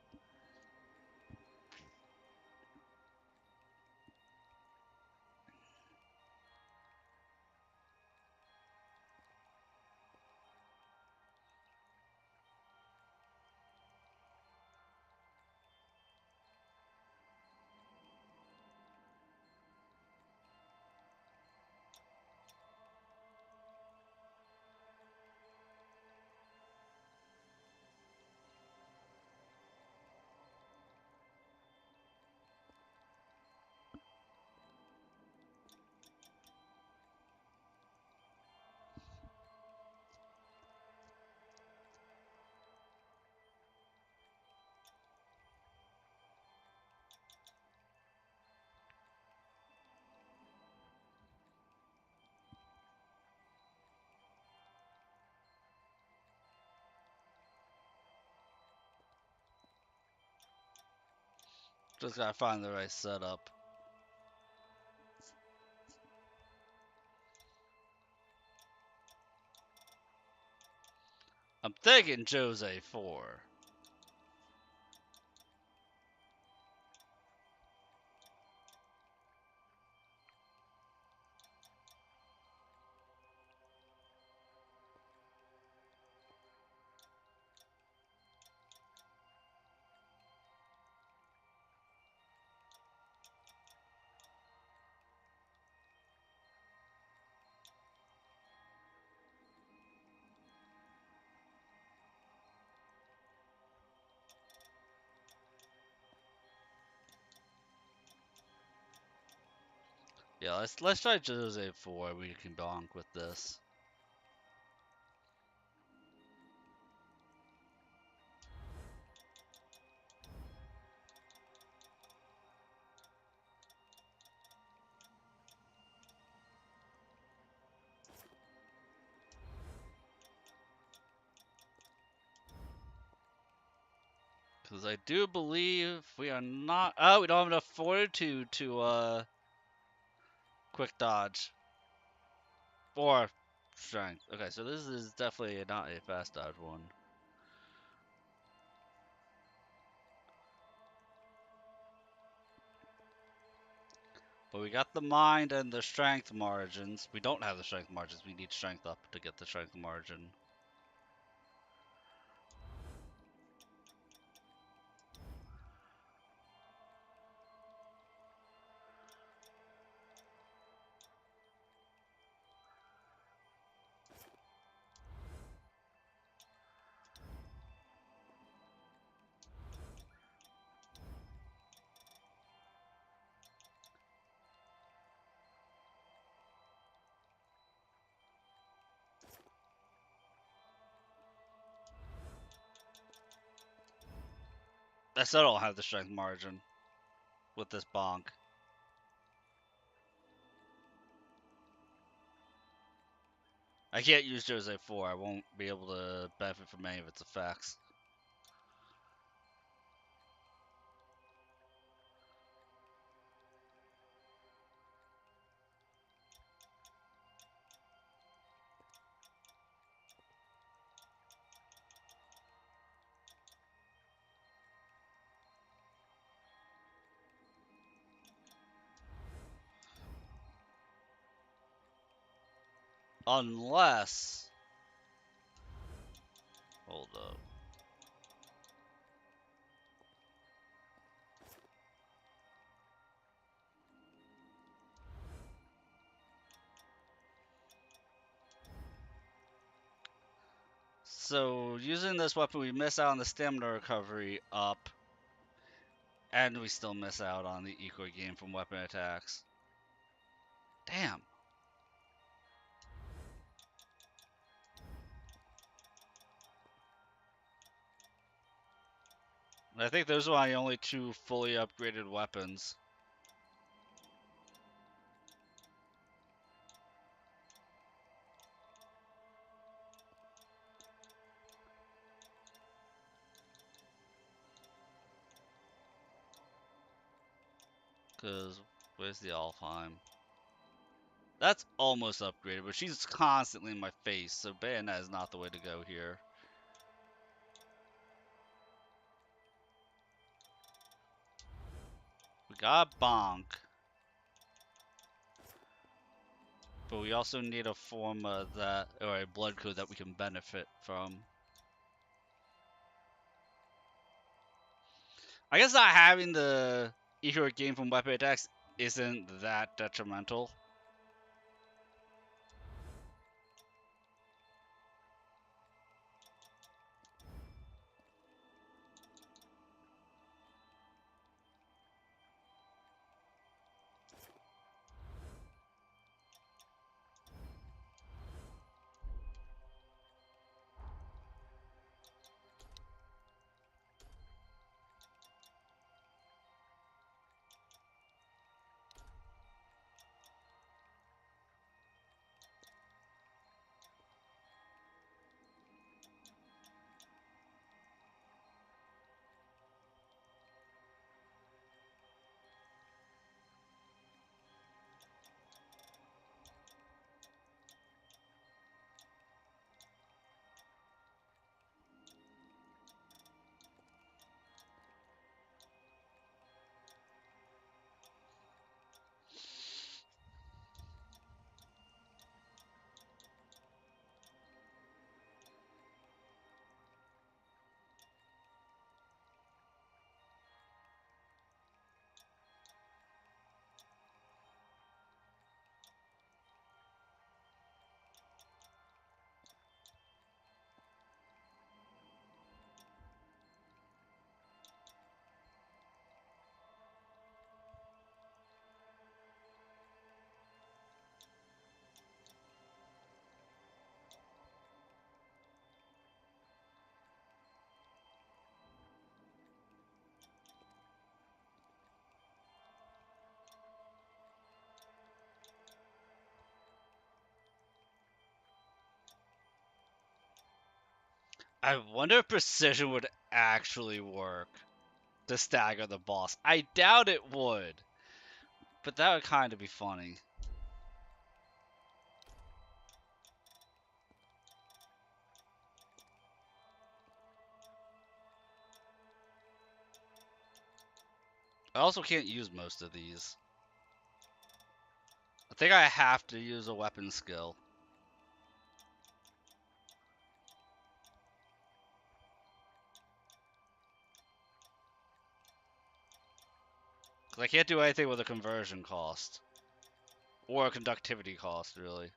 [SPEAKER 1] Just gotta find the right setup. I'm thinking Jose 4. Yeah, let's try Jose 4. We can bonk with this. Because I do believe we are not... Oh, we don't have enough fortitude to, quick dodge. Or strength. Okay, so this is definitely not a fast dodge one. But we got the mind and the strength margins. We don't have the strength margins. We need strength up to get the strength margin. I still don't have the strength margin with this bonk. I can't use Jose 4. I won't be able to benefit from any of its effects. Unless... Hold up. So, using this weapon, we miss out on the stamina recovery up. And we still miss out on the eco gain from weapon attacks. Damn. I think those are my only two fully upgraded weapons. Cause where's the Alfheim? That's almost upgraded, but she's constantly in my face, so Bayonet is not the way to go here. We got Bonk. But we also need a forma that, or a blood code that we can benefit from. I guess not having the E-Hero game from weapon attacks isn't that detrimental. I wonder if precision would actually work to stagger the boss. I doubt it would, but that would kind of be funny. I also can't use most of these. I think I have to use a weapon skill. Because I can't do anything with a conversion cost. Or a conductivity cost, really.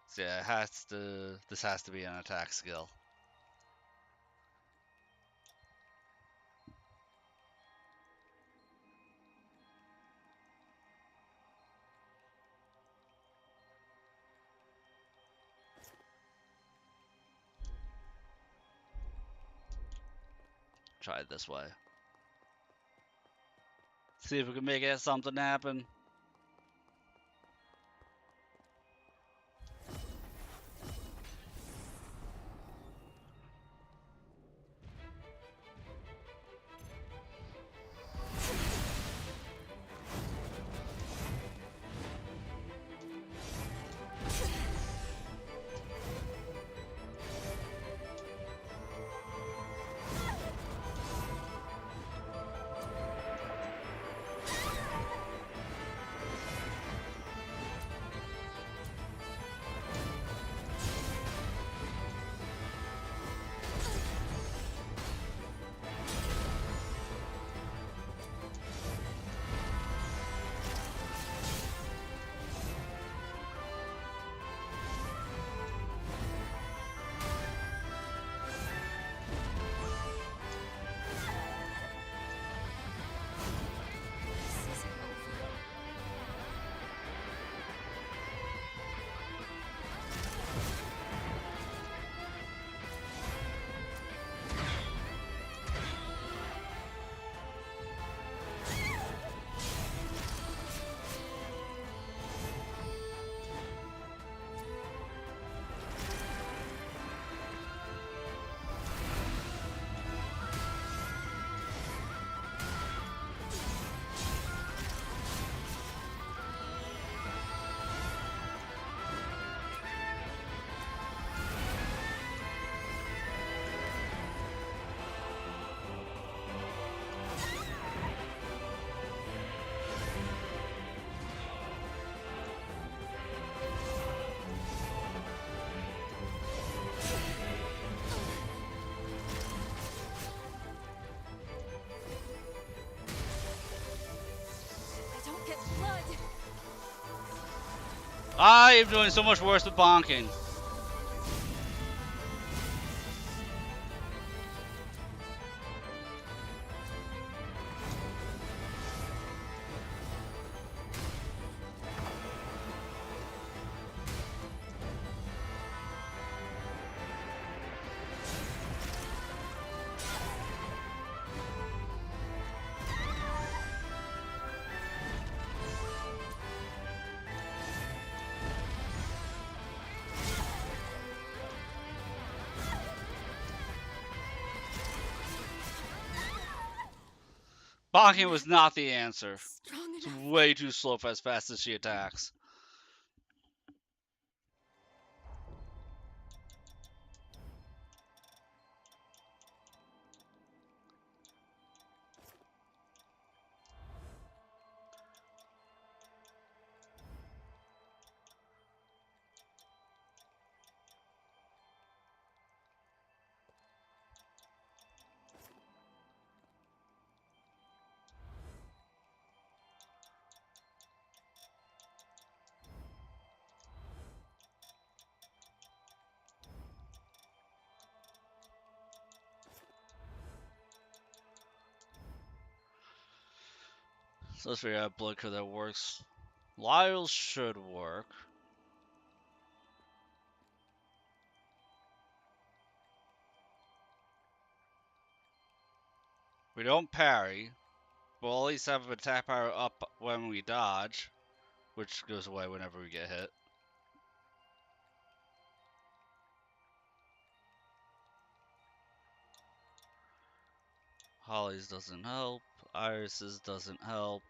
[SPEAKER 1] So yeah, this has to be an attack skill. Try it this way. See if we can make it something happen. I am doing so much worse with bonking. Bonking was not the answer. It's way too slow for as fast as she attacks. So let's figure out a blood code that works. Lyle's should work. We don't parry. We'll at least have an attack power up when we dodge, which goes away whenever we get hit. Holly's doesn't help. Iris's doesn't help.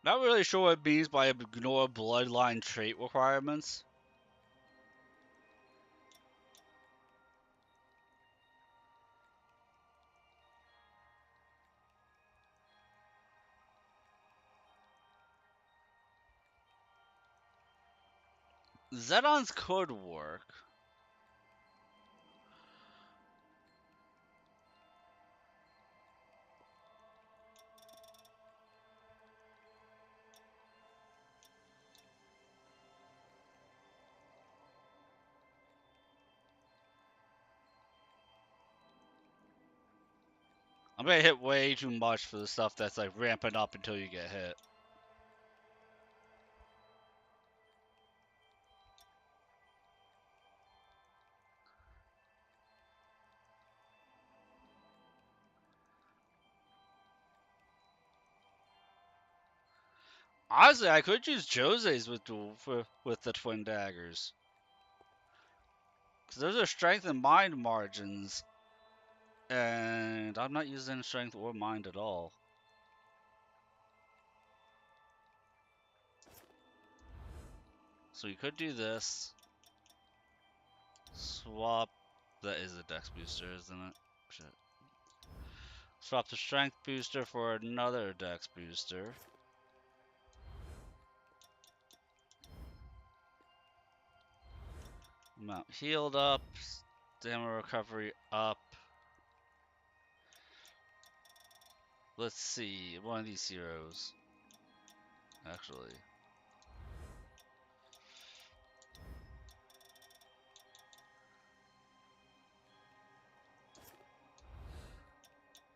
[SPEAKER 1] Not really sure what it means by ignore bloodline trait requirements. Zedon's could work. I'm gonna hit way too much for the stuff that's like ramping up until you get hit. Honestly, I could use Jose's with the twin daggers. Because those are strength and mind margins. And I'm not using strength or mind at all. So you could do this. Swap. That is a dex booster, isn't it? Shit. Swap the strength booster for another dex booster. Amount healed up. Stamina recovery up. Let's see. One of these heroes. Actually.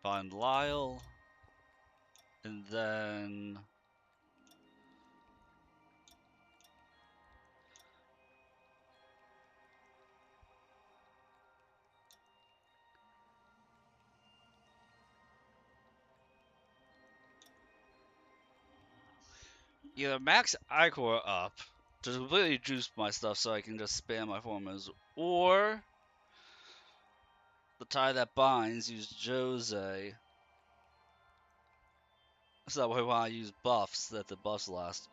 [SPEAKER 1] Find Lyle. And then... either max Ichor up to completely juice my stuff so I can just spam my formulas, or the tie that binds, use Jose. So that way when I use buffs, that the buffs last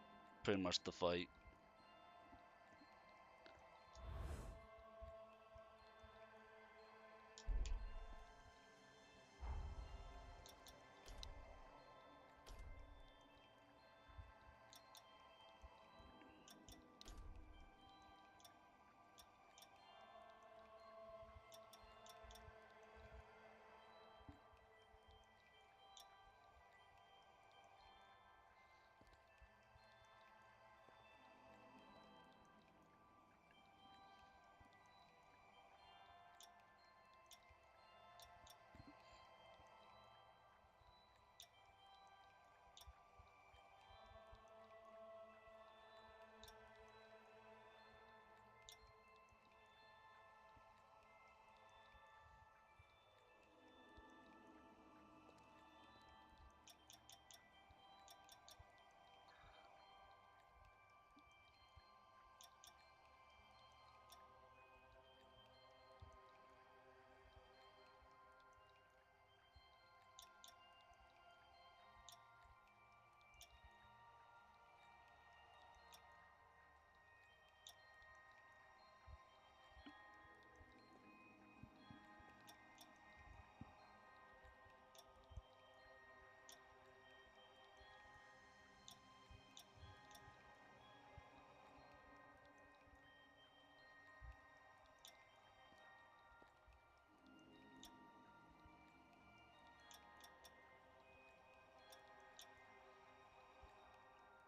[SPEAKER 1] pretty much the fight.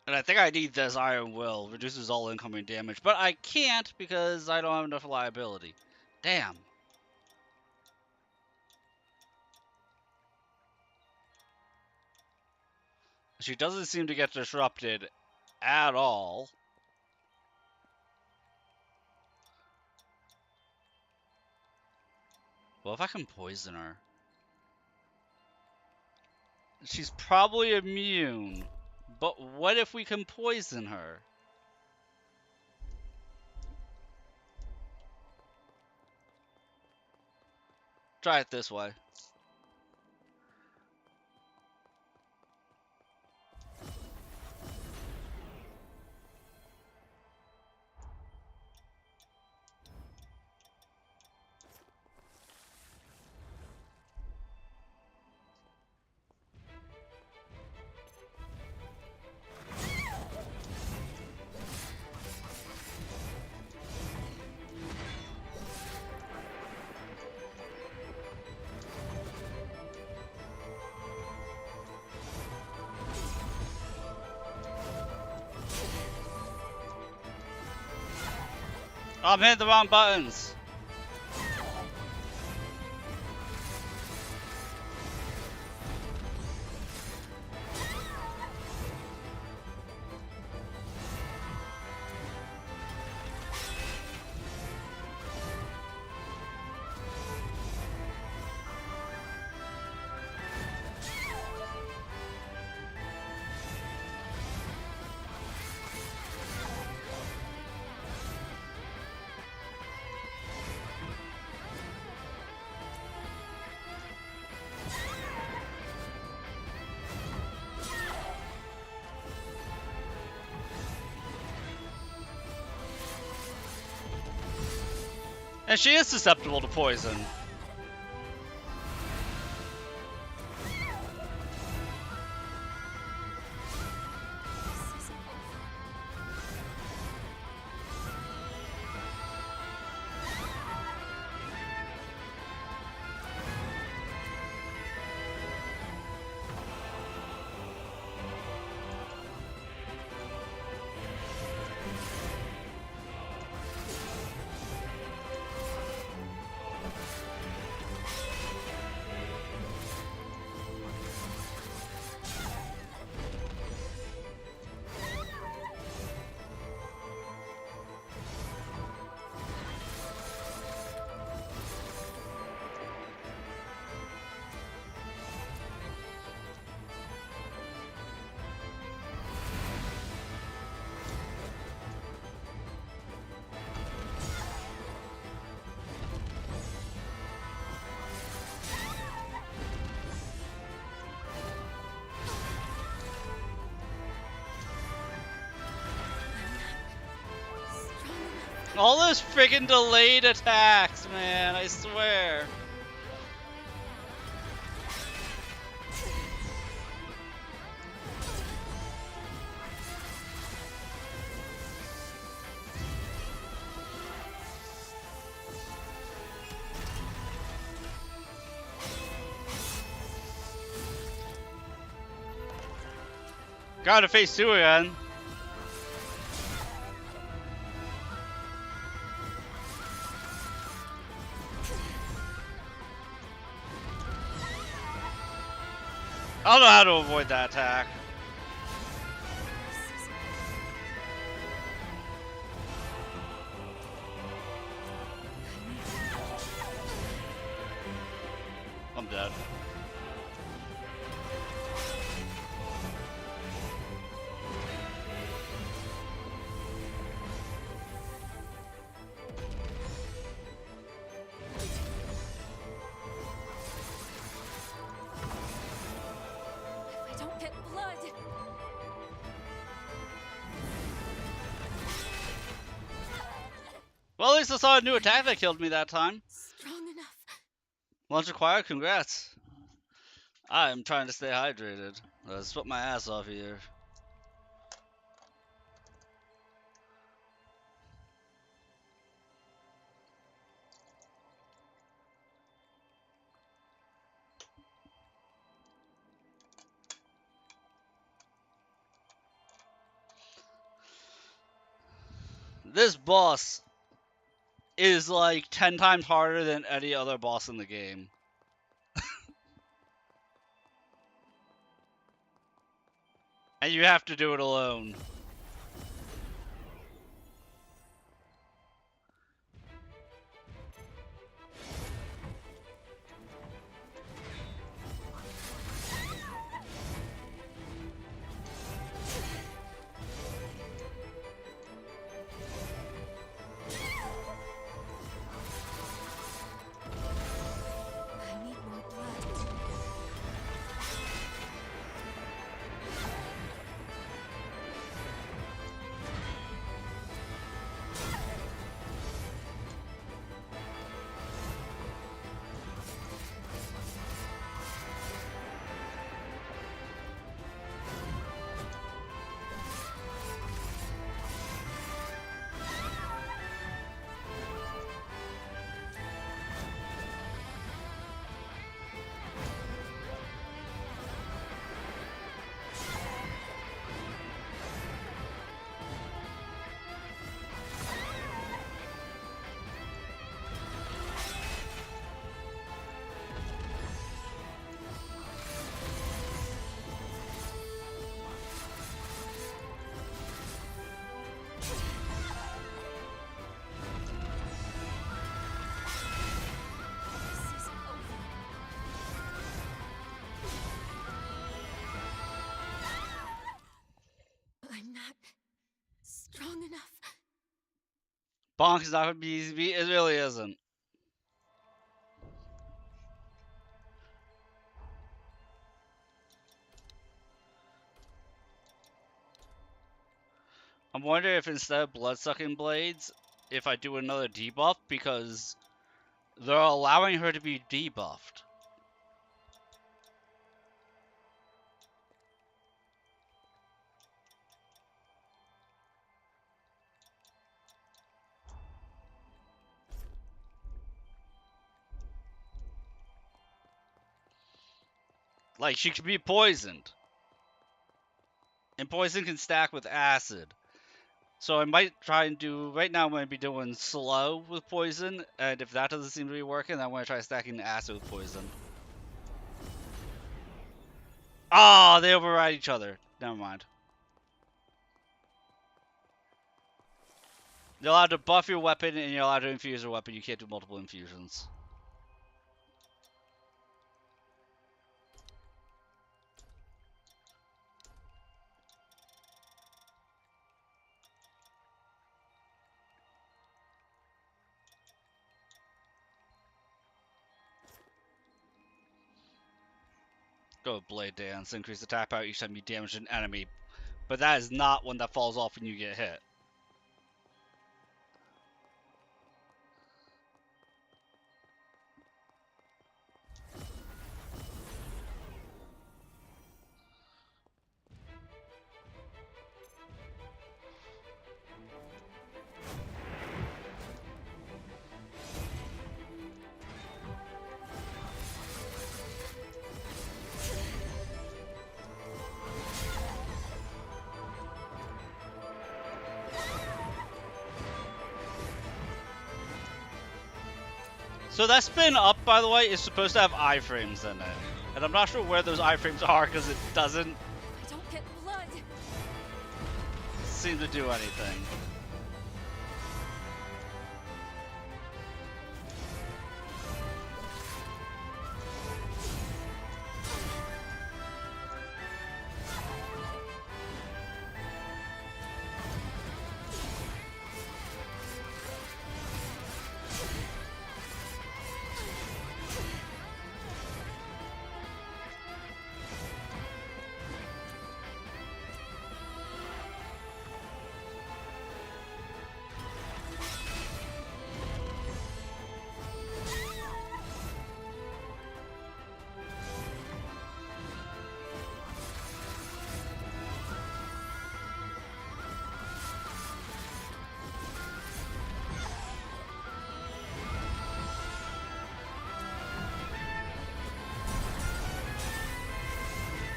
[SPEAKER 1] And I think I need this Iron Will. Reduces all incoming damage. But I can't because I don't have enough reliability. Damn. She doesn't seem to get disrupted at all. Well, if I can poison her. She's probably immune. But what if we can poison her? Try it this way. Oh, I'm hitting the wrong buttons. And she is susceptible to poison. All those friggin' delayed attacks, man, I swear. Gotta face 2 again. I don't know how to avoid that attack. I'm dead. Well, at least I saw a new attack that killed me that time.
[SPEAKER 10] Strong enough.
[SPEAKER 1] Launch acquired, congrats. I'm trying to stay hydrated. I sweat my ass off here. This boss is like 10 times harder than any other boss in the game. And you have to do it alone.
[SPEAKER 3] I need more blood. This is over. I'm not strong enough.
[SPEAKER 1] Bonk is not going to be easy to beat. It really isn't. I'm wondering if instead of blood-sucking blades, if I do another debuff, because they're allowing her to be debuffed. Like, she could be poisoned. And poison can stack with acid. So I might try and do, right now I'm going to be doing slow with poison, and if that doesn't seem to be working, I'm going to try stacking acid with poison. Oh, they override each other. Never mind. You're allowed to buff your weapon, and you're allowed to infuse your weapon. You can't do multiple infusions. Go with Blade Dance. Increase attack power each time you damage an enemy. But that is not one that falls off when you get hit. So that spin up, by the way, is supposed to have iframes in it. And I'm not sure where those iframes are because it doesn't
[SPEAKER 10] I don't get blood.
[SPEAKER 1] seem to do anything.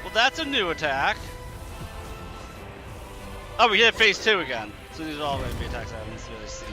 [SPEAKER 1] Well, that's a new attack. Oh, we hit phase 2 again. So these are all going to be attacks I haven't really seen.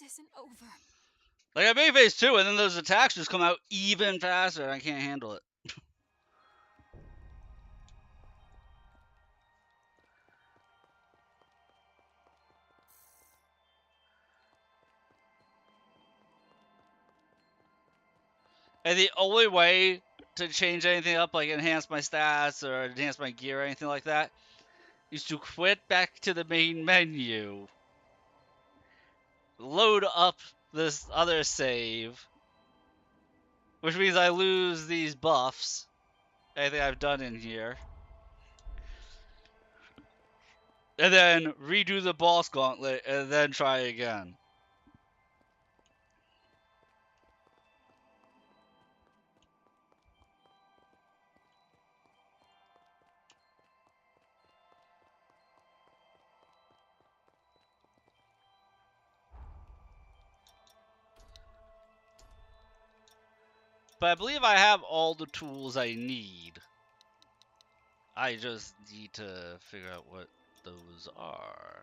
[SPEAKER 10] This isn't over.
[SPEAKER 1] Like I made phase 2 and then those attacks just come out even faster and I can't handle it. And the only way to change anything up, like enhance my stats or enhance my gear or anything like that, is to quit back to the main menu, load up this other save, which means I lose these buffs, anything I've done in here, and then redo the boss gauntlet and then try again. But I believe I have all the tools I need. I just need to figure out what those are.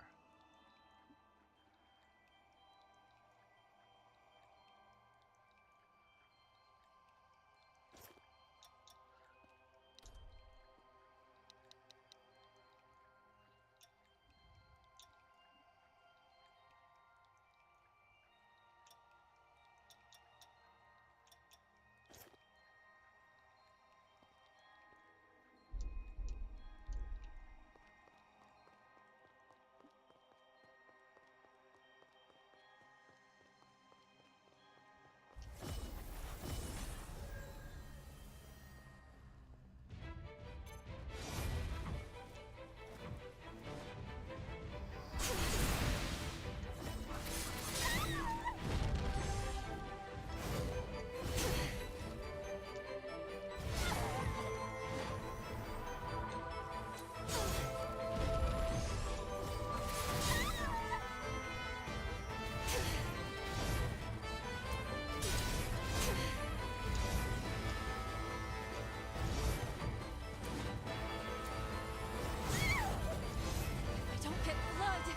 [SPEAKER 10] I don't get blood.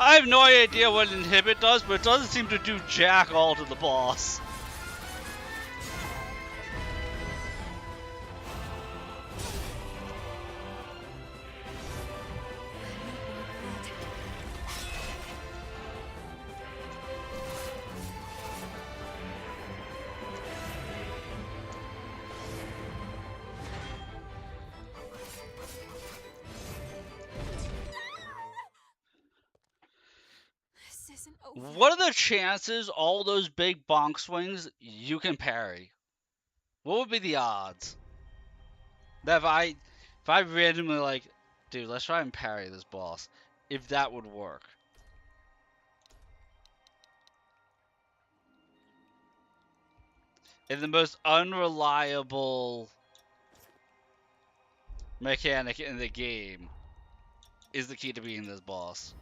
[SPEAKER 1] I have no idea what inhibit does, but it doesn't seem to do jack all to the boss.
[SPEAKER 10] This isn't over.
[SPEAKER 1] What are the chances all those big bonk swings you can parry? What would be the odds? That if I randomly like, dude, let's try and parry this boss, if that would work. And the most unreliable mechanic in the game is the key to beating this boss.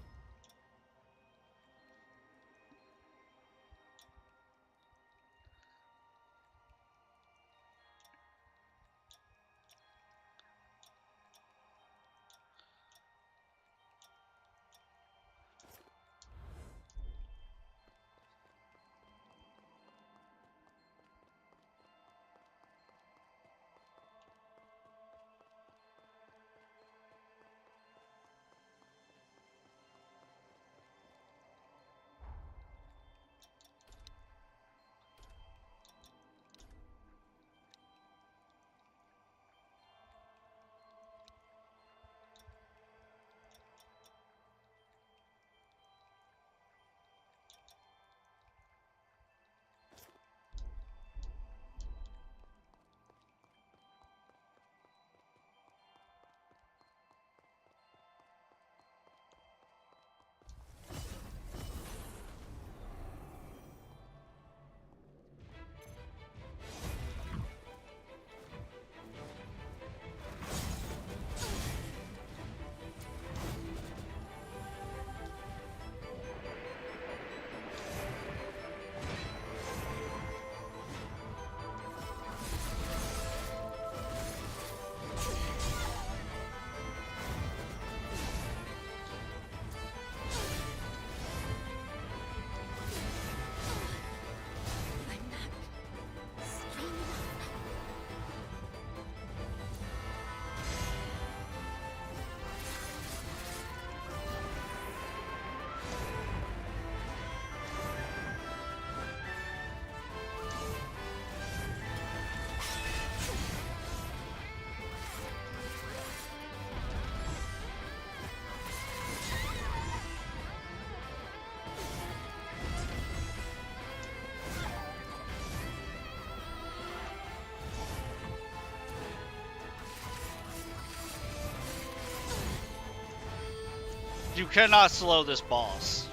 [SPEAKER 1] You cannot slow this boss.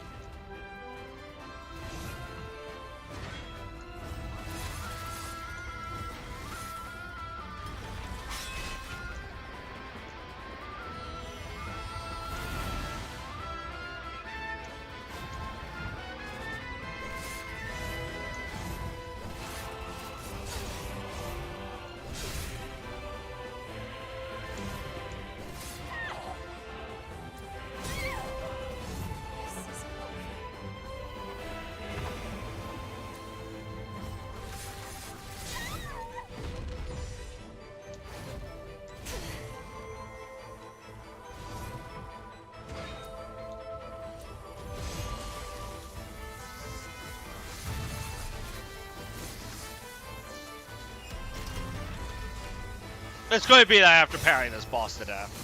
[SPEAKER 1] It's going to be that after parrying this boss to death.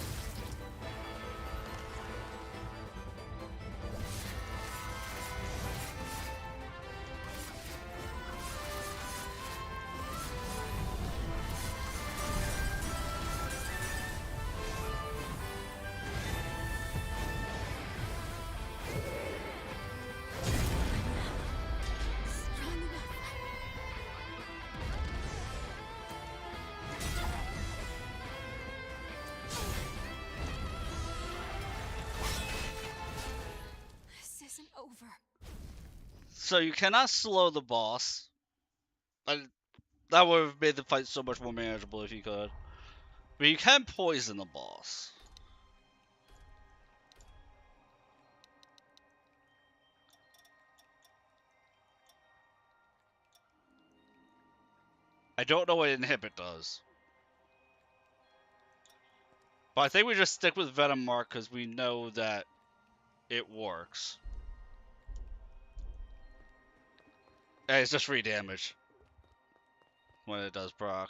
[SPEAKER 1] So you cannot slow the boss. That would have made the fight so much more manageable if you could. But you can poison the boss. I don't know what Inhibit does. But I think we just stick with Venom Mark because we know that it works. Hey, it's just free damage when it does proc.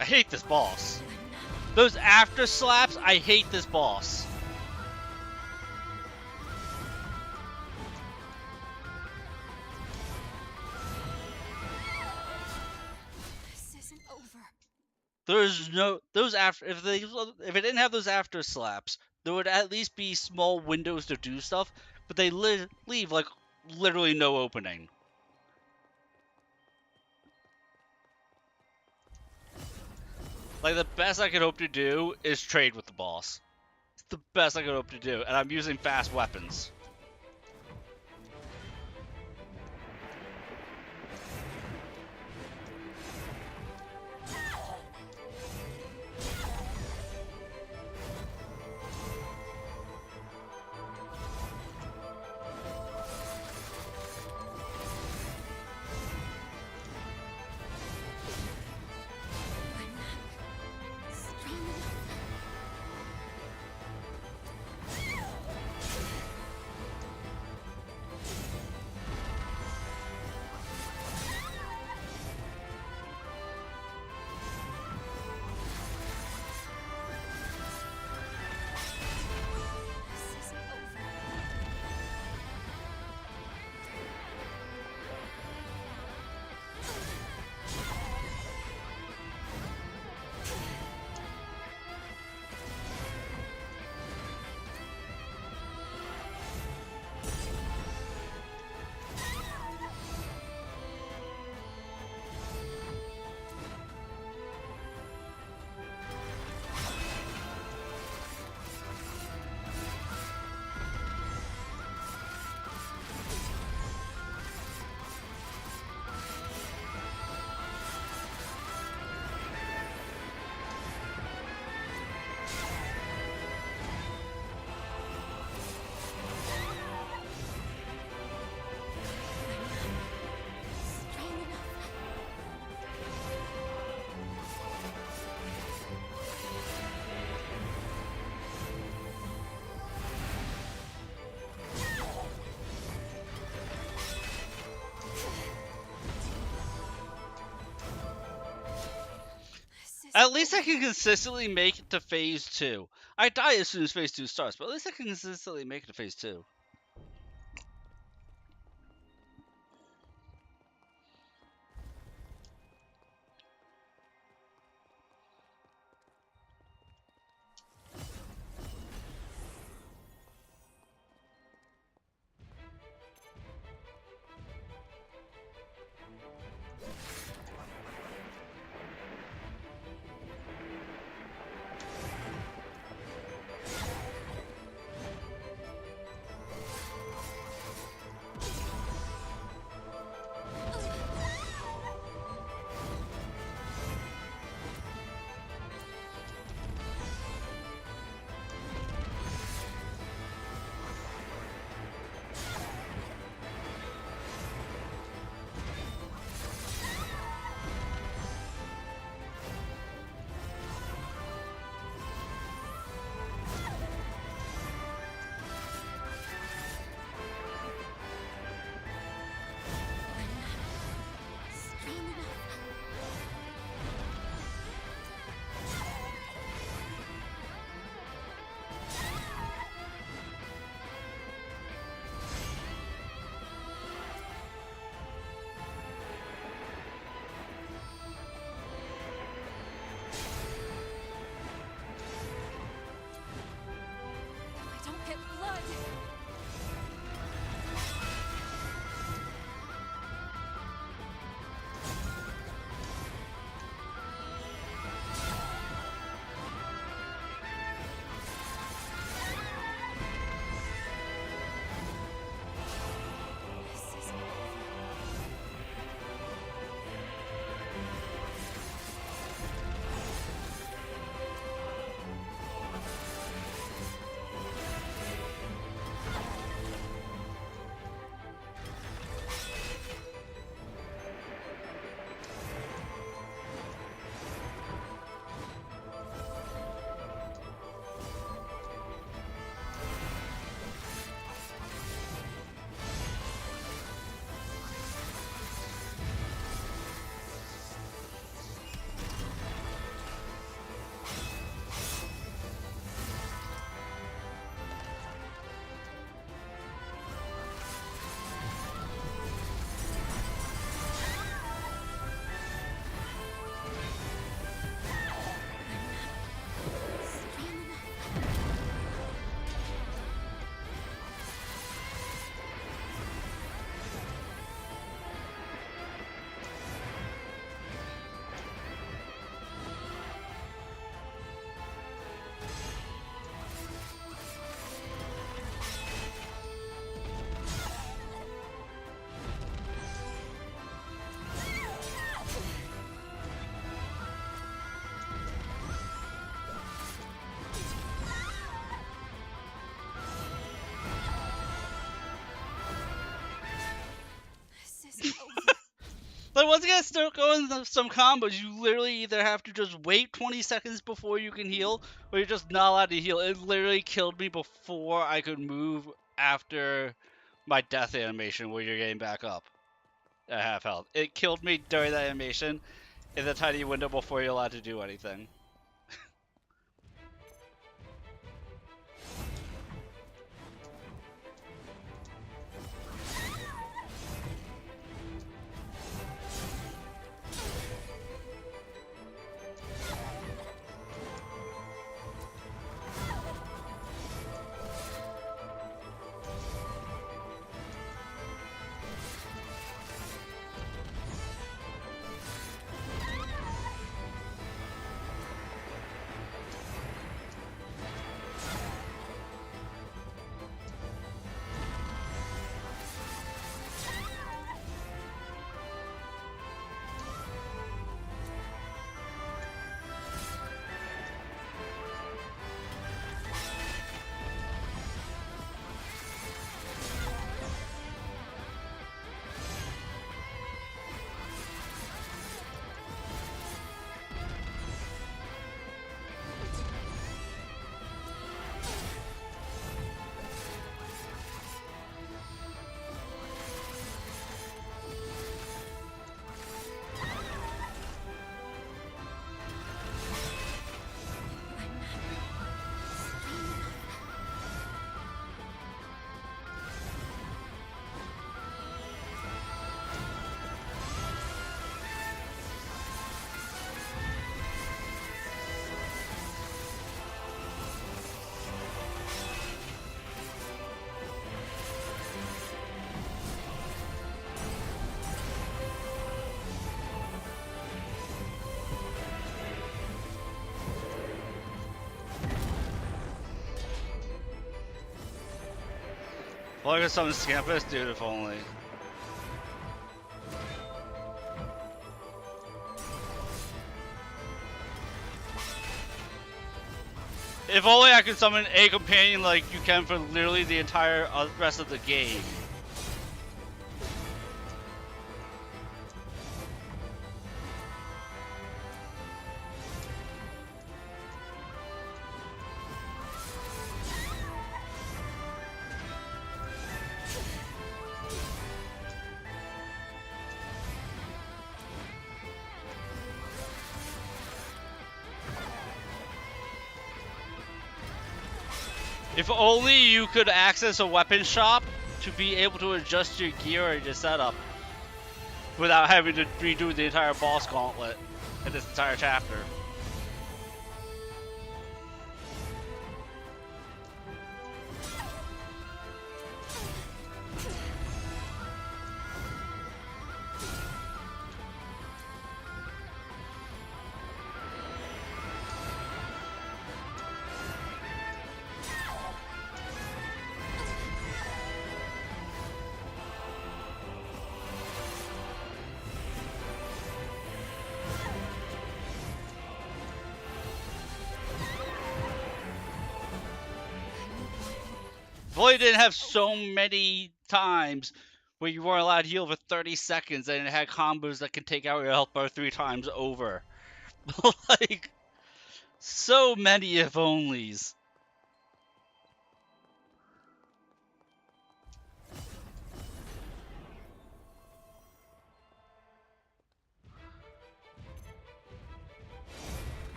[SPEAKER 1] I hate this boss. Those after slaps, I hate this boss.
[SPEAKER 10] This isn't over.
[SPEAKER 1] There's no those after if it didn't have those after slaps, there would at least be small windows to do stuff, but they leave like literally no opening. Like, the best I could hope to do is trade with the boss. It's the best I could hope to do, and I'm using fast weapons. At least I can consistently make it to phase 2. I die as soon as phase 2 starts, but at least I can consistently make it to phase 2.
[SPEAKER 10] I don't get blood. This is over.
[SPEAKER 1] Like, once you guys start going some combos, you literally either have to just wait 20 seconds before you can heal, or you're just not allowed to heal. It literally killed me before I could move after my death animation where you're getting back up at half health. It killed me during that animation in the tiny window before you're allowed to do anything. Well, I got something Scampus, dude, if only. If only I could summon a companion like you can for literally the entire rest of the game. If only you could access a weapon shop to be able to adjust your gear or your setup without having to redo the entire boss gauntlet in this entire chapter. If only it didn't have so many times where you weren't allowed to heal for 30 seconds and it had combos that could take out your health bar 3 times over. Like, so many if onlys.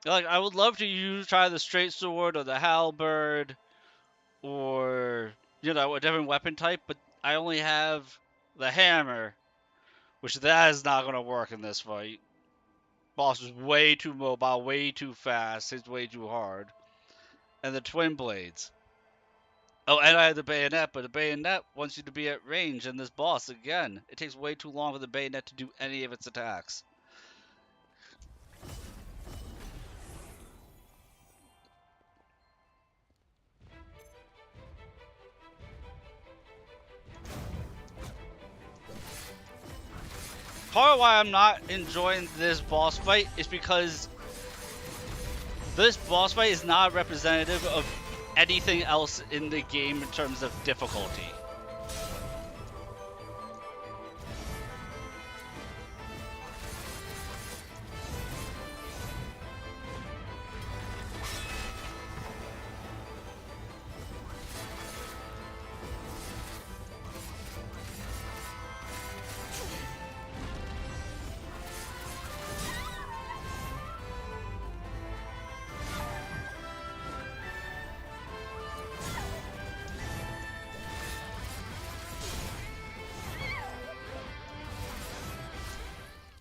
[SPEAKER 1] Like, I would love to try the straight sword or the halberd or, you know, a different weapon type, but I only have the hammer, which that is not going to work in this fight. Boss is way too mobile, way too fast, hits way too hard. And the twin blades. Oh, and I have the bayonet, but the bayonet wants you to be at range, and this boss, again, it takes way too long for the bayonet to do any of its attacks. Part of why I'm not enjoying this boss fight is because this boss fight is not representative of anything else in the game in terms of difficulty.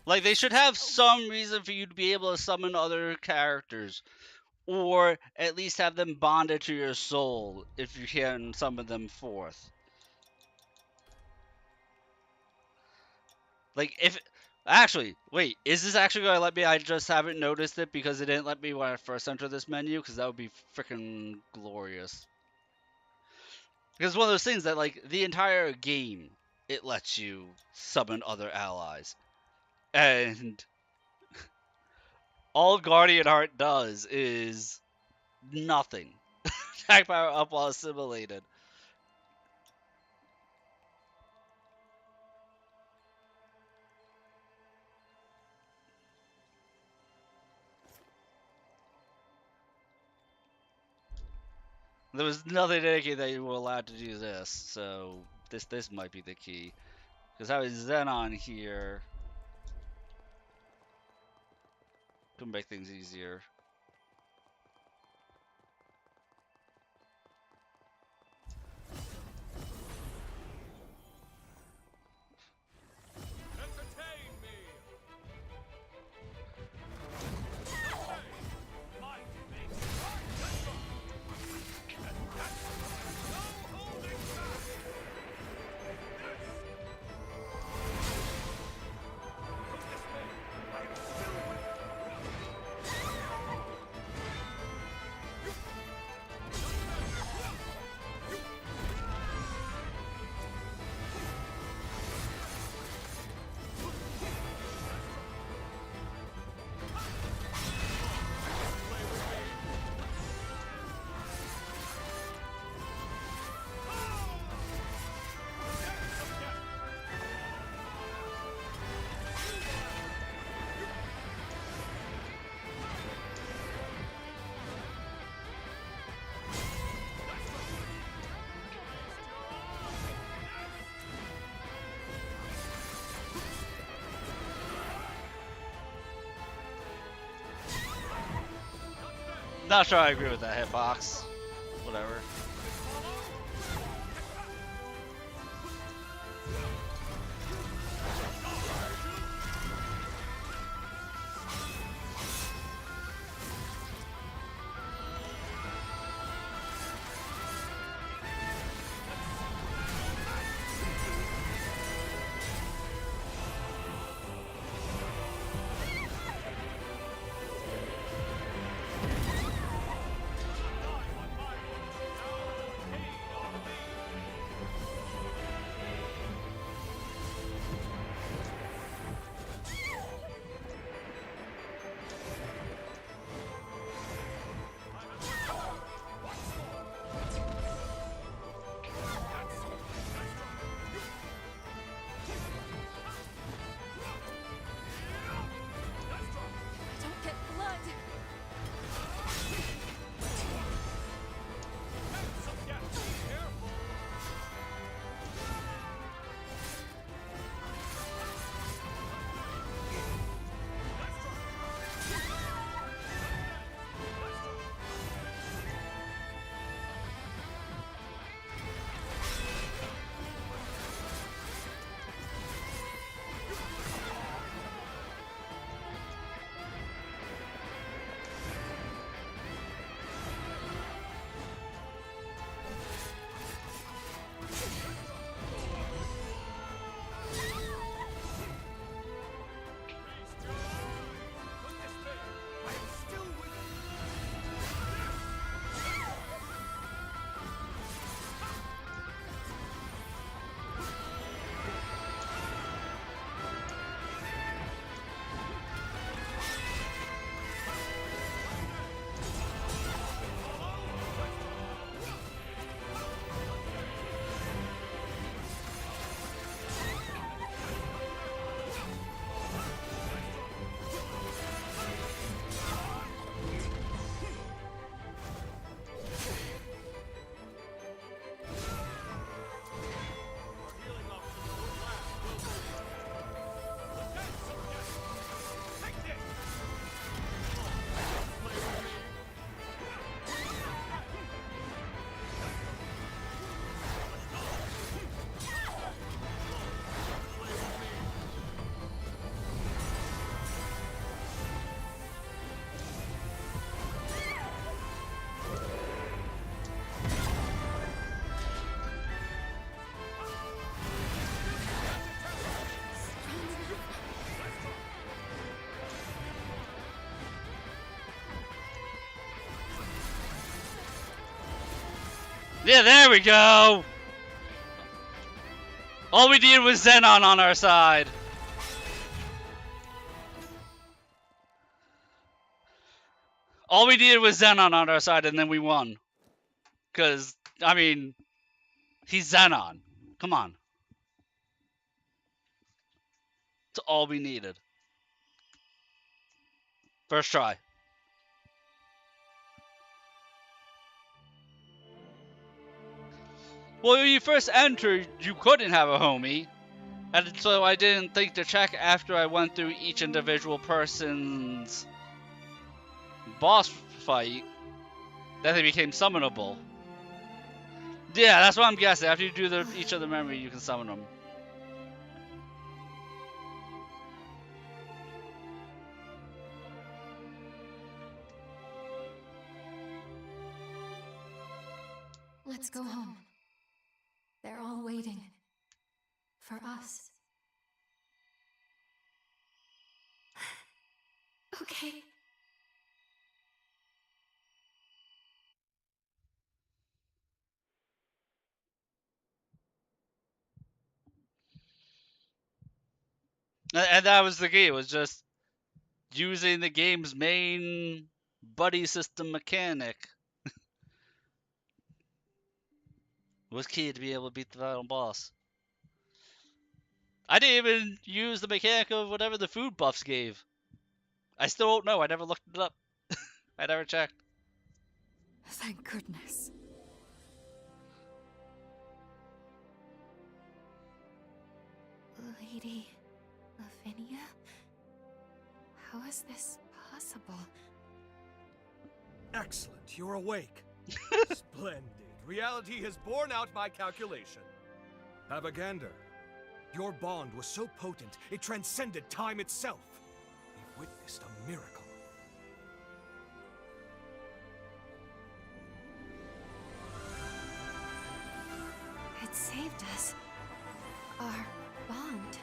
[SPEAKER 1] Like, they should have some reason for you to be able to summon other characters. Or at least have them bonded to your soul if you can summon them forth. Like, if... Actually, wait, is this actually going to let me? I just haven't noticed it because it didn't let me when I first entered this menu, because that would be freaking glorious. Because it's one of those things that, like, the entire game, it lets you summon other allies. And all Guardian Heart does is nothing. Attack power up while assimilated. There was nothing indicating that you were allowed to do this, so this might be the key. Because having Xenon here could make things easier. Not sure I agree with that hitbox. Whatever. Yeah, there we go! All we needed was Xenon on our side. All we needed was Xenon on our side, and then we won. Because, I mean, he's Xenon. Come on. That's all we needed. First try. Well, when you first entered, you couldn't have a homie. And so I didn't think to check after I went through each individual person's boss fight that they became summonable. Yeah, that's what I'm guessing. After you do each of the memory, you can summon them.
[SPEAKER 10] Let's go home. They're all waiting. For us. Okay.
[SPEAKER 1] And that was the key. It was just using the game's main buddy system mechanic. Was key to be able to beat the final boss. I didn't even use the mechanic of whatever the food buffs gave. I still don't know. I never looked it up. I never checked.
[SPEAKER 5] Thank goodness.
[SPEAKER 3] Lady Lavinia? How is this possible?
[SPEAKER 2] Excellent, you're awake. Splendid. Reality has borne out my calculation. Have a gander. Your bond was so potent, it transcended time itself. We've witnessed a miracle.
[SPEAKER 3] It saved us. Our bond.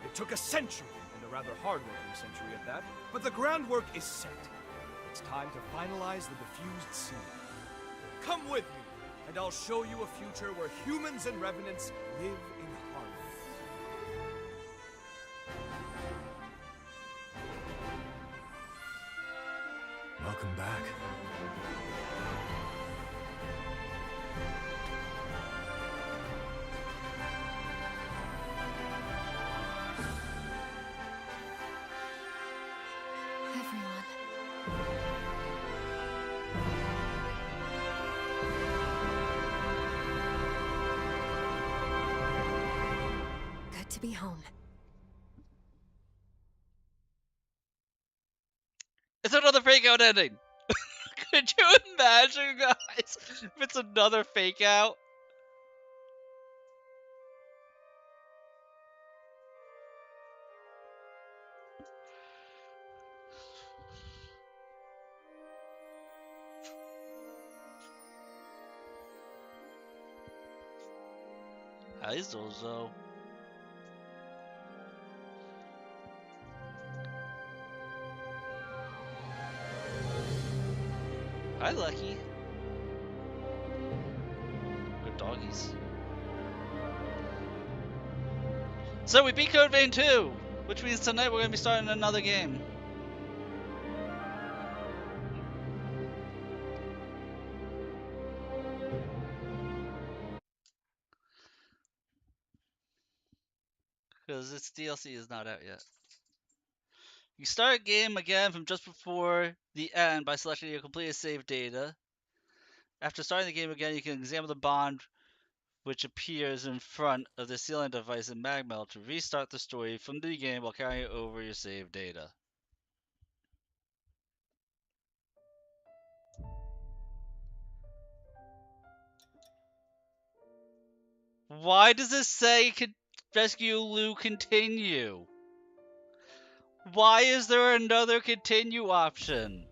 [SPEAKER 2] It took a century, and a rather hard-working century at that, but the groundwork is set. It's time to finalize the diffused seed. Come with me, and I'll show you a future where humans and revenants live in harmony.
[SPEAKER 9] Welcome back.
[SPEAKER 3] Everyone.
[SPEAKER 10] Good to be home.
[SPEAKER 1] It's another fake out ending. Could you imagine, guys, if it's another fake out? Hi, Zozo. Hi, Lucky. Good doggies. So we beat Code Vein 2, which means tonight we're going to be starting another game. Because its DLC is not out yet. You start a game again from just before the end by selecting your completed save data. After starting the game again, you can examine the bond which appears in front of the sealing device in Magmel to restart the story from the beginning while carrying over your save data. Why does it say Rescue Lou continue? Why is there another continue option?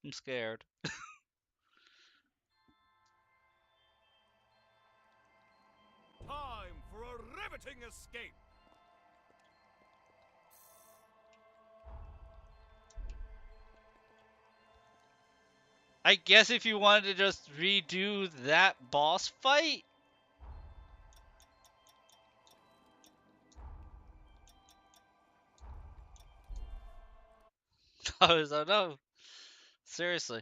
[SPEAKER 1] I'm scared.
[SPEAKER 2] Time for riveting escape!
[SPEAKER 1] I guess if you wanted to just redo that boss fight. I don't know. Seriously.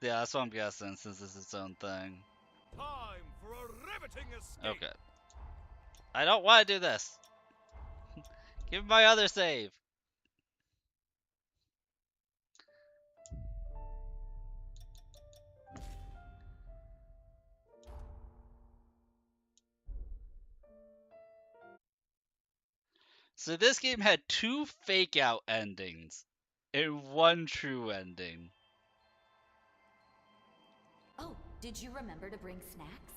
[SPEAKER 1] Yeah, that's what I'm guessing, since it's its own thing.
[SPEAKER 2] Time for a riveting escape!
[SPEAKER 1] Okay. I don't want to do this. Give me my other save. So this game had 2 fake out endings and 1 true ending.
[SPEAKER 4] Oh, did you remember to bring snacks?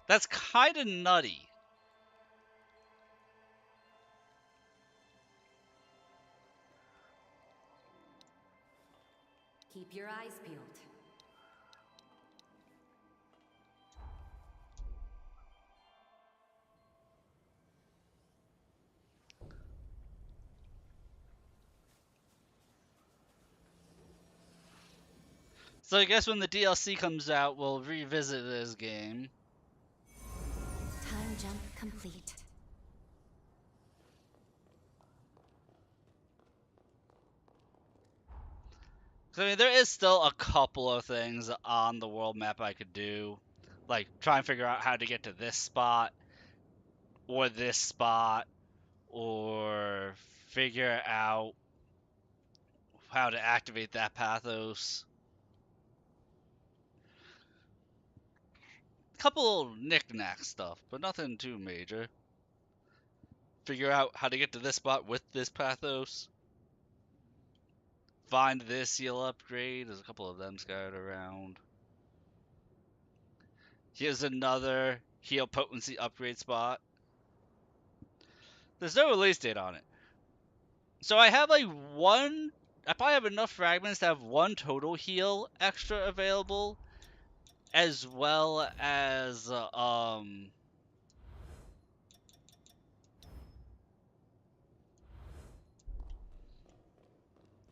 [SPEAKER 1] That's kind of nutty.
[SPEAKER 4] Keep your eyes peeled.
[SPEAKER 1] So I guess when the DLC comes out, we'll revisit this game.
[SPEAKER 3] Time jump complete.
[SPEAKER 1] I mean, there is still a couple of things on the world map I could do. Like, try and figure out how to get to this spot, or this spot, or figure out how to activate that Pathos. Couple knick-knack stuff, but nothing too major. Figure out how to get to this spot with this Pathos. Find this heal upgrade. There's a couple of them scattered around. Here's another heal potency upgrade spot. There's no release date on it. So I have like one... I probably have enough fragments to have 1 total heal extra available, as well as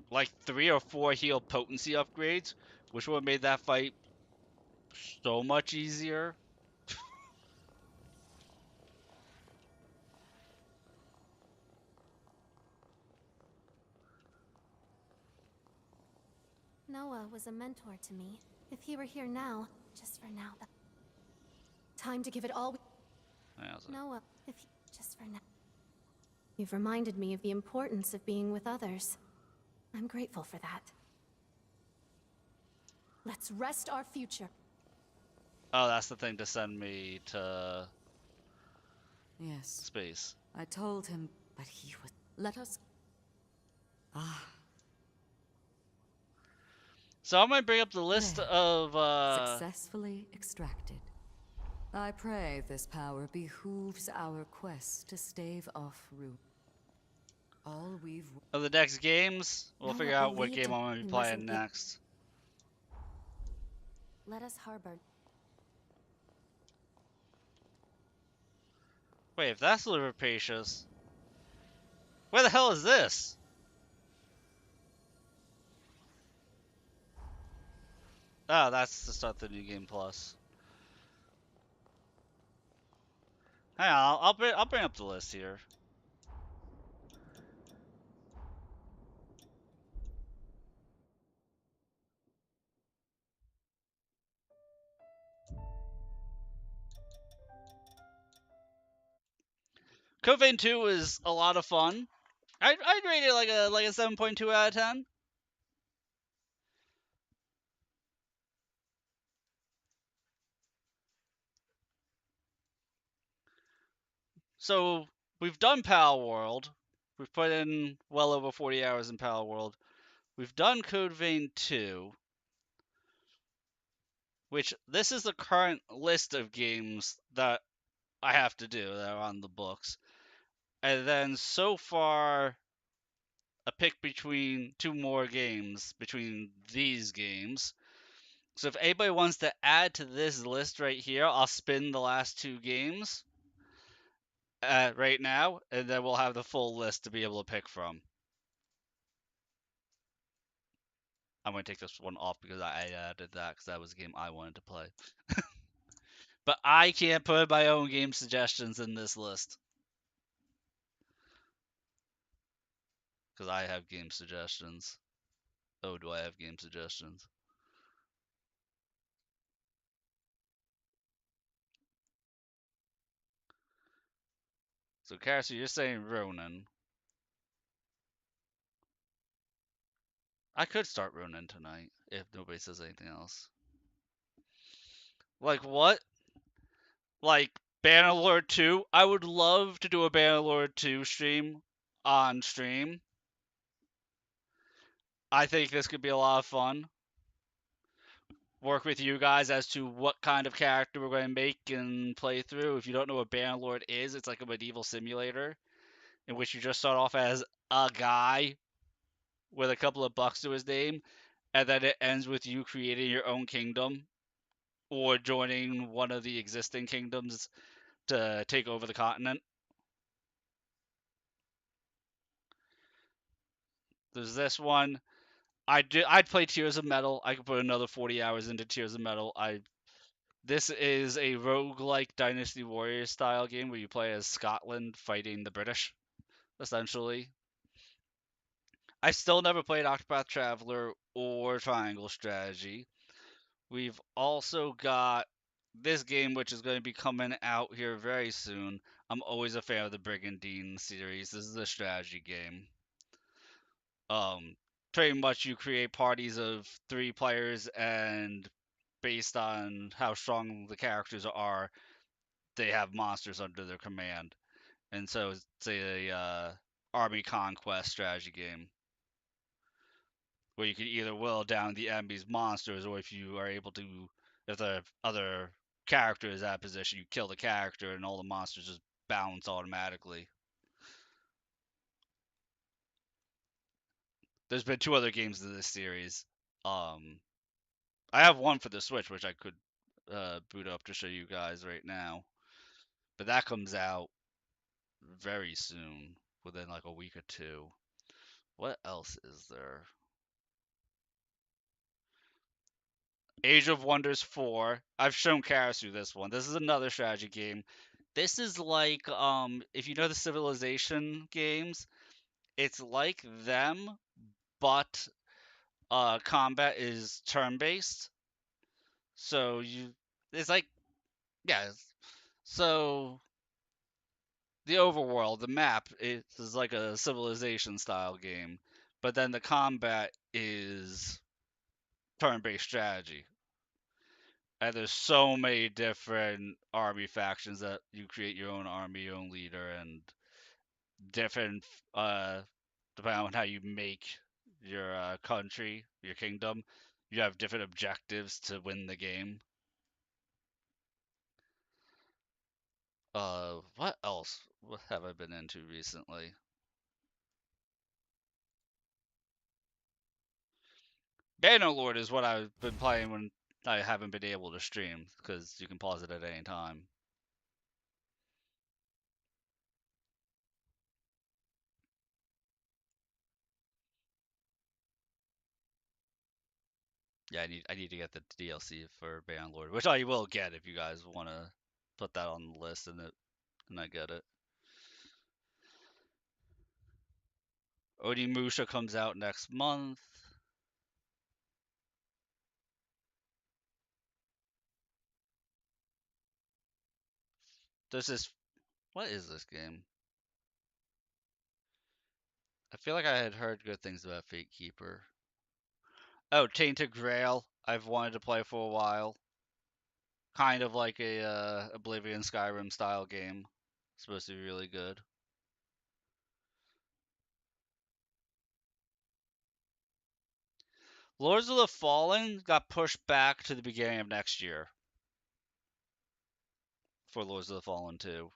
[SPEAKER 1] like 3 or 4 heal potency upgrades, which would have made that fight so much easier.
[SPEAKER 3] Noah was a mentor to me. If he were here now, just for now, time to give it all. Noah, if he, just for now. You've reminded me of the importance of being with others. I'm grateful for that. Let's rest our future.
[SPEAKER 1] Oh, that's the thing to send me to
[SPEAKER 5] Yes.
[SPEAKER 1] space.
[SPEAKER 5] I told him, but he would let us. Ah.
[SPEAKER 1] So I'm gonna bring up the list
[SPEAKER 5] There.
[SPEAKER 1] of
[SPEAKER 5] Successfully extracted. I pray this power behooves our quest to stave off root. All we've
[SPEAKER 1] of the next games. We'll
[SPEAKER 3] Noah
[SPEAKER 1] figure out what
[SPEAKER 3] believed
[SPEAKER 1] game I'm gonna
[SPEAKER 3] he
[SPEAKER 1] be playing
[SPEAKER 3] mustn't be-
[SPEAKER 1] next.
[SPEAKER 3] Let us harbor.
[SPEAKER 1] Wait, if that's Liver Pacious, where the hell is this? Oh, that's to start the new game plus. Hang on, I'll bring up the list here. Code Vein 2 is a lot of fun. I'd rate it like a 7.2 out of 10. So we've done Pal World. We've put in well over 40 hours in Pal World. We've done Code Vein 2. which this is the current list of games that I have to do that are on the books. And then so far, a pick between two more games between these games. So if anybody wants to add to this list right here, I'll spin the last two games right now, and then we'll have the full list to be able to pick from. I'm going to take this one off because I added that because that was a game I wanted to play. But I can't put my own game suggestions in this list. Because I have game suggestions. Oh, do I have game suggestions? So, Cassie, you're saying Ronin. I could start Ronin tonight if nobody says anything else. Like what? Like Bannerlord 2? I would love to do a Bannerlord 2 stream on stream. I think this could be a lot of fun. Work with you guys as to what kind of character we're going to make and play through. If you don't know what Bannerlord is, it's like a medieval simulator in which you just start off as a guy with a couple of bucks to his name, and then it ends with you creating your own kingdom or joining one of the existing kingdoms to take over the continent. There's this one. I'd play Tears of Metal. I could put another 40 hours into Tears of Metal. This is a roguelike Dynasty Warriors style game where you play as Scotland fighting the British, essentially. I still never played Octopath Traveler or Triangle Strategy. We've also got this game, which is going to be coming out here very soon. I'm always a fan of the Brigandine series. This is a strategy game. Pretty much you create parties of 3 players, and based on how strong the characters are, they have monsters under their command. And so it's a army conquest strategy game where you can either whittle down the enemy's monsters, or if you are able to, if the other character is at position, you kill the character and all the monsters just bounce automatically. There's been 2 other games in this series. I have one for the Switch, which I could boot up to show you guys right now. But that comes out very soon, within like a week or 2. What else is there? Age of Wonders 4. I've shown Karasu this one. This is another strategy game. This is like, if you know the Civilization games, it's like them, but combat is turn-based. So it's like, yeah. So the overworld, the map, it is like a Civilization style game, but then the combat is turn-based strategy. And there's so many different army factions that you create your own army, your own leader, and different, depending on how you make your country, your kingdom, you have different objectives to win the game. What else? What have I been into recently? Bannerlord is what I've been playing when I haven't been able to stream, because you can pause it at any time. Yeah, I need to get the DLC for Bannerlord, which I will get if you guys want to put that on the list and I get it. Onimusha comes out next month. What is this game? I feel like I had heard good things about Fate Keeper. Oh, Tainted Grail. I've wanted to play for a while. Kind of like a Oblivion Skyrim style game. It's supposed to be really good. Lords of the Fallen got pushed back to the beginning of next year for Lords of the Fallen 2.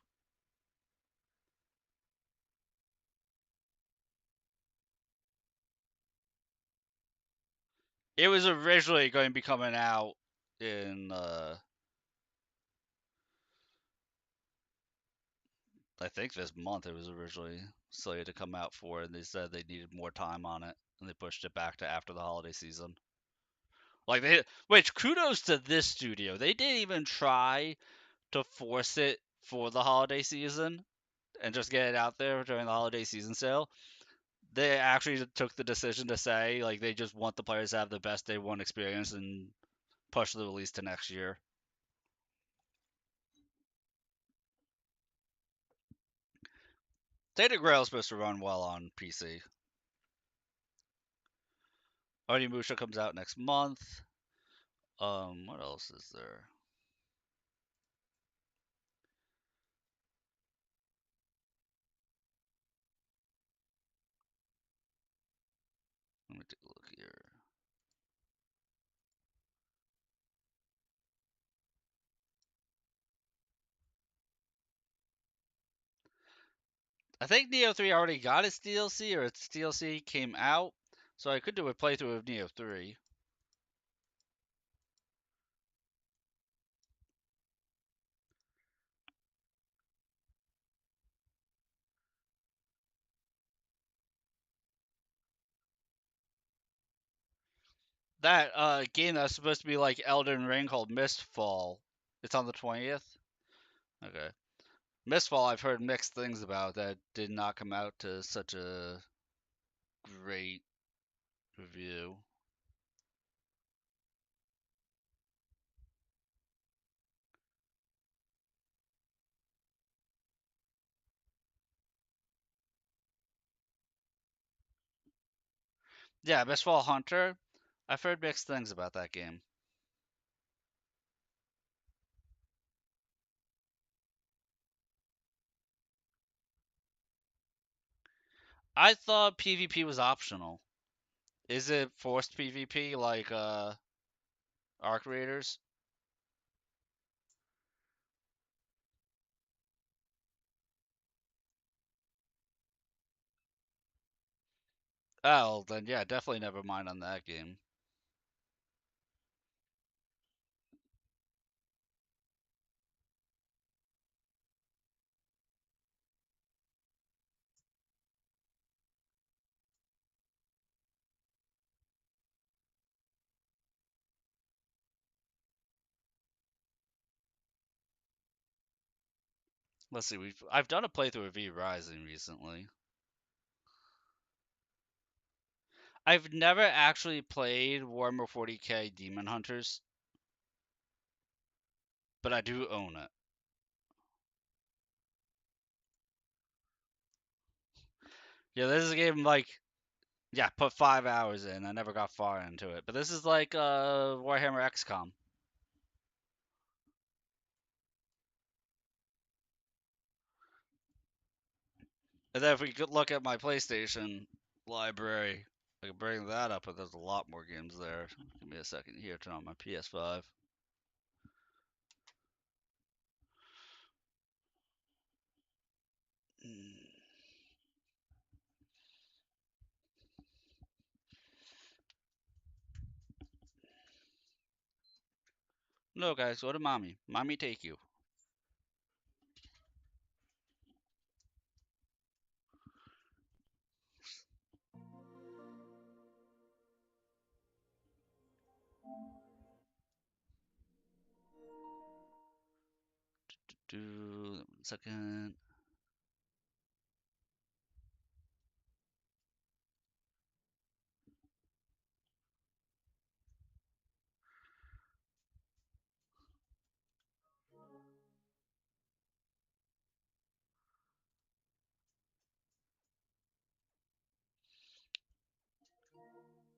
[SPEAKER 1] It was originally going to be coming out in, I think this month it was originally slated to come out for, and they said they needed more time on it, and they pushed it back to after the holiday season. Like which kudos to this studio. They didn't even try to force it for the holiday season and just get it out there during the holiday season sale. They actually took the decision to say like they just want the players to have the best day one experience and push the release to next year. State of Grail is supposed to run well on PC. Onimusha comes out next month. What else is there? Let me take a look here. I think Neo 3 already got its DLC, or its DLC came out, so I could do a playthrough of Neo 3. That game that's supposed to be like Elden Ring called Mistfall, it's on the 20th? Okay. Mistfall I've heard mixed things about, that did not come out to such a great review. Yeah, Mistfall Hunter, I've heard mixed things about that game. I thought PvP was optional. Is it forced PvP like Arc Raiders? Oh, then yeah, definitely never mind on that game. Let's see, I've done a playthrough of V Rising recently. I've never actually played Warhammer 40k Demon Hunters, but I do own it. Yeah, this is a game like, yeah, put 5 hours in. I never got far into it, but this is like Warhammer XCOM. And then if we could look at my PlayStation library, I can bring that up, but there's a lot more games there. Give me a second here, turn on my PS5. No, guys, go to mommy. Mommy take you. Do 1 second.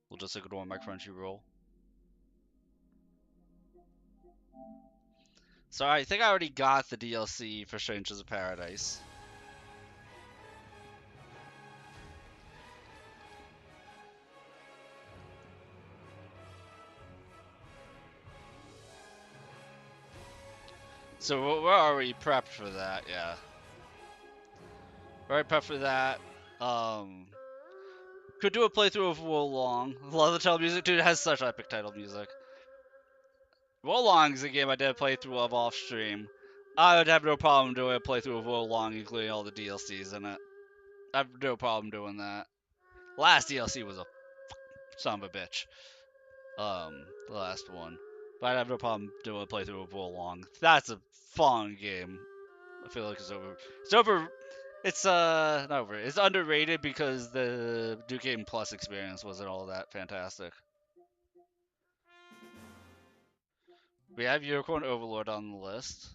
[SPEAKER 1] We'll just ignore my Crunchyroll. So I think I already got the DLC for Strangers of Paradise. So we're already prepped for that, yeah. We're already prepped for that. Could do a playthrough of Wo Long. Love the title music, dude. It has such epic title music. Wo Long is a game I did a playthrough of off stream. I would have no problem doing a playthrough of Wo Long, including all the DLCs in it. I have no problem doing that. Last DLC was a son of a bitch. The last one. But I'd have no problem doing a playthrough of Wo Long. That's a fun game. I feel like it's over. It's over. It's not over. It's underrated because the Duke Game Plus experience wasn't all that fantastic. We have Unicorn Overlord on the list.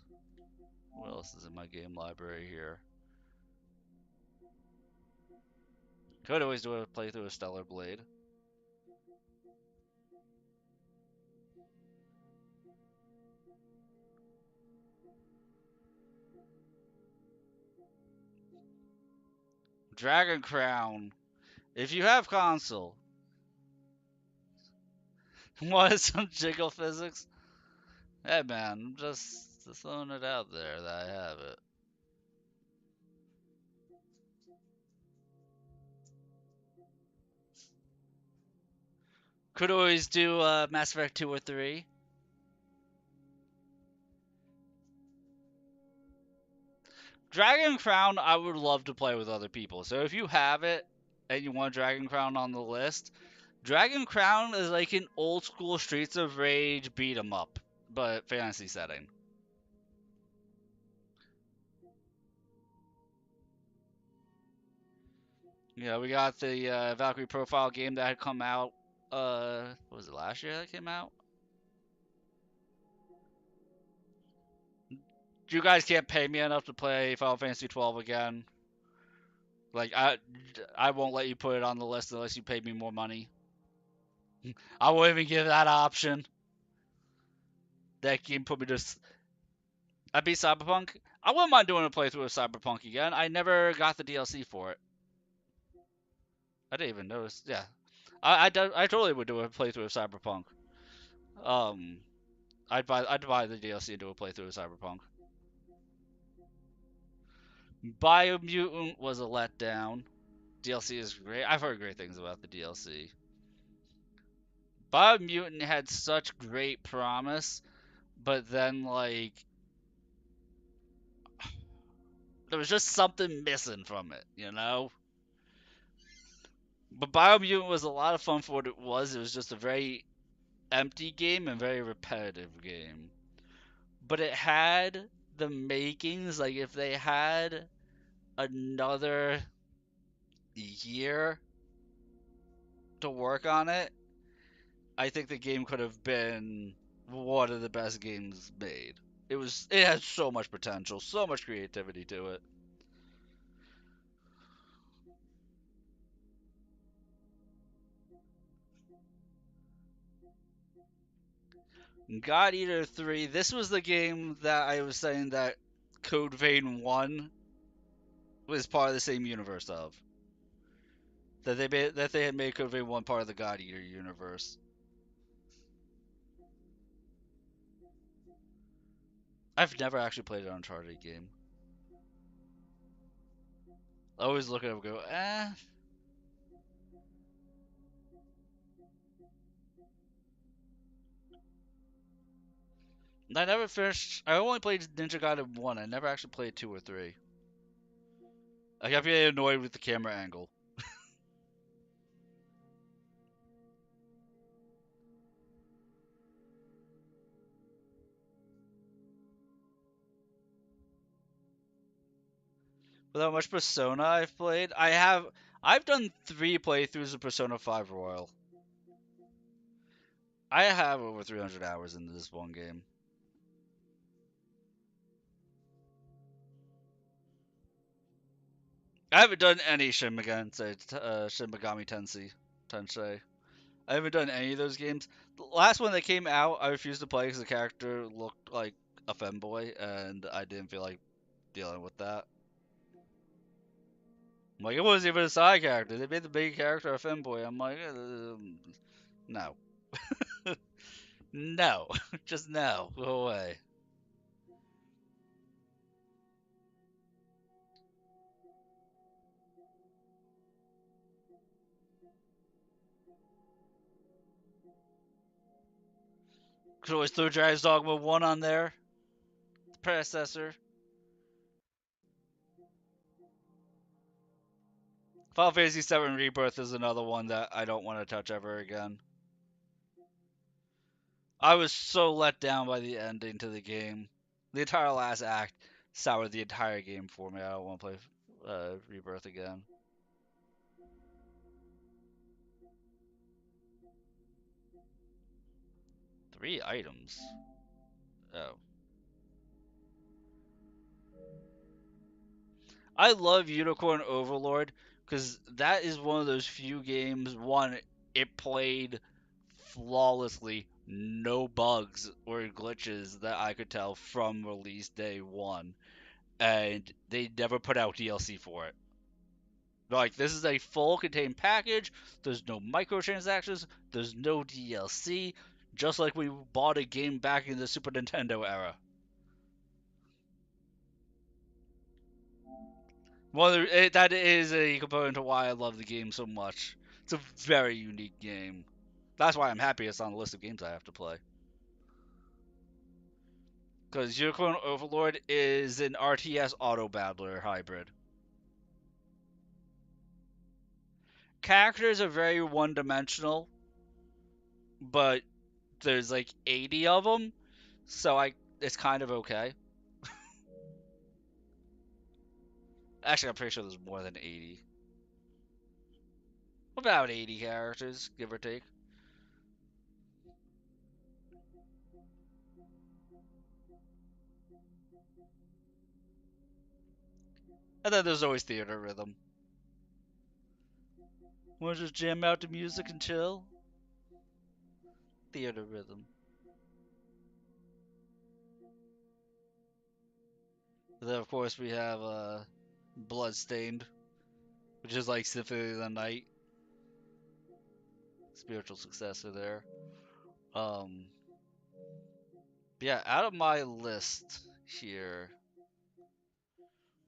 [SPEAKER 1] What else is in my game library here? Could always do a playthrough of Stellar Blade. Dragon Crown. If you have console, want some jiggle physics? Hey man, I'm just throwing it out there that I have it. Could always do Mass Effect 2 or 3. Dragon Crown, I would love to play with other people. So if you have it and you want Dragon Crown on the list, Dragon Crown is like an old school Streets of Rage beat 'em up, but fantasy setting. Yeah, we got the Valkyrie Profile game that had come out. What was it, last year that came out? You guys can't pay me enough to play Final Fantasy 12 again. Like, I won't let you put it on the list unless you pay me more money. I won't even give that option. That game put me to... I beat Cyberpunk. I wouldn't mind doing a playthrough of Cyberpunk again. I never got the DLC for it. I didn't even notice. Yeah. I totally would do a playthrough of Cyberpunk. I'd buy the DLC and do a playthrough of Cyberpunk. Biomutant was a letdown. DLC is great. I've heard great things about the DLC. Biomutant had such great promise, but then, like, there was just something missing from it, you know? But Biomutant was a lot of fun for what it was. It was just a very empty game and very repetitive game. But it had the makings, like, if they had another year to work on it, I think the game could have been one of the best games made. It had so much potential, so much creativity to it. God Eater 3, this was the game that I was saying that Code Vein 1 was part of the same universe of. That they had made Code Vein 1 part of the God Eater universe. I've never actually played an Uncharted game. I always look at it and go, eh. I never finished. I only played Ninja Gaiden 1. I never actually played 2 or 3. I got really annoyed with the camera angle. With how much Persona I've played, I've done 3 playthroughs of Persona 5 Royal. I have over 300 hours into this one game. I haven't done any Shin Megami Tensei. I haven't done any of those games. The last one that came out, I refused to play because the character looked like a femboy, and I didn't feel like dealing with that. I'm like, it wasn't even a side character. They made the main character a femboy. I'm like, no. No. Just no. Go away. Could always throw Dragon's Dogma 1 on there. The predecessor. Final Fantasy VII Rebirth is another one that I don't want to touch ever again. I was so let down by the ending to the game. The entire last act soured the entire game for me. I don't want to play Rebirth again. Three items. Oh. I love Unicorn Overlord because that is one of those few games, one, it played flawlessly, no bugs or glitches that I could tell from release day one, and they never put out DLC for it. Like, this is a full contained package, there's no microtransactions, there's no DLC, just like we bought a game back in the Super Nintendo era. That is a component to why I love the game so much. It's a very unique game. That's why I'm happy it's on the list of games I have to play. Because Unicorn Overlord is an RTS auto battler hybrid. Characters are very one-dimensional, but there's like 80 of them, so it's kind of okay. Actually, I'm pretty sure there's more than 80. About 80 characters, give or take. And then there's always Theatrhythm. Wanna just jam out to music and chill? Theatrhythm. And then of course we have Bloodstained, which is like Symphony of the Night. Spiritual successor there. Yeah, out of my list here,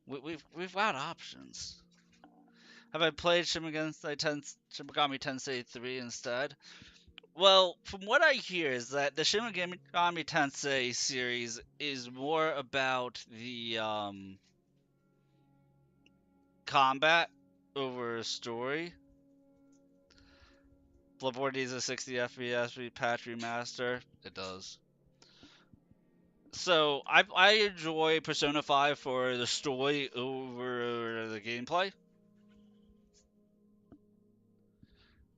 [SPEAKER 1] we've got options. Have I played Shin Megami Tensei 3 instead? Well, from what I hear is that the Shin Megami Tensei series is more about the combat over story. Bloodborne needs a 60 FPS patch remaster. It does. So I enjoy Persona 5 for the story over the gameplay.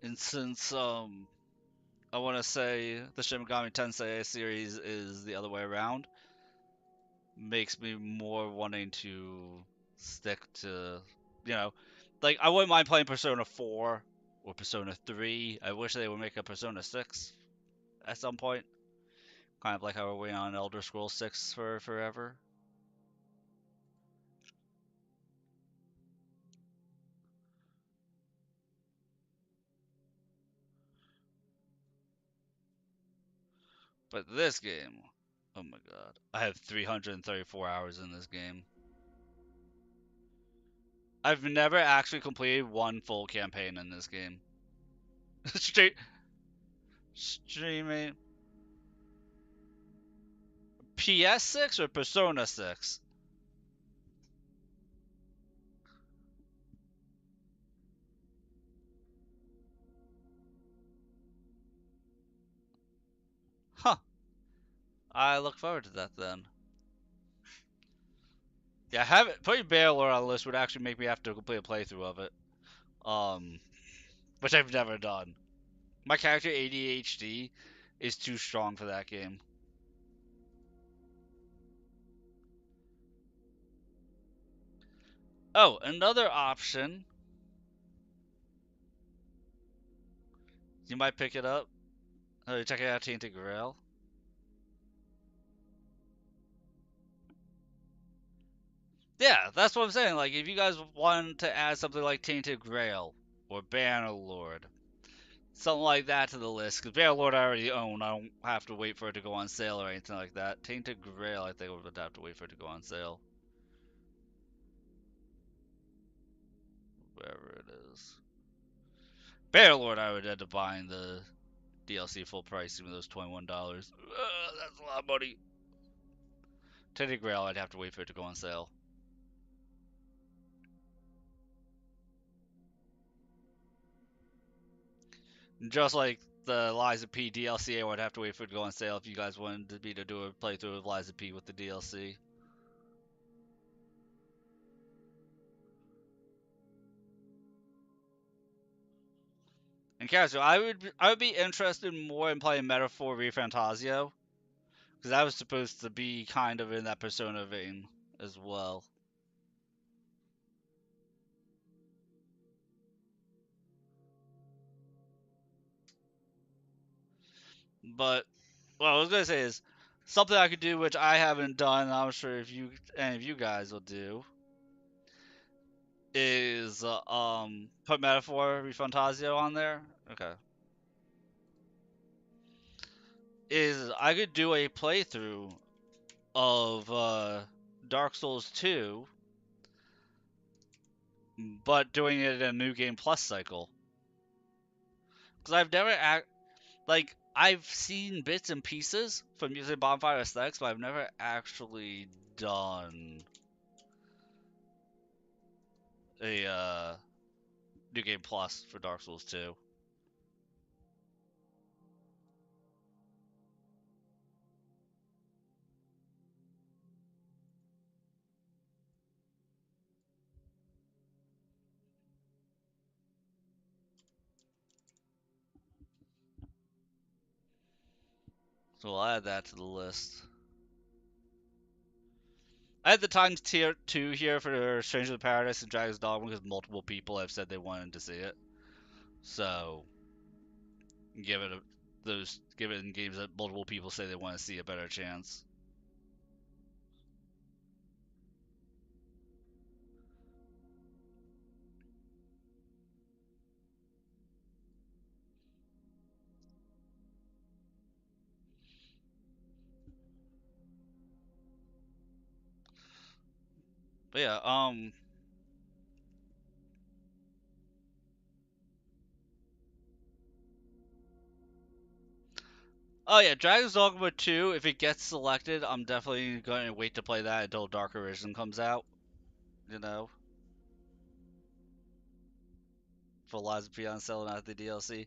[SPEAKER 1] And since I want to say the Shin Megami Tensei series is the other way around, makes me more wanting to stick to, like I wouldn't mind playing Persona 4 or Persona 3. I wish they would make a Persona 6 at some point. Kind of like how we're waiting on Elder Scrolls 6 for forever. But this game, oh my god. I have 334 hours in this game. I've never actually completed one full campaign in this game. Streaming. PS6 or Persona 6? Huh. I look forward to that then. Yeah, putting Bannerlord on the list would actually make me have to complete a playthrough of it. Which I've never done. My character ADHD is too strong for that game. Oh, another option. You might pick it up. Check it out, Tainted Grail. Yeah, that's what I'm saying. Like, if you guys want to add something like Tainted Grail or Bannerlord, something like that to the list, because Bannerlord I already own, I don't have to wait for it to go on sale or anything like that. Tainted Grail, I think I would have to wait for it to go on sale. Wherever it is. Bannerlord, I would end up buying the DLC full price, even though it's $21. That's a lot of money. Teddy Grail, I'd have to wait for it to go on sale. Just like the Liza P DLC, I would have to wait for it to go on sale if you guys wanted me to do a playthrough of Liza P with the DLC. And casual, I would be interested more in playing Metaphor ReFantasio, because that was supposed to be kind of in that Persona vein as well. But what I was gonna say is something I could do, which I haven't done, and I'm sure if any of you guys will do, is put Metaphor ReFantasio on there. Okay. Is I could do a playthrough of Dark Souls 2, but doing it in a New Game Plus cycle. Because I've never I've seen bits and pieces from using Bonfire Aesthetics, but I've never actually done a New Game Plus for Dark Souls 2. So we'll add that to the list. I had the Times Tier 2 here for Stranger of Paradise and Dragon's Dogma because multiple people have said they wanted to see it. So, give it in games that multiple people say they want to see a better chance. But yeah, oh yeah, Dragon's Dogma 2, if it gets selected, I'm definitely going to wait to play that until Dark Arisen comes out. You know? For Lies of P on sale, not the DLC.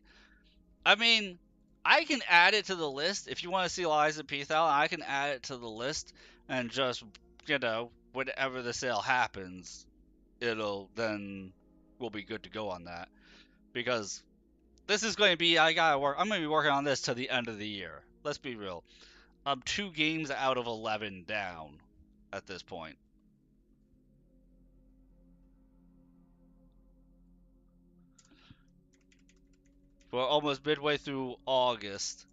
[SPEAKER 1] I mean, I can add it to the list. If you want to see Lies of P Thal, I can add it to the list and just, whenever the sale happens, we'll be good to go on that. Because this is going to be, I'm going to be working on this till the end of the year. Let's be real. I'm 2 games out of 11 down at this point. We're almost midway through August,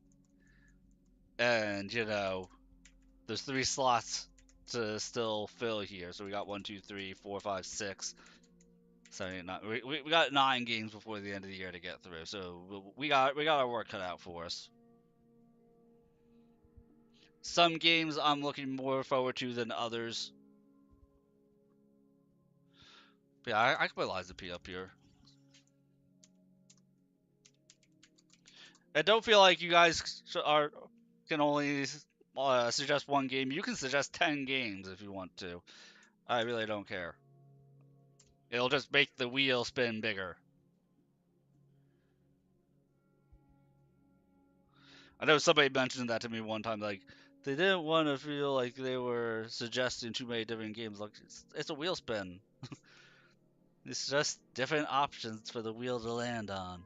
[SPEAKER 1] and there's 3 slots to still fill here. So we got 1, 2, 3, 4, 5, 6, 7, 8, 9. We got 9 games before the end of the year to get through. So we got our work cut out for us. Some games I'm looking more forward to than others. But yeah, I can put Liza P up here. And don't feel like you guys can only suggest 1 game. You can suggest 10 games if you want to. I really don't care. It'll just make the wheel spin bigger. I know somebody mentioned that to me one time, like, they didn't want to feel like they were suggesting too many different games. Like, it's a wheel spin. It's just different options for the wheel to land on.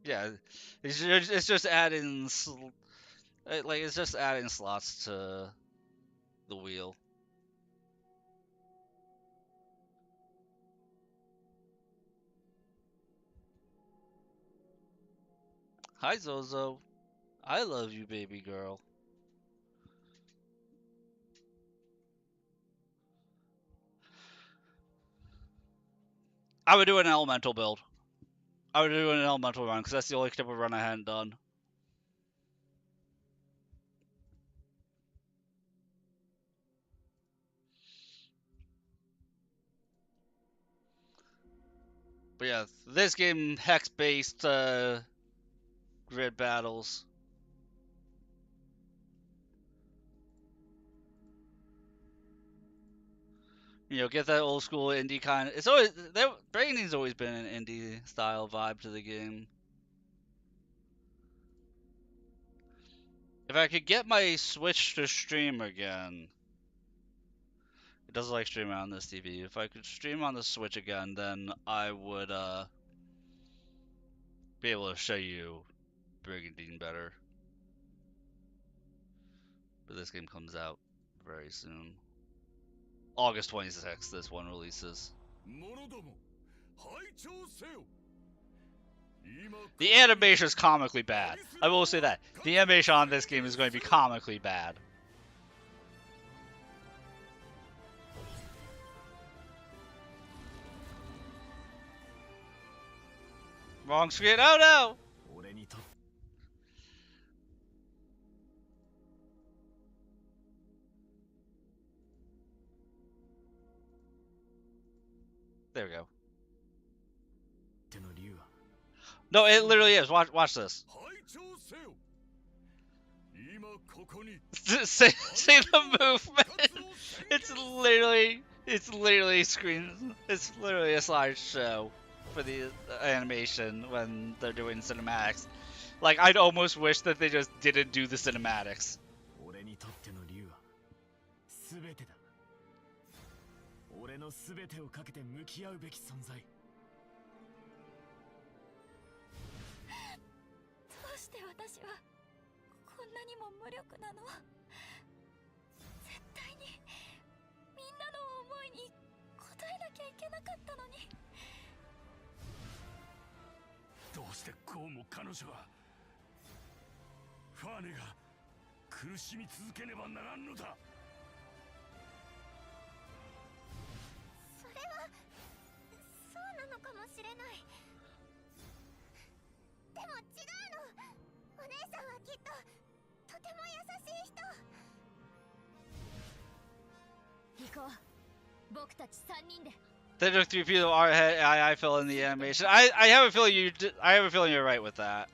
[SPEAKER 1] Yeah, it's just adding, it's just adding slots to the wheel. Hi, Zozo. I love you, baby girl. I would do an elemental build. I would do an elemental run, because that's the only type of run I hadn't done. But yeah, this game hex-based grid battles. You know, get that old school indie kind of. It's always Breaking's always been an indie style vibe to the game. If I could get my Switch to stream again, it doesn't like streaming on this TV. If I could stream on the Switch again, then I would be able to show you Brigandine better. But this game comes out very soon. August 26th, this one releases. The animation is comically bad. I will say that. The animation on this game is going to be comically bad. Wrong screen. Oh no! There we go. No, it literally is. Watch this. say the movement. It's literally screen. It's literally a slideshow for the animation when they're doing cinematics. Like, I'd almost wish that they just didn't do the cinematics.
[SPEAKER 2] 俺の全てをかけて向き合うべき存在。
[SPEAKER 10] どうして私はこんなにも無力なの？絶対にみんなの思いに応えなきゃいけなかったのに。
[SPEAKER 2] どうしてこうも彼女はファーネが苦しみ続けねばならんのだ。
[SPEAKER 4] かもしれない。でも違うの。お姉さんはきっととても優しい人。行こう。僕たち3人で。
[SPEAKER 1] They took 3 people. I fill in the animation. I have a feeling you. I have a feeling you're right with that.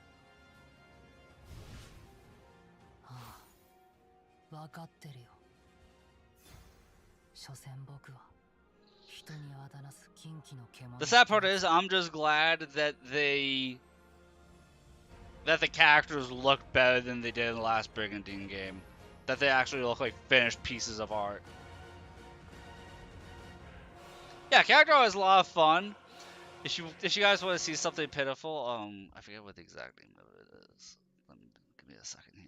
[SPEAKER 5] 分かってるよ。所詮僕は。
[SPEAKER 1] The sad part is, I'm just glad that the characters look better than they did in the last Brigandine game. That they actually look like finished pieces of art. Yeah, character art is a lot of fun. If you guys want to see something pitiful, I forget what the exact name of it is. Give me a second here.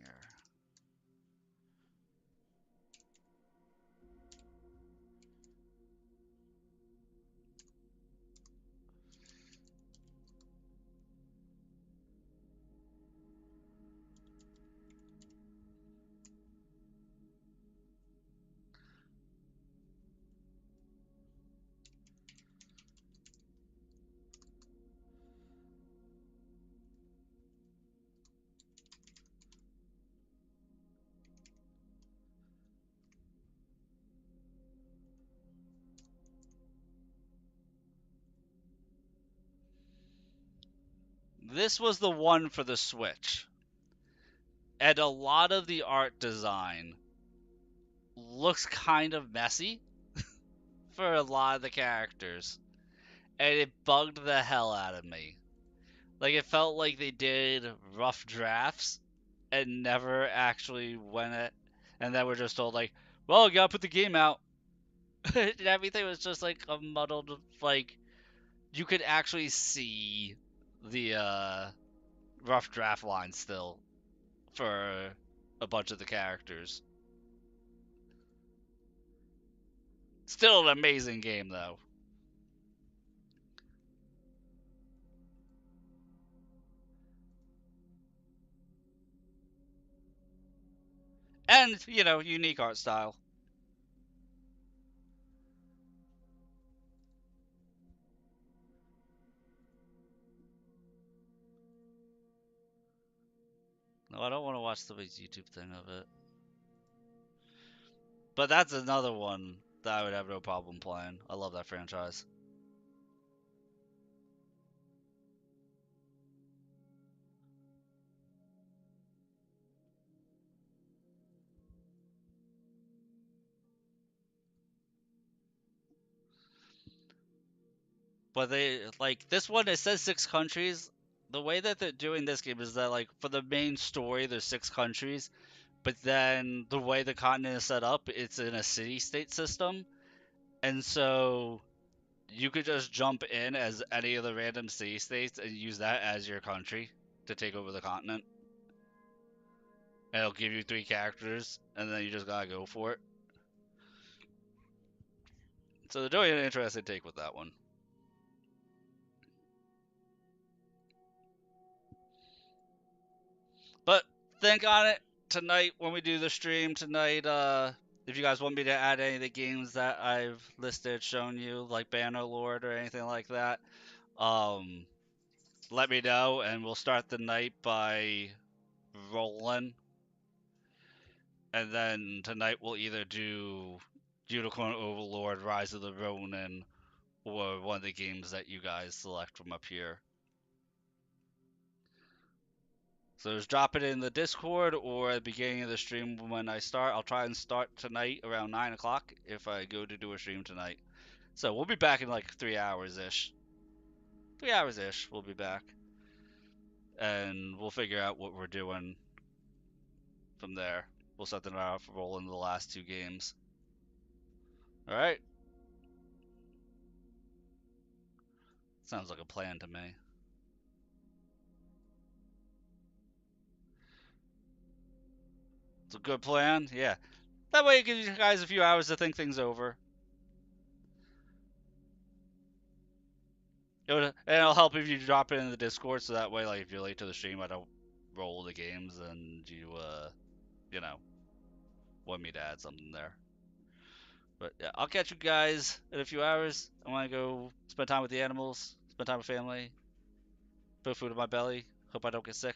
[SPEAKER 1] This was the one for the Switch. And a lot of the art design looks kind of messy for a lot of the characters. And it bugged the hell out of me. Like, it felt like they did rough drafts and never actually went it. And then we're just told, like, well, you gotta put the game out. And everything was just, like, a muddled, like, you could actually see the rough draft line still for a bunch of the characters. Still an amazing game, though. And, you know, unique art style. No, I don't want to watch somebody's YouTube thing of it. But that's another one that I would have no problem playing. I love that franchise. But they like this one. It says 6 countries. The way that they're doing this game is that like for the main story, there's 6 countries, but then the way the continent is set up, it's in a city-state system, and so you could just jump in as any of the random city-states and use that as your country to take over the continent. And it'll give you 3 characters, and then you just gotta go for it. So they're doing an interesting take with that one. But think on it tonight when we do the stream tonight. If you guys want me to add any of the games that I've listed, shown you, like Bannerlord or anything like that, let me know, and we'll start the night by rolling. And then tonight we'll either do Unicorn Overlord, Rise of the Ronin, or one of the games that you guys select from up here. So just drop it in the Discord or at the beginning of the stream when I start. I'll try and start tonight around 9 o'clock if I go to do a stream tonight. So we'll be back in like 3 hours-ish. 3 hours-ish, we'll be back. And we'll figure out what we're doing from there. We'll set it off rolling the last 2 games. Alright? Sounds like a plan to me. It's a good plan, yeah. That way it gives you guys a few hours to think things over. And it'll help if you drop it in the Discord, so that way, like, if you're late to the stream, I don't roll the games and you, you know, want me to add something there. But yeah, I'll catch you guys in a few hours. I want to go spend time with the animals, spend time with family, put food in my belly. Hope I don't get sick.